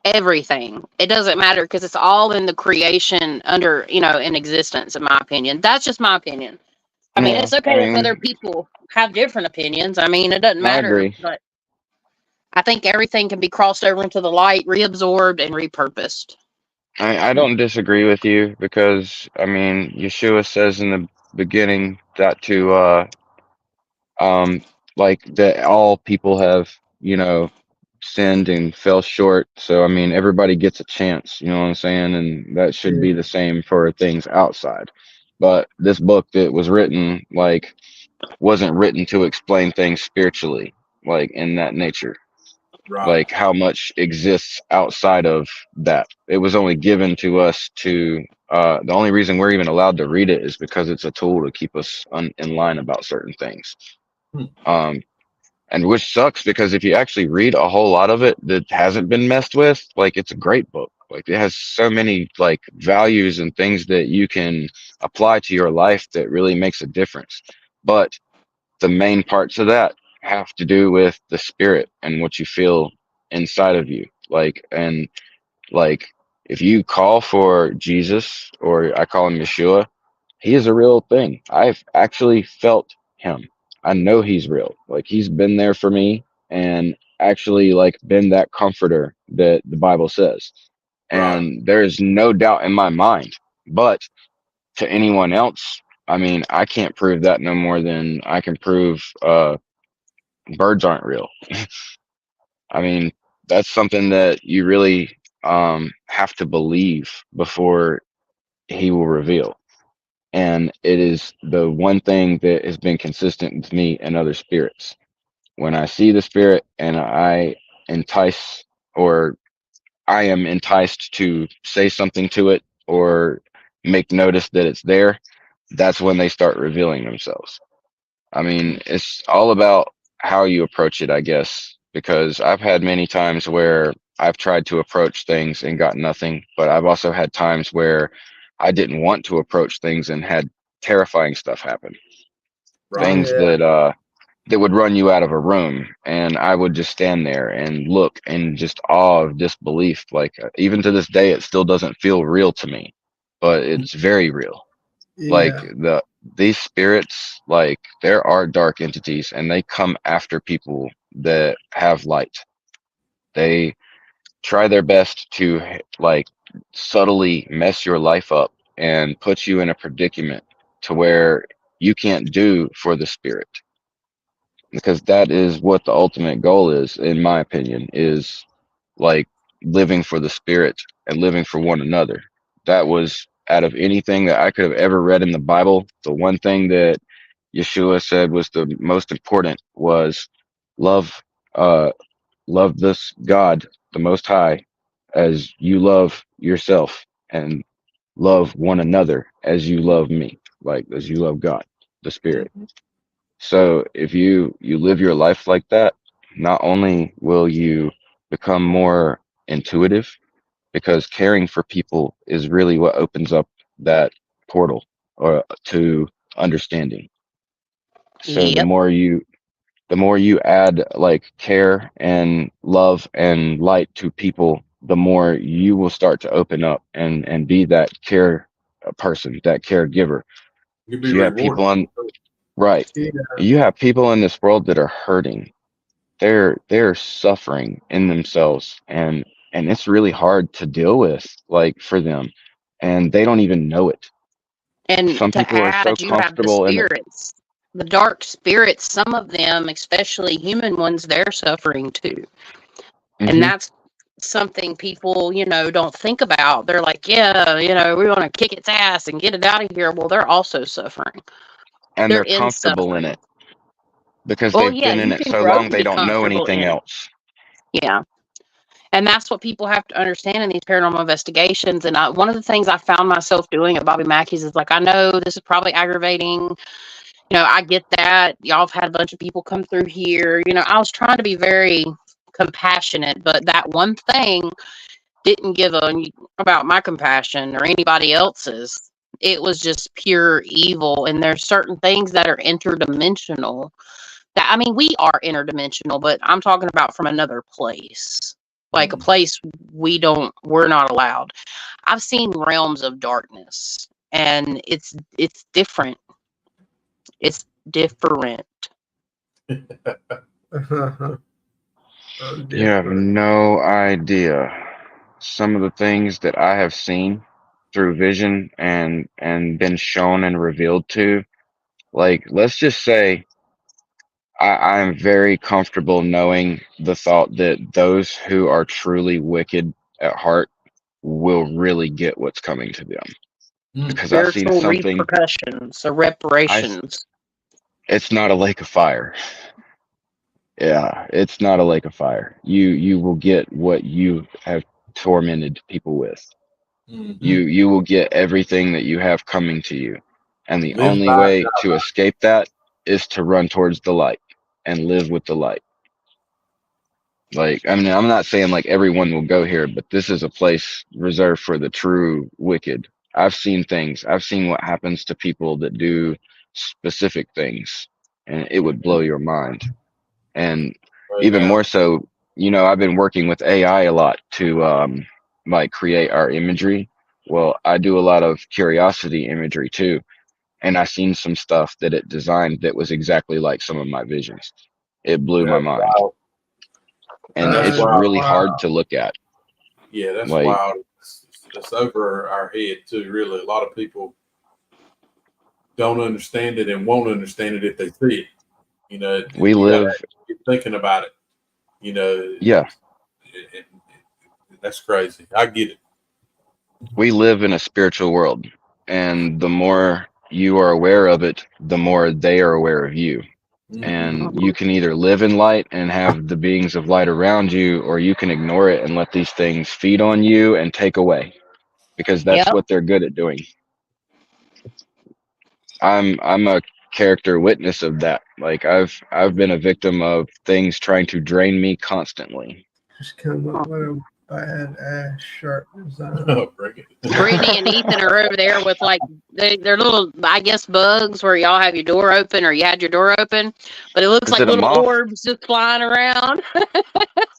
Everything. It doesn't matter because it's all in the creation under, in existence, in my opinion. That's just my opinion. I mean, Yeah, it's I okay if other mean, people have different opinions. I mean, it doesn't I matter, agree. but I think everything can be crossed over into the light, reabsorbed, and repurposed. I don't disagree with you because I mean Yeshua says in the beginning that um like that all people have, you know, sinned and fell short. So I mean everybody gets a chance, you know what I'm saying? And that should be the same for things outside. But this book that was written like wasn't written to explain things spiritually, like in that nature, Right. like how much exists outside of that. It was only given to us to, the only reason we're even allowed to read it is because it's a tool to keep us in line about certain things. Hmm. And which sucks because if you actually read a whole lot of it that hasn't been messed with, like it's a great book. Like it has so many like values and things that you can apply to your life that really makes a difference. But the main parts of that have to do with the spirit and what you feel inside of you. Like if you call for Jesus, or I call him Yeshua, he is a real thing. I've actually felt him. I know he's real. Like he's been there for me and actually like been that comforter that the Bible says. Right. And there is no doubt in my mind. But to anyone else, I mean, I can't prove that no more than I can prove birds aren't real. I mean, that's something that you really have to believe before he will reveal. And it is the one thing that has been consistent with me and other spirits. When I see the spirit and entice or I am enticed to say something to it or make notice that it's there, that's when they start revealing themselves. I mean, it's all about how you approach it, I guess, because I've had many times where I've tried to approach things and got nothing, but I've also had times where I didn't want to approach things and had terrifying stuff happen. Right. Things that would run you out of a room, and I would just stand there and look in just awe of disbelief. Like even to this day, it still doesn't feel real to me, but it's very real. Like Yeah. these spirits, like there are dark entities and they come after people that have light. They try their best to like subtly mess your life up and put you in a predicament to where you can't do for the spirit, because that is what the ultimate goal is, in my opinion, is like living for the spirit and living for one another. That was out of anything that I could have ever read in the Bible, the one thing that Yeshua said was the most important was love, uh, love this God, the Most High, as you love yourself, and love one another as you love me, like as you love God, the Spirit. Mhm. So if you live your life like that, not only will you become more intuitive, because caring for people is really what opens up that portal or to understanding. So Yep. the more you add like care and love and light to people, the more you will start to open up and be that care person, that caregiver. You'd be So you have people rewarded. on right. Yeah. You have people in this world that are hurting. They're suffering in themselves, and it's really hard to deal with like for them, and they don't even know it. And Some to people are so add, you have the comfortable in it. spirits, the dark spirits, some of them, especially human ones, they're suffering too. And Hmm. that's something people, don't think about. They're like, yeah, we want to kick its ass and get it out of here. Well, they're also suffering. And They're they're in comfortable in suffering. it because Well, they've yeah, been in you it can so grow long to they be don't know comfortable anything in it. else. Yeah. And that's what people have to understand in these paranormal investigations. And one of the things I found myself doing at Bobby Mackey's is like, I know this is probably aggravating. I get that. Y'all have had a bunch of people come through here. I was trying to be very compassionate, but that one thing didn't give a about my compassion or anybody else's. It was just pure evil. And there's certain things that are interdimensional. That I mean, we are interdimensional, but I'm talking about from another place. Like a place we're not allowed. I've seen realms of darkness and it's different. It's different. Uh-huh. You have no idea some of the things that I have seen through vision and been shown and revealed to. Like, let's just say I am very comfortable knowing the thought that those who are truly wicked at heart will really get what's coming to them. Because I've seen Spiritual something. repercussions or I. reparations. It's not a lake of fire. Yeah, it's not a lake of fire. You will get what you have tormented people with. You will get everything that you have coming to you. And the Live only by way to escape that is to run towards the light and live with the light. Like, I mean, I'm not saying like everyone will go here, but this is a place reserved for the true wicked. I've seen things. I've seen what happens to people that do specific things, and it would blow your mind. And even more so, I've been working with AI a lot to like create our imagery. Well, I do a lot of curiosity imagery too, and I seen some stuff that it designed that was exactly like some of my visions. It blew my mind, wild. and That's it's wild. really hard to look at. Yeah, that's Like, wild. It's over our head too. Really, a lot of people don't understand it and won't understand it if they see it. we You gotta live. keep thinking about it. Yeah, that's crazy. I get it. we live in a spiritual world, and the more you are aware of it, the more they are aware of you. And you can either live in light and have the beings of light around you, or you can ignore it and let these things feed on you and take away, because that's Yep. what they're good at doing. I'm a character witness of that. Like, I've been a victim of things trying to drain me constantly. Just come up with a bad ass shirt design. Brittany and Ethan are over there with like they're little, I guess, bugs where y'all have your door open, or you had your door open, but it looks Is like it a little moth? orbs just flying around.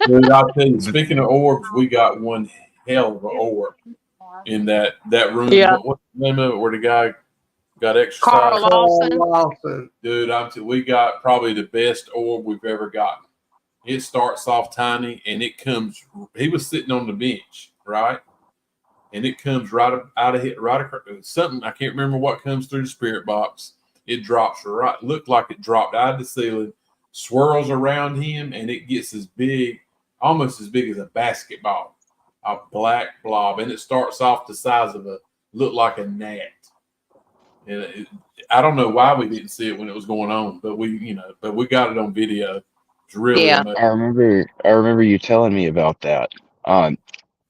Dude, I'll tell you, speaking of orbs, we got one hell of an orb in that room. Yeah. What's the name of it where the guy got exercise? Carl Lawson. Dude, we got probably the best orb we've ever gotten. It starts off tiny and it comes. He was sitting on the bench, right? And it comes right out of it, right across something. I can't remember what comes through the spirit box. It drops right. Looked like it dropped out of the ceiling, swirls around him, and it gets as big, almost as big as a basketball, a black blob, and it starts off the size of look like a gnat. And I don't know why we didn't see it when it was going on, but we got it on video. It's really amazing. I remember you telling me about that. I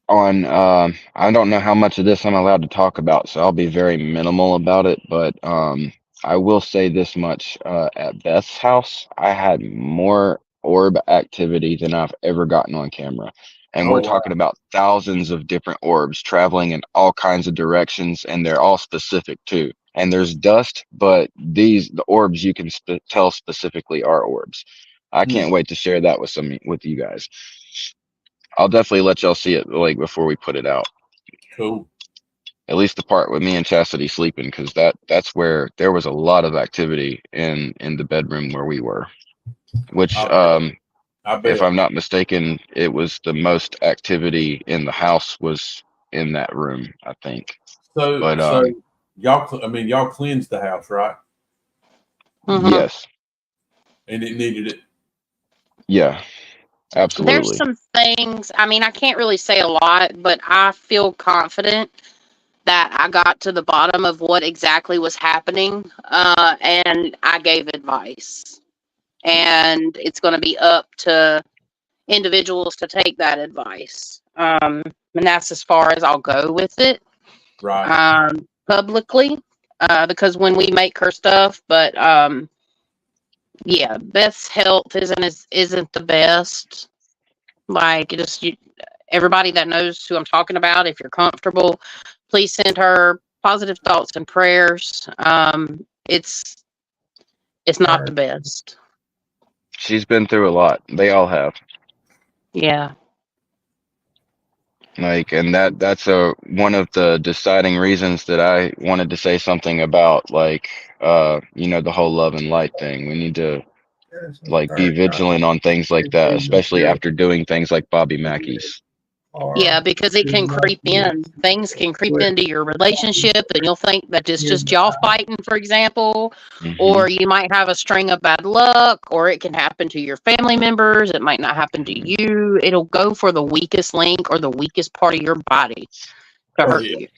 don't know how much of this I'm allowed to talk about, so I'll be very minimal about it, but I will say this much. At Beth's house, I had more orb activity than I've ever gotten on camera. And we're talking about thousands of different orbs traveling in all kinds of directions, and they're all specific too. And there's dust, but the orbs you can tell specifically are orbs. I can't wait to share that with you guys. I'll definitely let y'all see it like before we put it out. Cool. At least the part with me and Chasity sleeping, because that's where there was a lot of activity in the bedroom where we were. Which, if I'm not mistaken, it was the most activity in the house was in that room, I think. So y'all cleansed the house, right? Mm-hmm. Yes. And it needed it. Yeah. Absolutely. There's some things, I mean, I can't really say a lot, but I feel confident that I got to the bottom of what exactly was happening, and I gave advice. And it's going to be up to individuals to take that advice. And that's as far as I'll go with it. Right. Publicly, because when we make her stuff, but yeah, Beth's health isn't the best. Like, everybody that knows who I'm talking about, if you're comfortable, please send her positive thoughts and prayers. It's not the best. She's been through a lot. They all have. Yeah. Like, and that's one of the deciding reasons that I wanted to say something about, like, the whole love and light thing. We need to like be vigilant on things like that, especially after doing things like Bobby Mackey's. Yeah, because it can creep in. Things can creep into your relationship, and you'll think that it's just y'all fighting, for example, or you might have a string of bad luck, or it can happen to your family members. It might not happen to you. It'll go for the weakest link or the weakest part of your body to hurt you.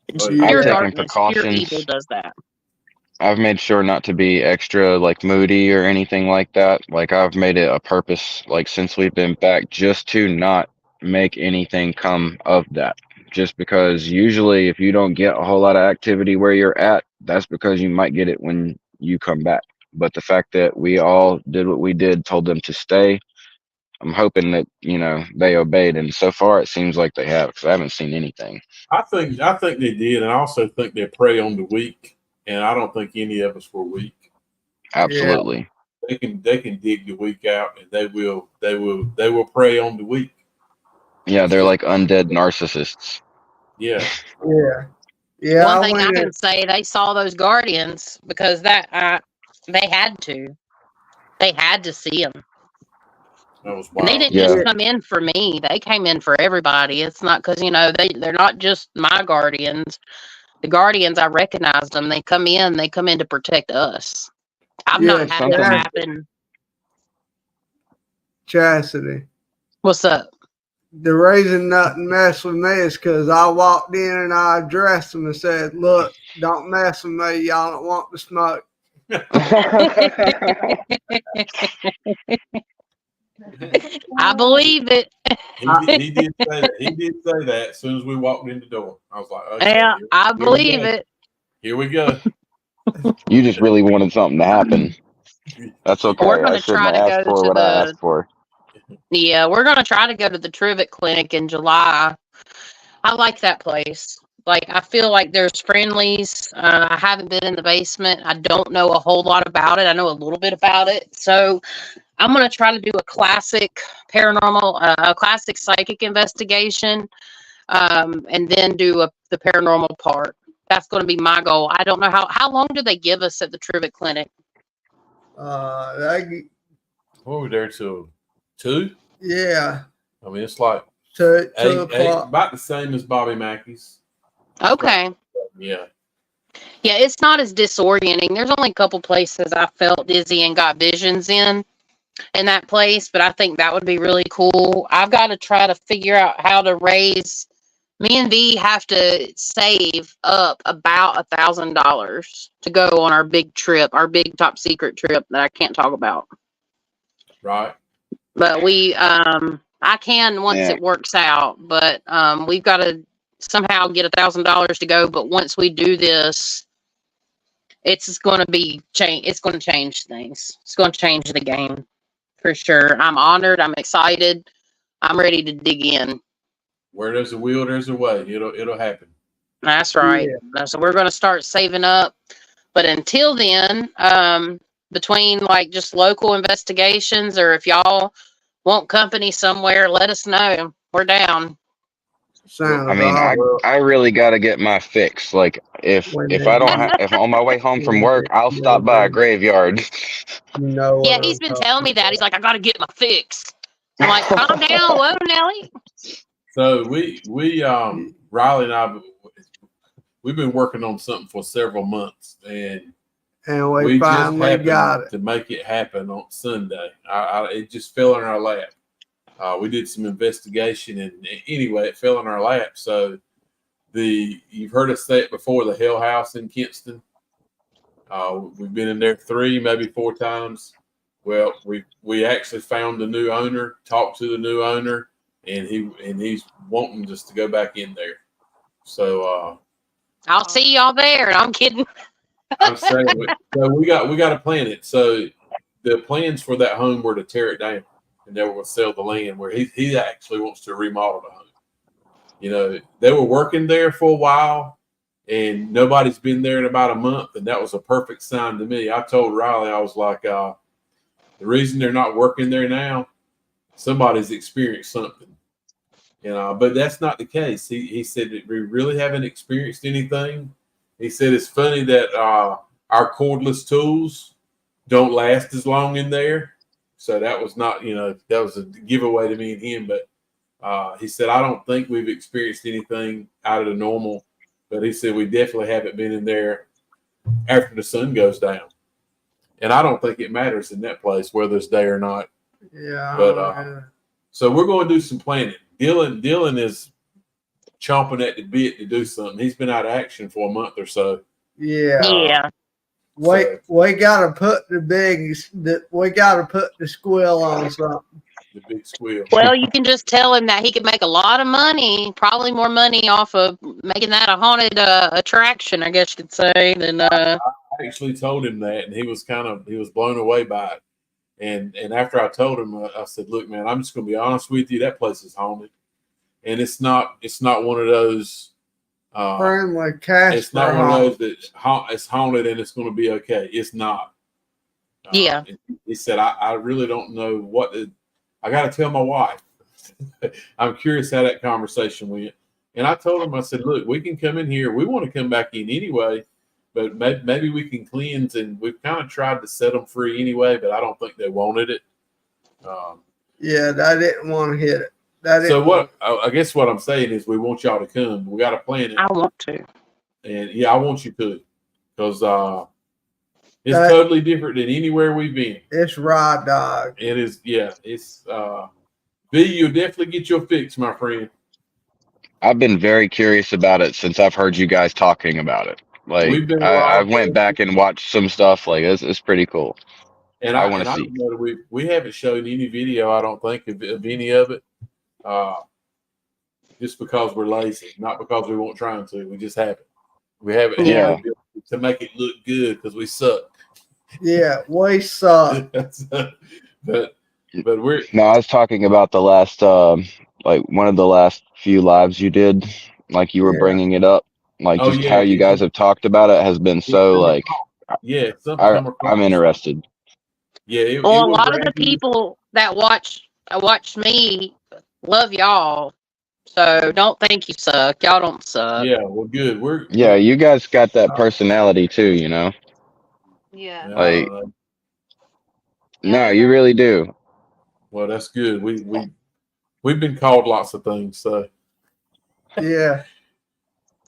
Pure I've taken darkness, pure precautions. evil does that. I've made sure not to be extra like moody or anything like that. Like I've made it a purpose, like since we've been back, just to not make anything come of that. Just because usually if you don't get a whole lot of activity where you're at, that's because you might get it when you come back. But the fact that we all did what we did, told them to stay, I'm hoping that, you know, they obeyed. And so far it seems like they have, because I haven't seen anything. I think they did, and I also think they prey on the weak. And I don't think any of us were weak. Absolutely. They can dig the weak out, and they will prey on the weak. Yeah, they're like undead narcissists. Yeah. One thing I can say, they saw those guardians because they had to see them. That was wild. And they didn't just come in for me; they came in for everybody. It's not because they're not just my guardians. The guardians, I recognized them. They come in to protect us. I've not had that happen. Chasity. What's up? The reason nothing messed with me is because I walked in and I addressed them and said, "Look, don't mess with me. Y'all don't want to smoke." I believe it. He did say that. He did say that as soon as we walked in the door. I was like, okay, yeah, I believe it. Here we go. You just really wanted something to happen. That's okay. We're going I to try to go to what I asked for. Yeah, we're going to try to go to the Trivet Clinic in July. I like that place. Like, I feel like there's friendlies. I haven't been in the basement. I don't know a whole lot about it. I know a little bit about it. So I'm going to try to do a classic paranormal, a classic psychic investigation, and then do the paranormal part. That's going to be my goal. I don't know how long do they give us at the Trivet Clinic? What were we there till 2? Yeah. I mean, it's like 2 8, about the same as Bobby Mackey's. Okay. Yeah. Yeah, it's not as disorienting. There's only a couple places I felt dizzy and got visions in that place, but I think that would be really cool. I've got to try to figure out how to raise. Me and V have to save up about $1,000 to go on our big trip, our big top secret trip that I can't talk about. Right. But I can once it works out. But we've got to somehow get $1,000 to go. But once we do this, it's going to be change. It's going to change things. It's going to change the game for sure. I'm honored. I'm excited. I'm ready to dig in. Where there's a will, there's a way. It'll happen. That's right. Yeah. So we're going to start saving up. But until then, between like just local investigations, or if y'all want company somewhere, let us know. We're down. I mean, I really got to get my fix. Like if I don't if on my way home from work, I'll stop by a graveyard. Yeah, he's been telling me that. He's like, I got to get my fix. I'm like, calm down, whoa, Nelly. So we Riley and I, we've been working on something for several months, and we finally just happened to make it happen on Sunday. It just fell in our lap. We did some investigation, and anyway, it fell in our lap. So you've heard us say it before, the Hell House in Kinston. We've been in there 3, maybe 4 times. Well, we actually found the new owner, talked to the new owner, and he's wanting us to go back in there. So I'll see y'all there. I'm kidding. I'm saying so we got to plan it. So the plans for that home were to tear it down, and they were going to sell the land. Where he actually wants to remodel the home. You know, they were working there for a while, and nobody's been there in about a month, and that was a perfect sign to me. I told Riley, I was like, the reason they're not working there now, somebody's experienced something. You know, but that's not the case. He said that we really haven't experienced anything. He said it's funny that our cordless tools don't last as long in there. So that was not, that was a giveaway to me and him. But he said, I don't think we've experienced anything out of the normal. But he said, we definitely haven't been in there after the sun goes down. And I don't think it matters in that place whether it's day or not. Yeah. But so we're going to do some planning. Dylan is chomping at the bit to do something. He's been out of action for a month or so. Yeah. We gotta put we gotta put the squill on something. The big squeal. Well, you can just tell him that he could make a lot of money, probably more money off of making that a haunted attraction, I guess you could say. Than I actually told him that, and he was blown away by it. And after I told him, I said, "Look, man, I'm just going to be honest with you. That place is haunted, and it's not one of those friendly cast. It's not one of those that it's haunted and it's going to be okay. It's not." Yeah. He said, "I really don't know what I got to tell my wife." I'm curious how that conversation went. And I told him, I said, "Look, we can come in here. We want to come back in anyway, but maybe we can cleanse." And we've kind of tried to set them free anyway, but I don't think they wanted it. Yeah, they didn't want to hit it. So I guess what I'm saying is we want y'all to come. We got to plan it. I want to. And yeah, I want you to, because it's totally different than anywhere we've been. It's raw dog. It is, yeah. It's V, you'll definitely get your fix, my friend. I've been very curious about it since I've heard you guys talking about it. Like I went back and watched some stuff. Like it's pretty cool. And I want to see. We haven't shown any video, I don't think, of any of it. Just because we're lazy, not because we won't try to. We just haven't. We haven't to make it look good because we suck. Yeah, we suck. but we're no. I was talking about the last, like one of the last few lives you did. Like you were bringing it up, like just how you guys have talked about it has been so like. Yeah, I'm interested. Yeah. A lot of the people that watch me love y'all. So don't think you suck. Y'all don't suck. Yeah, well, good. You guys got that personality too, you know. Yeah. Like, no, you really do. Well, that's good. We've been called lots of things, so. Yeah.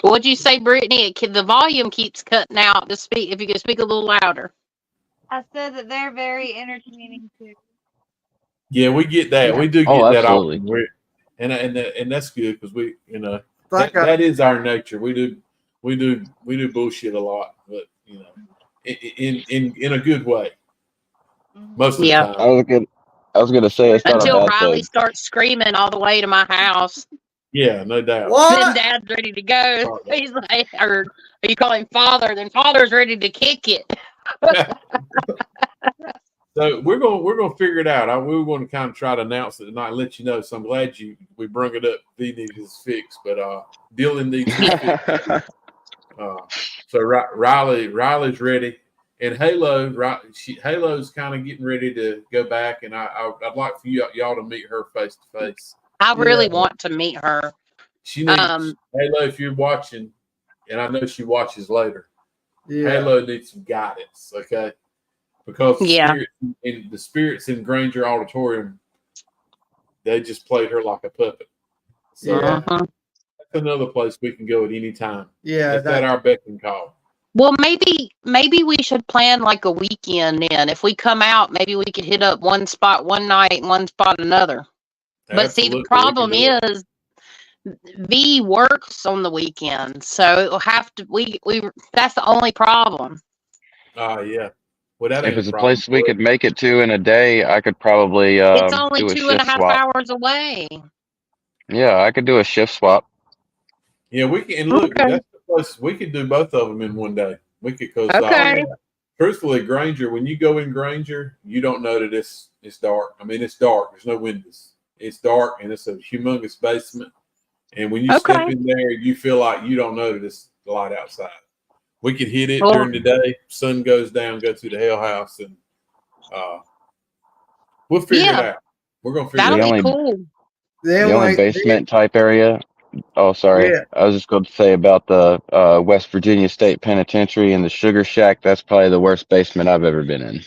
What'd you say, Brittany? The volume keeps cutting out. To speak, if you could speak a little louder. I said that they're very entertaining too. Yeah, we get that. Yeah. We do get that absolutely. often. And that's good because we, that is our nature. We do bullshit a lot, but in a good way. Most of the time. I was gonna say it's not until a bad Riley thing. starts screaming all the way to my house. Yeah, no doubt. Then Dad's ready to go. He's like, or you call him Father? Then Father's ready to kick it. So we're gonna figure it out. We were going to kind of try to announce it tonight and let you know. So I'm glad we brought it up. V needs his fix, but Dylan needs his fix. So Riley's ready, and Halo's kind of getting ready to go back, and I'd like for y'all to meet her face to face. I really want to meet her. She needs Halo, if you're watching, and I know she watches later. Yeah. Halo needs some guidance, okay? Because the spirits in Granger Auditorium, they just played her like a puppet. So that's another place we can go at any time. Yeah, that's at our beck and call. Well, maybe we should plan like a weekend in. If we come out, maybe we could hit up one spot one night and one spot another. But see, the problem is V works on the weekend, so it'll have to. We that's the only problem. Yeah. Well, if it's a place we could make it to in a day, I could probably it's only do a 2.5 hours away. Yeah, I could do a shift swap. Yeah, we can. And look, that's the place we could do both of them in one day. We could, because truthfully, Granger, when you go in Granger, you don't know that it's dark. I mean, it's dark. There's no windows. It's dark, and it's a humongous basement. And when you step in there, you feel like you don't know that it's light outside. We could hit it during the day. Sun goes down, go to the Hell House, and we'll figure it out. We're gonna figure it out. That'll be cool. The only basement type area Oh, sorry. Yeah. I was just going to say about the West Virginia State Penitentiary and the Sugar Shack. That's probably the worst basement I've ever been in.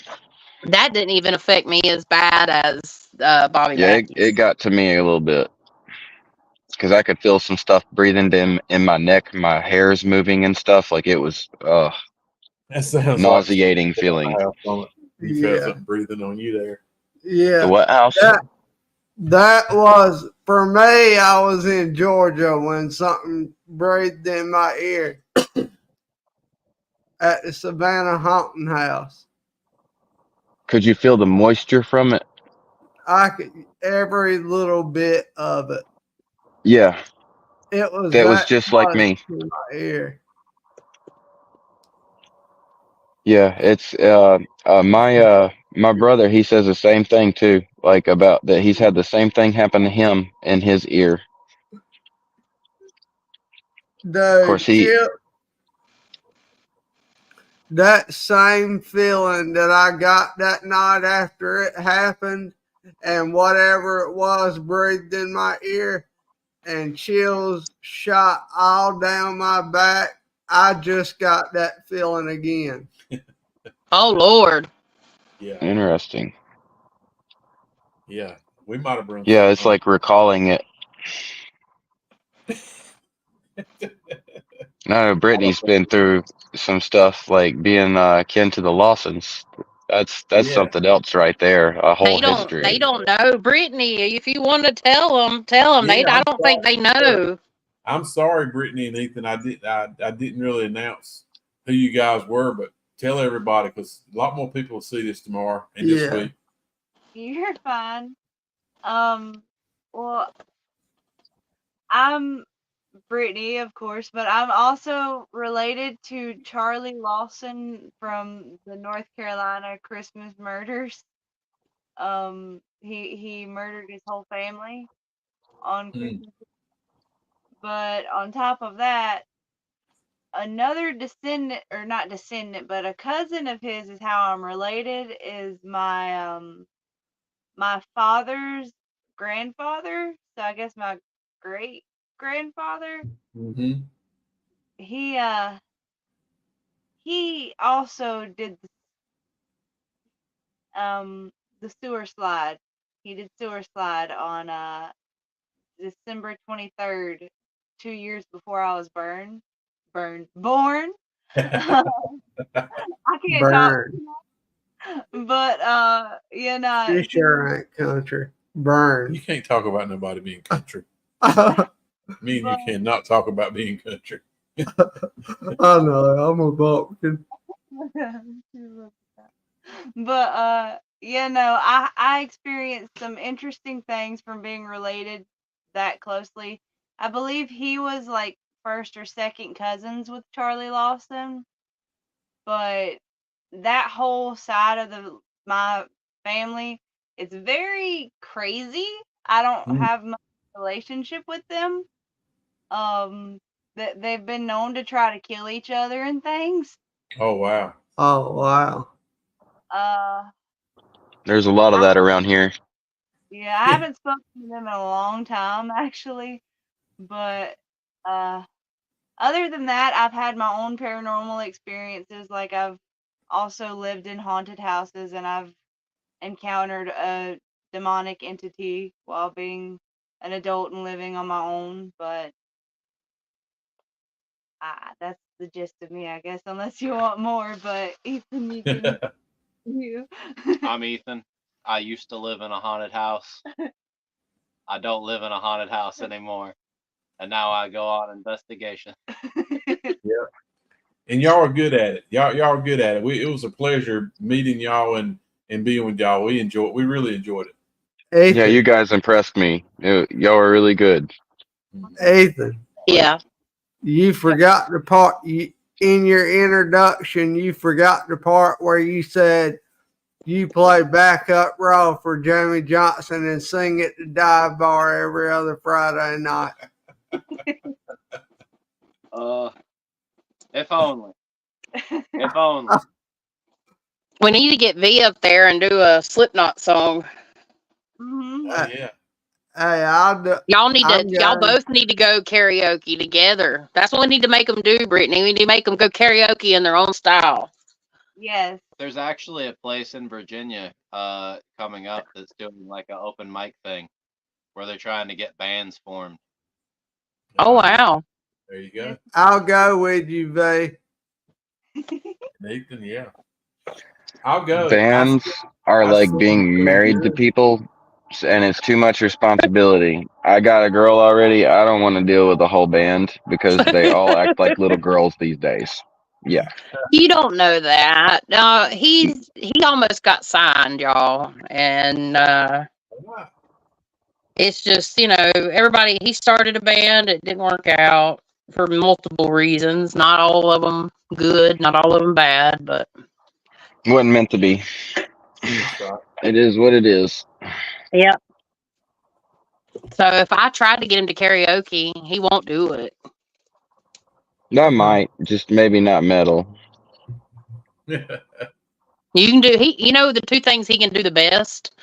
That didn't even affect me as bad as Bobby Yeah, Mack. it got to me a little bit because I could feel some stuff breathing in my neck, my hair's moving and stuff. Like it was That sounds nauseating like feeling. you felt something breathing on you there. Yeah. The what house? That was, for me, I was in Georgia when something breathed in my ear at the Savannah Haunting House. Could you feel the moisture from it? I could, every little bit of it. Yeah. It was That was just like me. in my ear. Yeah, it's my brother, he says the same thing too, like about that he's had the same thing happen to him in his ear. Of course That same feeling that I got that night after it happened and whatever it was breathed in my ear and chills shot all down my back. I just got that feeling again. Oh Lord. Yeah. Interesting. Yeah. We might have been. Yeah, it's like recalling it. No, Brittany's been through some stuff like being kin to the Lawsons. That's something else right there. A whole history. They don't know. Brittany, if you want to tell them. Yeah, I don't think they know. I'm sorry, Brittany and Ethan. I didn't really announce who you guys were, but tell everybody because a lot more people will see this tomorrow and this week. You're fine. Well, I'm Brittany, of course, but I'm also related to Charlie Lawson from the North Carolina Christmas murders. He murdered his whole family on Christmas. But on top of that, another descendant, or not descendant, but a cousin of his is how I'm related, is my father's grandfather. So I guess my great grandfather. Mm-hmm. He also did the sewer slide. He did sewer slide on December 23rd, 2 years before I was born. I can't talk, but You sure ain't country. Burn. You can't talk about nobody being country. Me and you cannot talk about being country. I know, I'm a bumpkin. But I experienced some interesting things from being related that closely. I believe he was like first or second cousins with Charlie Lawson, but that whole side of my family is very crazy. I don't have much relationship with them. That they've been known to try to kill each other and things. Oh wow. Oh wow. There's a lot of that around here. Yeah, I haven't spoken to them in a long time actually, but other than that, I've had my own paranormal experiences. Like I've also lived in haunted houses and I've encountered a demonic entity while being an adult and living on my own, but that's the gist of me, I guess, unless you want more. But Ethan, you can I'm Ethan. I used to live in a haunted house. I don't live in a haunted house anymore. And now I go on investigation. Yeah. And y'all are good at it. Y'all are good at it. It was a pleasure meeting y'all and being with y'all. We really enjoyed it. Ethan. Yeah, you guys impressed me. Y'all are really good. Ethan. Yeah. You forgot the part in your introduction. You forgot the part where you said you play backup role for Jamie Johnson and sing at the dive bar every other Friday night. If only. If only. We need to get V up there and do a Slipknot song. Mm-hmm. Oh, yeah. Hey, I'll do. Y'all both need to go karaoke together. That's what we need to make them do, Brittany. We need to make them go karaoke in their own style. Yes. There's actually a place in Virginia coming up that's doing like an open mic thing where they're trying to get bands formed. Oh, wow. There you go. I'll go with you, V. Nathan, yeah. I'll go. Bands are like being married to people, and it's too much responsibility. I got a girl already. I don't want to deal with the whole band because they all act like little girls these days. Yeah. You don't know that. He almost got signed, y'all, and it's just everybody. He started a band. It didn't work out for multiple reasons. Not all of them good. Not all of them bad, but Wasn't meant to be. It is what it is. yeah. So if I tried to get him to karaoke, he won't do it. I might, just maybe not metal. You can do the two things he can do the best: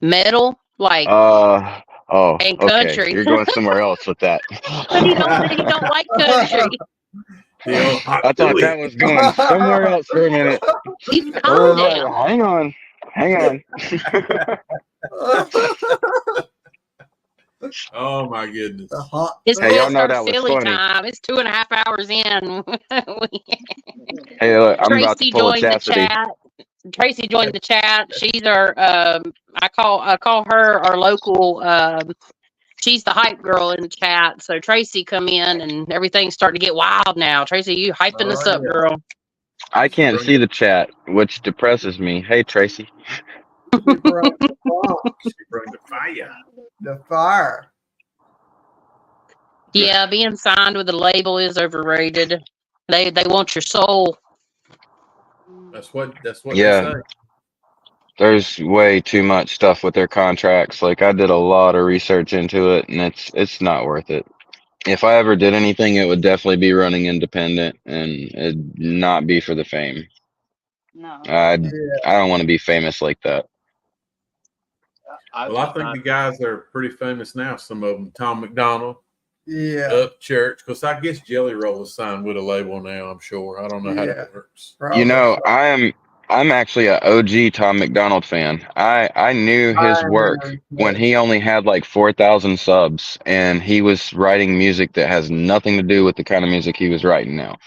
metal, like Oh, and okay. country. You're going somewhere else with that. But he don't like country. I thought that was going somewhere else for a minute. Calm down. Hang on. Oh my goodness. It's Hey, y'all know that was silly funny. time. It's 2.5 hours in. Hey, look, I'm about to Tracy pull a joined the Chasity. chat. Tracy joined the chat. She's our I call her our local she's the hype girl in the chat. So Tracy come in and everything's starting to get wild now. Tracy, you hyping us up, girl. I can't see the chat, which depresses me. Hey, Tracy. She brought the fire. The fire. Yeah, being signed with a label is overrated. They want your soul. That's what they Yeah. say. There's way too much stuff with their contracts. Like I did a lot of research into it, and it's not worth it. If I ever did anything, it would definitely be running independent, and it'd not be for the fame. No. I don't want to be famous like that. Well, I think the guys are pretty famous now. Some of them, Tom McDonald, Yeah. Upchurch, because I guess Jelly Roll is signed with a label now. I'm sure. I don't know how that works. You know, I'm actually a OG Tom McDonald fan. I knew his work when he only had like 4,000 subs, and he was writing music that has nothing to do with the kind of music he was writing now.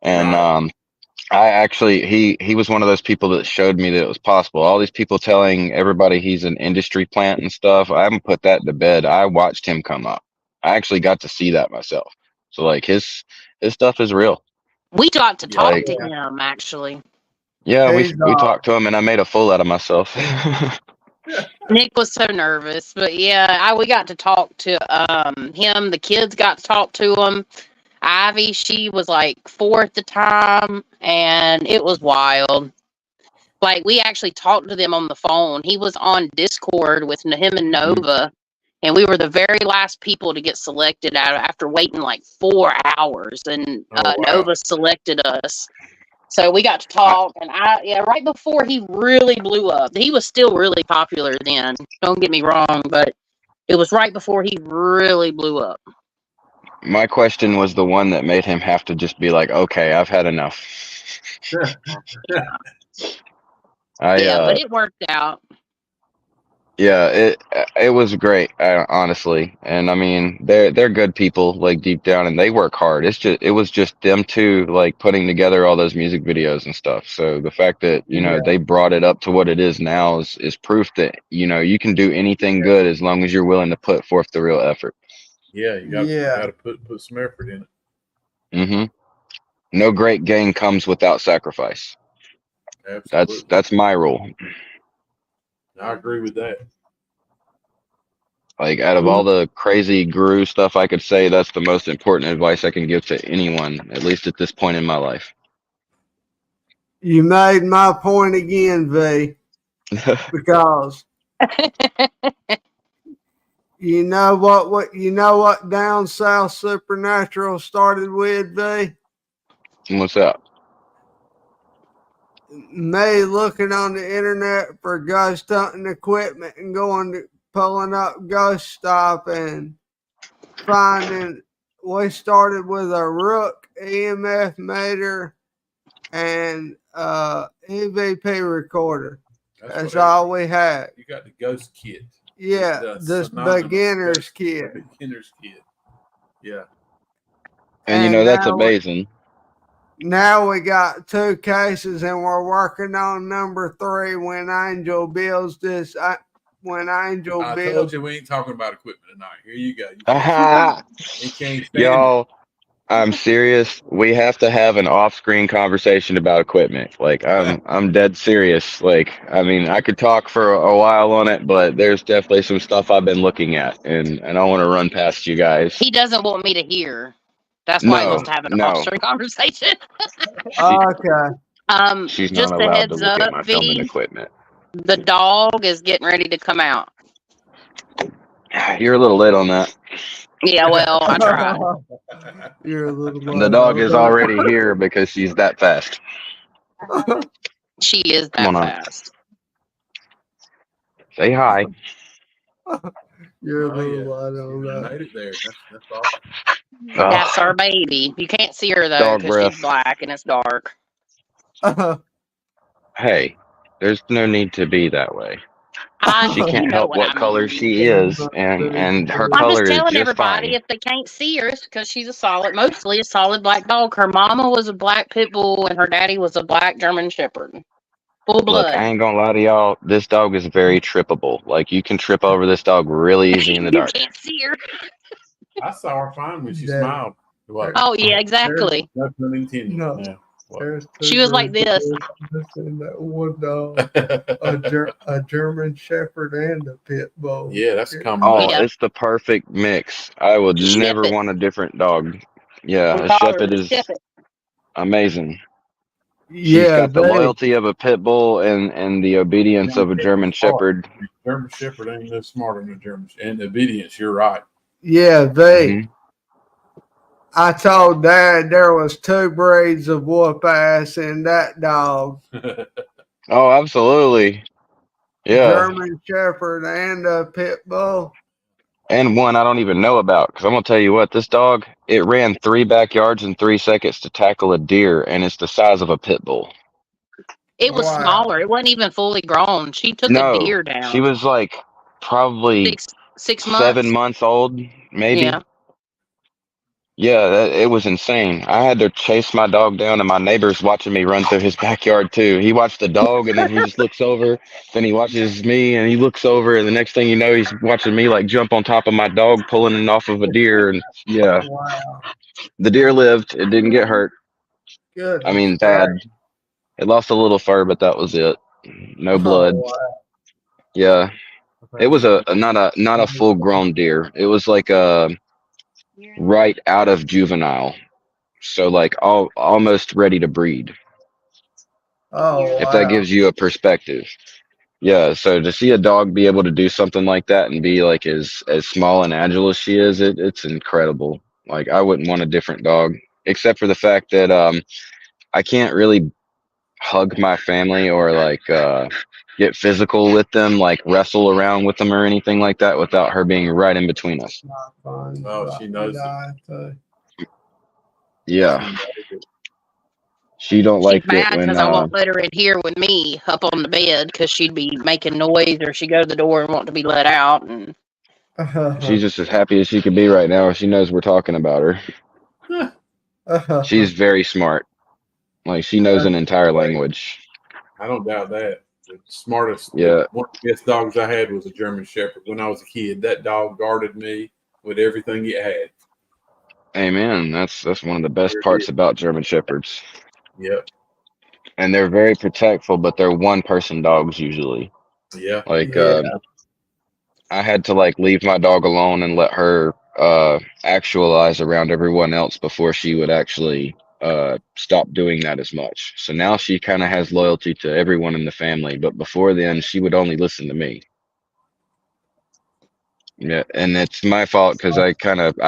And I actually he was one of those people that showed me that it was possible. All these people telling everybody he's an industry plant and stuff. I haven't put that to bed. I watched him come up. I actually got to see that myself. So like his stuff is real. We got to talk to him actually. Yeah, we talked to him, and I made a fool out of myself. Nick was so nervous, but yeah, we got to talk to him. The kids got to talk to him. Ivy, she was like 4 at the time, and it was wild. Like we actually talked to them on the phone. He was on Discord with him and Nova, and we were the very last people to get selected after waiting like 4 hours, and Nova selected us. So we got to talk, and right before he really blew up. He was still really popular then. Don't get me wrong, but it was right before he really blew up. My question was the one that made him have to just be like, "Okay, I've had enough." But it worked out. Yeah, it was great, honestly, and I mean they're good people, like deep down, and they work hard. It was just them two like putting together all those music videos and stuff. So the fact that they brought it up to what it is now is proof that you can do anything good as long as you're willing to put forth the real effort. Yeah, you got to put some effort in it. Mm-hmm. No great gain comes without sacrifice. Absolutely. That's my rule. I agree with that. Like out of all the crazy guru stuff I could say, that's the most important advice I can give to anyone, at least at this point in my life. You made my point again, V. Because you know what Down South Supernatural started with, V? What's that? Me looking on the internet for ghost hunting equipment and going to pulling up Ghost Stop and finding. We started with a Rook EMF meter and EVP recorder. That's all we had. You got the Ghost kit. Yeah, this beginner's kit. Beginner's kit. Yeah. And that's amazing. Now we got 2 cases, and we're working on number 3 when Angel builds this. When Angel I builds. told you we ain't talking about equipment tonight. Here you go. You can't stand Y'all, I'm serious. We have to have an off-screen conversation about equipment. Like I'm dead serious. Like I mean, I could talk for a while on it, but there's definitely some stuff I've been looking at, and I want to run past you guys. He doesn't want me to hear. That's why he wants to have an off-screen conversation. Okay. She's just not a allowed heads to look up, at my filming equipment. The dog is getting ready to come out. You're a little late on that. Yeah, well, I tried. You're a little late. The dog is already here because she's that fast. She is that fast. Say hi. You're a little late on that. made it there. That's awesome. That's our baby. You can't see her though because she's black and it's dark. Hey, there's no need to be that way. She can't help what color she is, and her color is just fine. I'm just telling everybody if they can't see her, it's because she's mostly a solid black dog. Her mama was a black pit bull, and her daddy was a black German Shepherd. Full blood. Look, I ain't gonna lie to y'all. This dog is very trippable. Like you can trip over this dog really easy in the dark. You can't see her. I saw her fine when she smiled. What? Oh yeah, exactly. Nothing intended. No. Yeah. She was like this. That one dog, a German Shepherd and a pit bull. Yeah, that's common. Oh, it's the perfect mix. I would never want a different dog. Yeah, a Shepherd is amazing. She's got the loyalty of a pit bull and the obedience of a German Shepherd. German Shepherd ain't no smarter than a German. And obedience, you're right. Yeah, I told Dad there was 2 breeds of whoop ass in that dog. Oh, absolutely. Yeah. German Shepherd and a pit bull. And one I don't even know about, because I'm going to tell you what, this dog, it ran 3 backyards in 3 seconds to tackle a deer, and it's the size of a pit bull. It was smaller. It wasn't even fully grown. She took a deer down. She was like probably 6 months. 7 months old, maybe. Yeah. Yeah, it was insane. I had to chase my dog down, and my neighbor's watching me run through his backyard too. He watched the dog, and then he just looks over. Then he watches me, and he looks over, and the next thing you know, he's watching me like jump on top of my dog, pulling it off of a deer. And yeah, the deer lived. It didn't get hurt. Good. I mean, bad. It lost a little fur, but that was it. No blood. Yeah, it was not a full grown deer. It was like right out of juvenile, so like almost ready to breed. If that gives you a perspective. Yeah, so to see a dog be able to do something like that and be like as small and agile as she is, it's incredible. Like I wouldn't want a different dog, except for the fact that I can't really hug my family or like get physical with them, like wrestle around with them or anything like that without her being right in between us. Oh, she knows it. Yeah. She don't like it when because I won't let her in here with me up on the bed because she'd be making noise or she'd go to the door and want to be let out. And she's just as happy as she could be right now. She knows we're talking about her. She's very smart. Like she knows an entire language. I don't doubt that. The smartest, one of the best dogs I had was a German Shepherd. When I was a kid, that dog guarded me with everything it had. Amen. That's one of the best parts about German Shepherds. Yep. And they're very protectful, but they're one-person dogs usually. Yeah. Like I had to like leave my dog alone and let her actualize around everyone else before she would actually stop doing that as much. So now she kind of has loyalty to everyone in the family, but before then she would only listen to me. Yeah, and it's my fault because I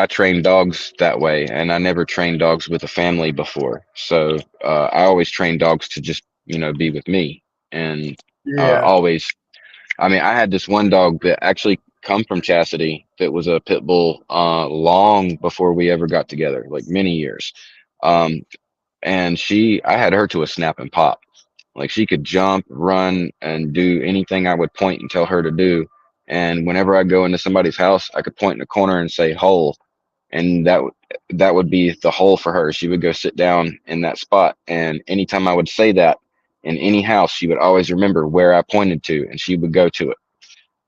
train dogs that way, and I never trained dogs with a family before. So I always train dogs to just be with me, and always. I mean, I had this one dog that actually come from Chasity that was a pit bull long before we ever got together, like many years. And I had her to a snap and pop. Like she could jump, run, and do anything I would point and tell her to do. And whenever I go into somebody's house, I could point in a corner and say hole, and that would be the hole for her. She would go sit down in that spot, and anytime I would say that in any house, she would always remember where I pointed to, and she would go to it.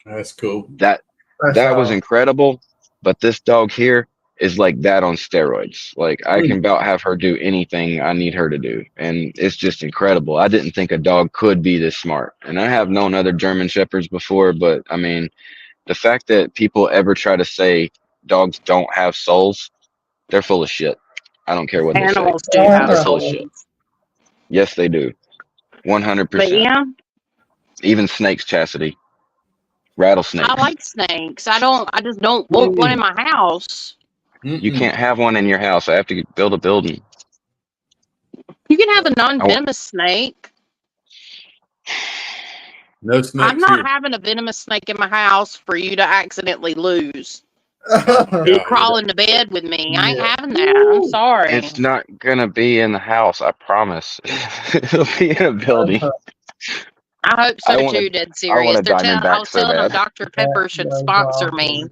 That's cool. That was incredible. But this dog here is like that on steroids. Like I can about have her do anything I need her to do, and it's just incredible. I didn't think a dog could be this smart, and I have known other German Shepherds before, but I mean, the fact that people ever try to say dogs don't have souls, they're full of shit. I don't care what they say. Animals do have They're full of souls. shit. Yes, they do. 100%. But yeah, Even snakes, Chasity. Rattlesnakes. I like snakes. I just don't want one in my house. You can't have one in your house. I have to build a building. You can have a non-venomous snake. No snakes. I'm not here. having a venomous snake in my house for you to accidentally lose. God, You crawl into bed with me. I ain't having that. I'm sorry. It's not gonna be in the house. I promise. It'll be in a building. I hope I so want a- too, dead I serious. want a I Diamondback was so telling them bad. Dr. Pepper should sponsor me.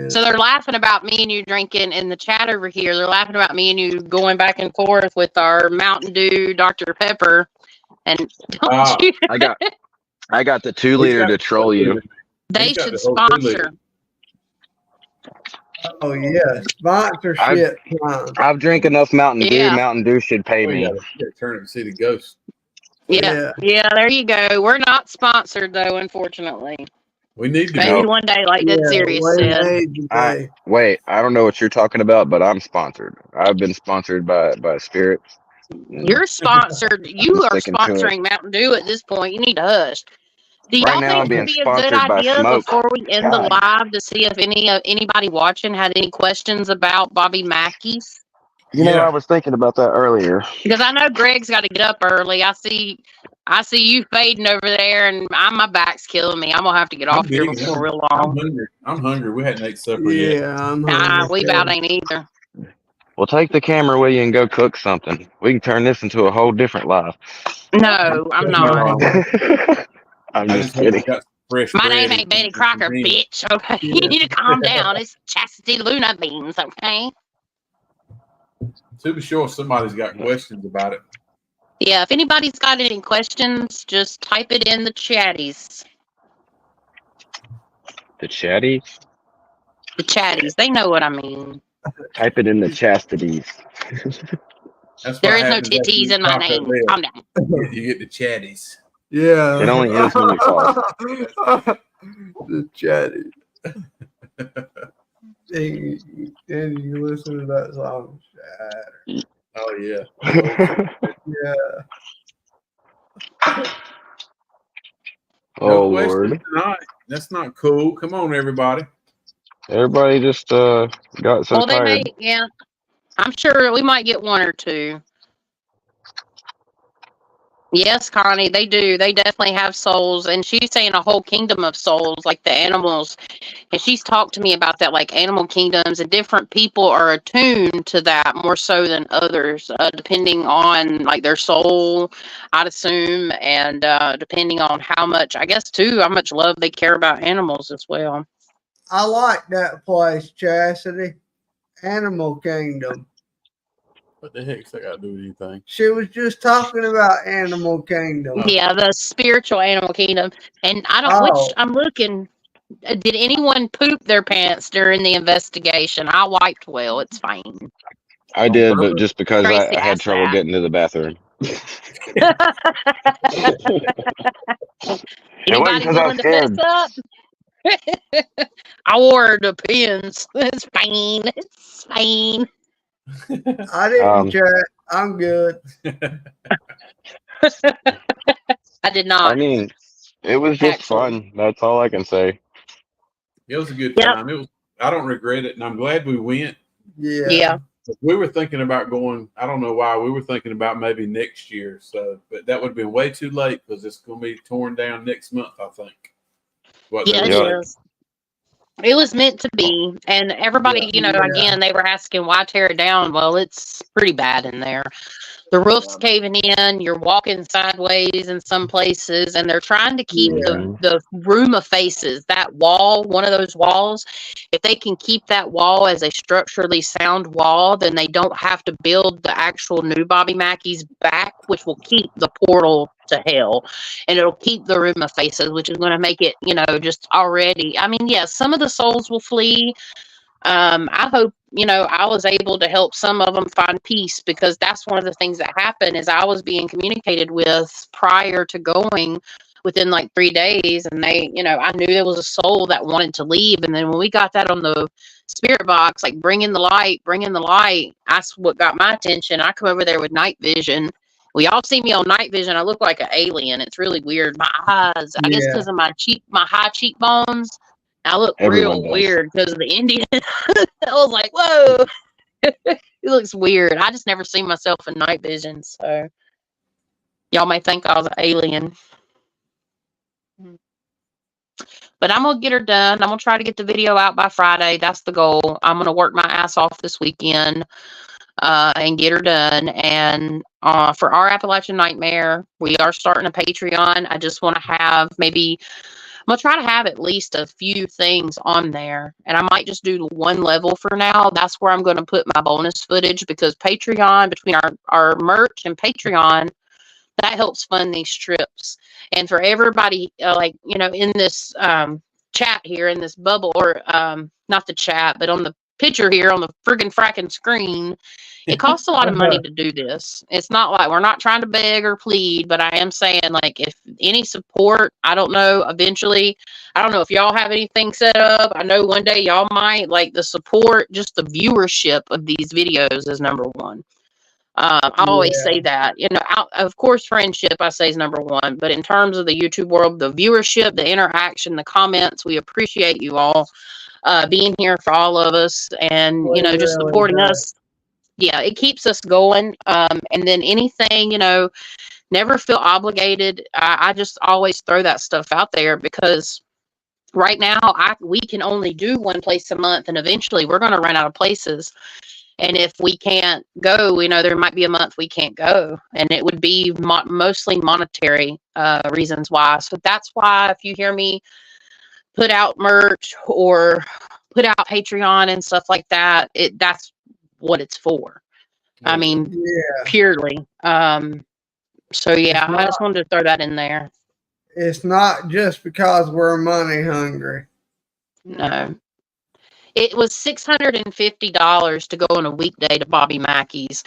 So they're laughing about me and you drinking in the chat over here. They're laughing about me and you going back and forth with our Mountain Dew Dr. Pepper. And don't you? I got the 2 liter to troll you. They He's got should the whole 2 liter. sponsor. Oh yeah, sponsorship. I've drank enough Mountain Dew. Yeah. Mountain Dew should pay We me. gotta turn it and see the ghost. Yeah. There you go. We're not sponsored though, unfortunately. We need to Maybe go. one day, like that serious said. Wait, I don't know what you're talking about, but I'm sponsored. I've been sponsored by Spirit. You're sponsored. You are sticking to it. sponsoring Mountain Dew at this point. You need to hush. Do y'all Right now, I'm think it being would be a good sponsored by idea Smoke. before we end the God. live to see if anybody watching had any questions about Bobby Mackey's? You know, Yeah. I was thinking about that earlier. Because I know Greg's got to get up early. I see you fading over there, and my back's killing me. I'm gonna have to get off here before real long. I'm hungry. We hadn't ate supper yet. Yeah, I'm Nah, hungry we about ain't either. Well, take the camera with you and go cook something. We can turn this into a whole different live. No, I'm not. I'm I just hope we kidding. got fresh My bread name ain't and Betty Crocker, beans. bitch. Okay, you need to calm down. It's Chasity Luna Beans. Okay. To be sure, somebody's got questions about it. Yeah, if anybody's got any questions, just type it in the chatties. The chatty? The chatties, they know what I mean. Type it in the chastities. That's There what is no happens after you titties in my top that name. bill. Calm down. You get the chatties. Yeah. It only is when you talk. The chatty. And you listen to that song. Shatter. Oh yeah. Yeah. Oh, No questions Lord. tonight. That's not cool. Come on, everybody. Everybody just got so Well, they may, tired. yeah. I'm sure we might get one or two. Yes, Connie, they do. They definitely have souls. And she's saying a whole kingdom of souls, like the animals. And she's talked to me about that, like animal kingdoms, and different people are attuned to that more so than others, depending on like their soul, I'd assume, and depending on how much, I guess, too, how much love they care about animals as well. I like that place, Chasity. Animal Kingdom. What the heck's that got to do with anything? She was just talking about Animal Kingdom. Yeah, the spiritual animal kingdom. And I don't, I'm looking, did anyone poop their pants during the investigation? I wiped well, it's fine. I did, but just because Tracy I had asked trouble that. getting to the bathroom. Anybody willing to fess up? I wore the pins. It's fine. It's fine. I didn't chat. I'm good. I did not. I mean, it was just fun. That's all I can say. It was a good time. It was. I don't regret it, and I'm glad we went. Yeah. We were thinking about going. I don't know why. We were thinking about maybe next year. So, but that would have been way too late because it's going to be torn down next month, I think. Yeah, it is. It was meant to be, and everybody, Yeah. again, they were asking why tear it down. Well, it's pretty bad in there. The roof's caving in. You're walking sideways in some places, and they're trying to keep the room of faces, that wall, one of those walls. If they can keep that wall as a structurally sound wall, then they don't have to build the actual new Bobby Mackey's back, which will keep the portal to hell, and it'll keep the room of faces, which is going to make it, just already. I mean, yes, some of the souls will flee. I hope, I was able to help some of them find peace, because that's one of the things that happened is I was being communicated with prior to going within like 3 days. And they, I knew there was a soul that wanted to leave. And then when we got that on the spirit box, like bring in the light, that's what got my attention. I come over there with night vision. We all see me on night vision. I look like an alien. It's really weird. My eyes, I guess because of my high cheekbones, I look Everyone real does. weird because of the Indian. I was like, whoa, it looks weird. I just never seen myself in night vision. So y'all may think I was an alien. But I'm going to get her done. I'm going to try to get the video out by Friday. That's the goal. I'm going to work my ass off this weekend and get her done. And for our Appalachian Nightmare, we are starting a Patreon. I just want to have I'm going to try to have at least a few things on there. And I might just do one level for now. That's where I'm going to put my bonus footage, because Patreon, between our merch and Patreon, that helps fund these trips. And for everybody, in this chat here, in this bubble, or not the chat, but on the picture here on the friggin' fracking screen, it costs a lot of money to do this. It's not like we're not trying to beg or plead, but I am saying, like, if any support, I don't know, eventually, I don't know if y'all have anything set up. I know one day y'all might, like, the support, just the viewership of these videos is number one. I always say that, of course, friendship, I say, is number one. But in terms of the YouTube world, the viewership, the interaction, the comments, we appreciate you all being here for all of us, and, just supporting us. Yeah, it keeps us going. And then anything, never feel obligated. I just always throw that stuff out there, because right now we can only do one place a month, and eventually we're going to run out of places. And if we can't go, there might be a month we can't go, and it would be mostly monetary reasons why. So that's why if you hear me put out merch or put out Patreon and stuff like that, that's what it's for. I mean, purely. So yeah, I just wanted to throw that in there. It's not just because we're money hungry. No. It was $650 to go on a weekday to Bobby Mackey's,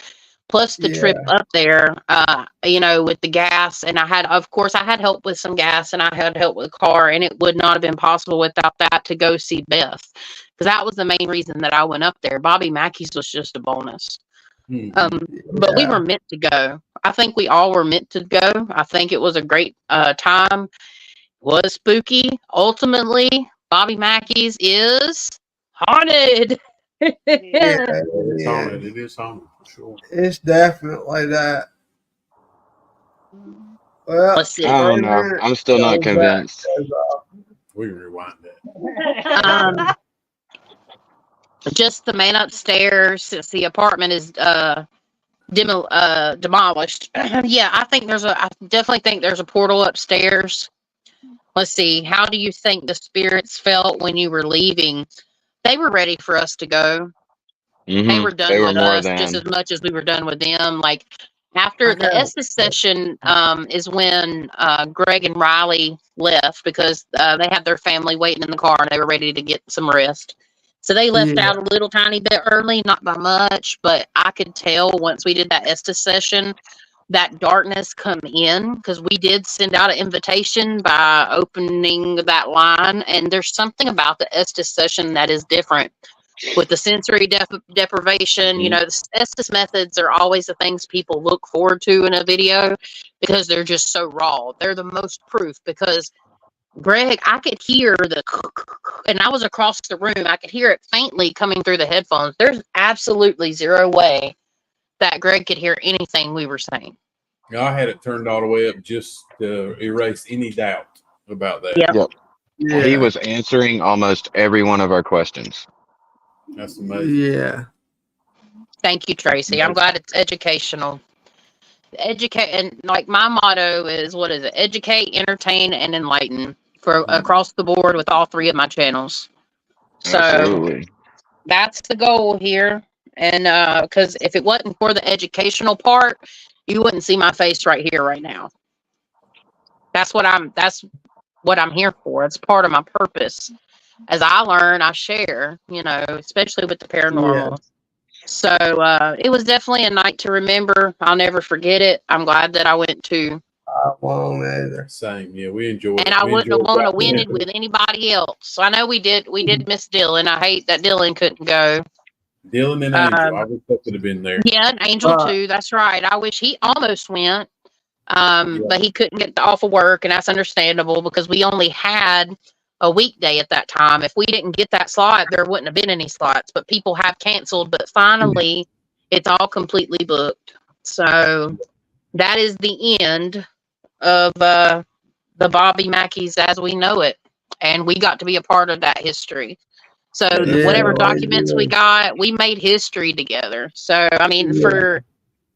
plus the trip up there, with the gas. And I had help with some gas, and I had help with the car, and it would not have been possible without that to go see Beth, because that was the main reason that I went up there. Bobby Mackey's was just a bonus. But we were meant to go. I think we all were meant to go. I think it was a great time. It was spooky. Ultimately, Bobby Mackey's is haunted. It's haunted. It is haunted for sure. It's definitely that. Well, let's see. I don't know. I'm still not convinced. We rewind that. Just the man upstairs, since the apartment is demolished. Yeah, I definitely think there's a portal upstairs. Let's see. How do you think the spirits felt when you were leaving? They were ready for us to go. Mm-hmm. They were done with us just as much as we were done with them. Like, after the Estes session is when Greg and Riley left, because they had their family waiting in the car and they were ready to get some rest. So they left out a little tiny bit early, not by much, but I could tell once we did that Estes session, that darkness come in, because we did send out an invitation by opening that line. And there's something about the Estes session that is different. With the sensory deprivation, the Estes methods are always the things people look forward to in a video, because they're just so raw. They're the most proof, because Greg, I could hear and I was across the room. I could hear it faintly coming through the headphones. There's absolutely zero way that Greg could hear anything we were saying. I had it turned all the way up just to erase any doubt about that. Yep. Yeah. He was answering almost every one of our questions. That's amazing. Yeah. Thank you, Tracy. I'm glad it's educational. Educate, and like my motto is, what is it? Educate, entertain, and enlighten for across the board with all three of my channels. So Absolutely. that's the goal here. And because if it wasn't for the educational part, you wouldn't see my face right here, right now. That's what I'm here for. It's part of my purpose. As I learn, I share, especially with the paranormal. Yeah. So it was definitely a night to remember. I'll never forget it. I'm glad that I went to. I won't either. Same. Yeah, we enjoyed And it. I We wouldn't have enjoyed wanted to watching win it with anybody else. So I know we did miss Dylan. I hate that Dylan couldn't go. Dylan and Angel. I wish that could have been there. Yeah, and Angel too. That's right. I wish he almost went. But he couldn't get off of work, and that's understandable because we only had a weekday at that time. If we didn't get that slot, there wouldn't have been any slots, but people have canceled. But finally, it's all completely booked. So that is the end of the Bobby Mackey's as we know it. And we got to be a part of that history. So whatever documents we got, we made history together. So, I mean, for...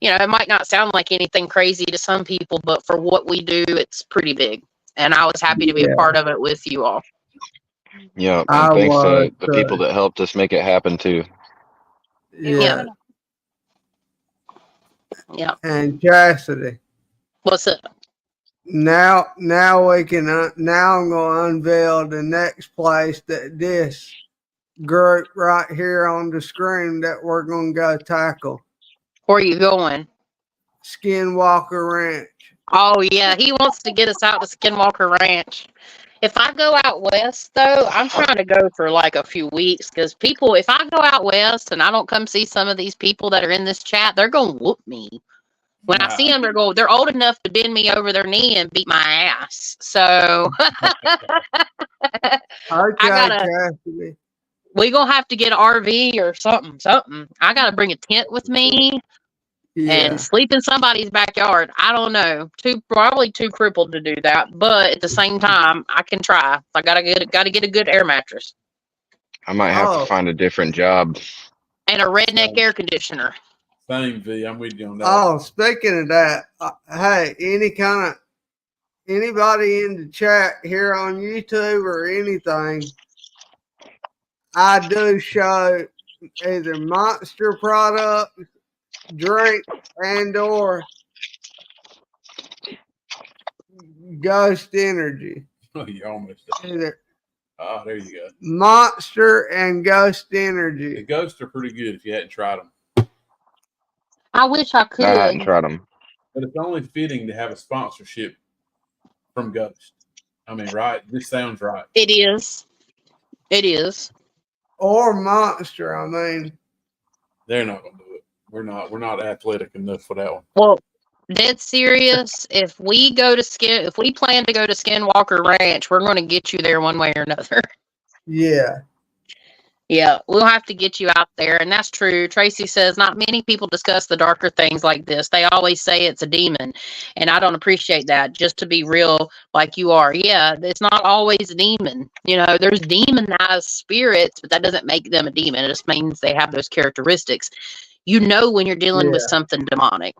it might not sound like anything crazy to some people, but for what we do, it's pretty big. And I was happy to be a part of it with you all. Yeah, and thanks to the people that helped us make it happen too. Yeah. Yeah. And Chasity. What's up? Now we can. Now I'm going to unveil the next place that this group right here on the screen that we're going to go tackle. Where are you going? Skinwalker Ranch. Oh, yeah. He wants to get us out to Skinwalker Ranch. If I go out west, though, I'm trying to go for like a few weeks because if I go out west and I don't come see some of these people that are in this chat, they're going to whoop me. When I see them, they're old enough to bend me over their knee and beat my ass. So we going to have to get an RV or something. I got to bring a tent with me. And sleep in somebody's backyard. I don't know. Probably too crippled to do that, but at the same time, I can try. I gotta get a good air mattress. I might have to find a different job. And a redneck air conditioner. Same, V. I'm with you on that. Oh, speaking of that, hey, anybody in the chat here on YouTube or anything, I do show either monster products, drink, and or ghost energy. Oh, you almost did. Oh, there you go. Monster and ghost energy. The ghosts are pretty good if you hadn't tried them. I wish I could. I hadn't tried them. But it's only fitting to have a sponsorship from Ghost. I mean, right? This sounds right. It is. It is. Or Monster, I mean. They're not going to do it. We're not athletic enough for that one. Well, dead serious. If we plan to go to Skinwalker Ranch, we're going to get you there one way or another. Yeah. Yeah, we'll have to get you out there. And that's true. Tracy says not many people discuss the darker things like this. They always say it's a demon. And I don't appreciate that. Just to be real like you are. Yeah, it's not always a demon. There's demonized spirits, but that doesn't make them a demon. It just means they have those characteristics. When you're dealing with something demonic.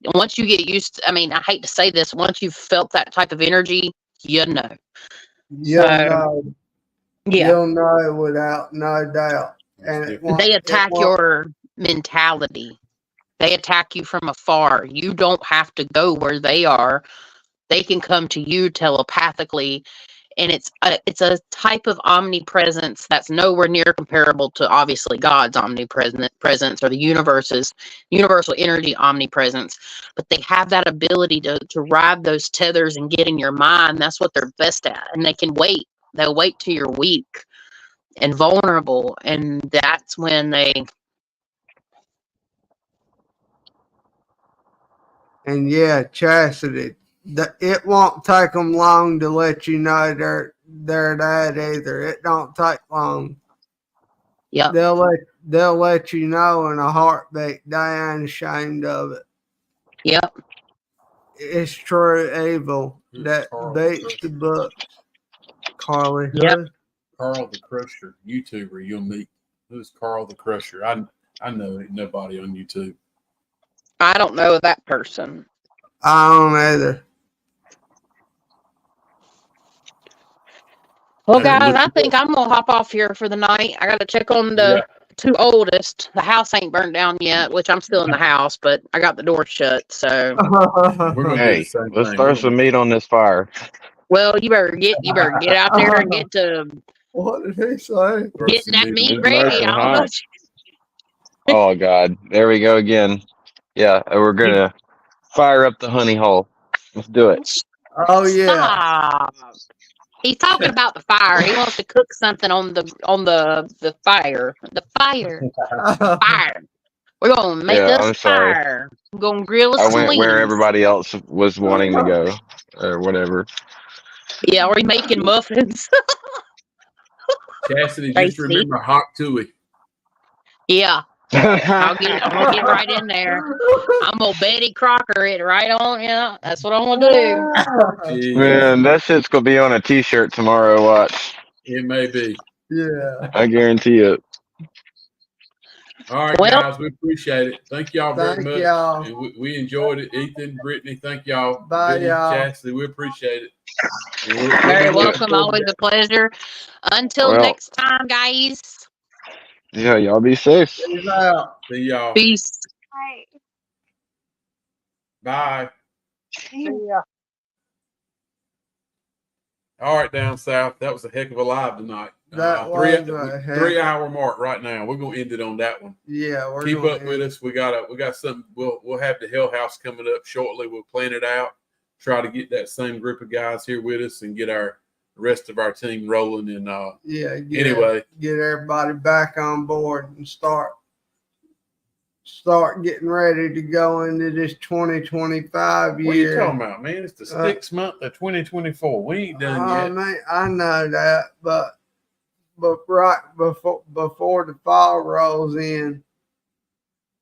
And once you get used to, I hate to say this, once you've felt that type of energy, you know. You'll know without no doubt. And they attack your mentality. They attack you from afar. You don't have to go where they are. They can come to you telepathically. And it's a type of omnipresence that's nowhere near comparable to obviously God's omnipresence or the universal energy omnipresence. But they have that ability to ride those tethers and get in your mind. That's what they're best at. And they can wait. They'll wait till you're weak and vulnerable. And that's when they... And yeah, Chasity. It won't take them long to let you know they're that either. It don't take long. Yeah, they'll let you know in a heartbeat. They ain't ashamed of it. Yep, it's true evil that beats the books. Carly. Yep. Carl the Crusher, YouTuber. You'll meet. Who's Carl the Crusher? I know ain't nobody on YouTube. I don't know that person. I don't either. Well, I didn't guys, look I it think up. I'm gonna hop off here for the night. I gotta check on the two oldest. The house ain't burned down yet, which I'm still in the house, but I got the door shut. So, We're gonna do the Hey, same let's thing. throw some meat on this fire. well, you better get out there and get to What did he say? Throw getting some that meat meat on It's nice ready. and I don't know. hot. Oh God, there we go again. Yeah, we're gonna fire up the honey hole. Let's do it. Oh yeah. Stop. He's talking about the fire. He wants to cook something on the fire. The fire. Fire. We're gonna make Yeah, us I'm a sorry. fire. We're gonna grill us I some went where wings. everybody else was wanting to go, or whatever. Yeah, we're making muffins. Chastity, just Tracy. remember hot to it. Yeah. I'm gonna get right in there. I'm gonna Betty Crocker it right on. Yeah, that's what I'm gonna do. Jeez, Man, that shit's gonna be on a T-shirt tomorrow. Watch, it may be. Yeah. I guarantee it. All right, Well, guys, we appreciate it. Thank y'all very Thank much. y'all. And we enjoyed it. Ethan, Brittany, thank y'all. Bye, Vinny, y'all. Chastity, we appreciate it. And we'll very be looking welcome. forward Always to a pleasure. Until Well, next time, guys. yeah, y'all be safe. Peace out. See y'all. Peace. Bye. Yeah. All right, down south. That was a heck of a live tonight. That was a heck. 3 hour mark right now. We're gonna end it on that one. Yeah, we're Keep gonna up with us. We got something. We'll have the Hell House coming up shortly. We'll plan it out. Try to get that same group of guys here with us and get the rest of our team rolling. And Yeah. anyway, Get everybody back on board and start getting ready to go into this 2025 year. what are you talking about, man? It's the 6th month of 2024. We ain't done yet. Man, I know that, but right before the fall rolls in,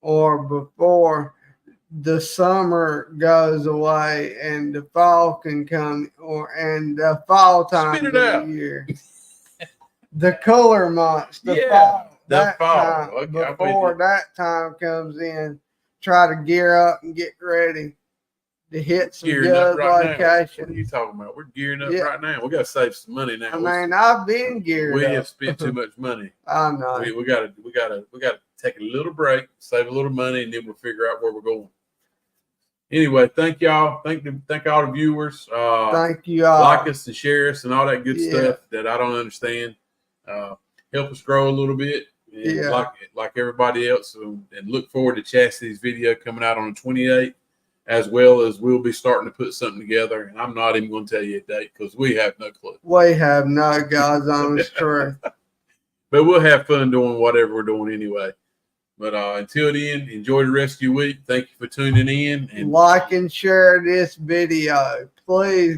or before the summer goes away and the fall can come, and the fall time Spit of it the out. year, the cooler months, the Yeah, fall. the That fall. time, Okay, I'm with before you. that time comes in, try to gear up and get ready to hit some Gearing up good right now. What are locations. you talking about? We're gearing up Yeah. right now. We got to save some money now. I mean, I've been geared we up. have spent too much money. I know. We gotta take a little break, save a little money, and then we'll figure out where we're going. Anyway, thank y'all. Thank all the viewers. Thank you all. Like us and share us and all that good Yeah. stuff that I don't understand. Help us grow a little bit. And Yeah. like everybody else, and look forward to Chastity's video coming out on the 28th, as well as we'll be starting to put something together. And I'm not even going to tell you a date because we have no clue. We have no God's honest truth. But we'll have fun doing whatever we're doing anyway. But until then, enjoy the rest of your week. Thank you for tuning in. And Like and share this video. Please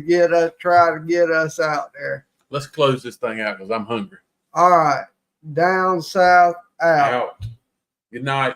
try to get us out there. let's close this thing out because I'm hungry. All right. Down south out. Out. Good night.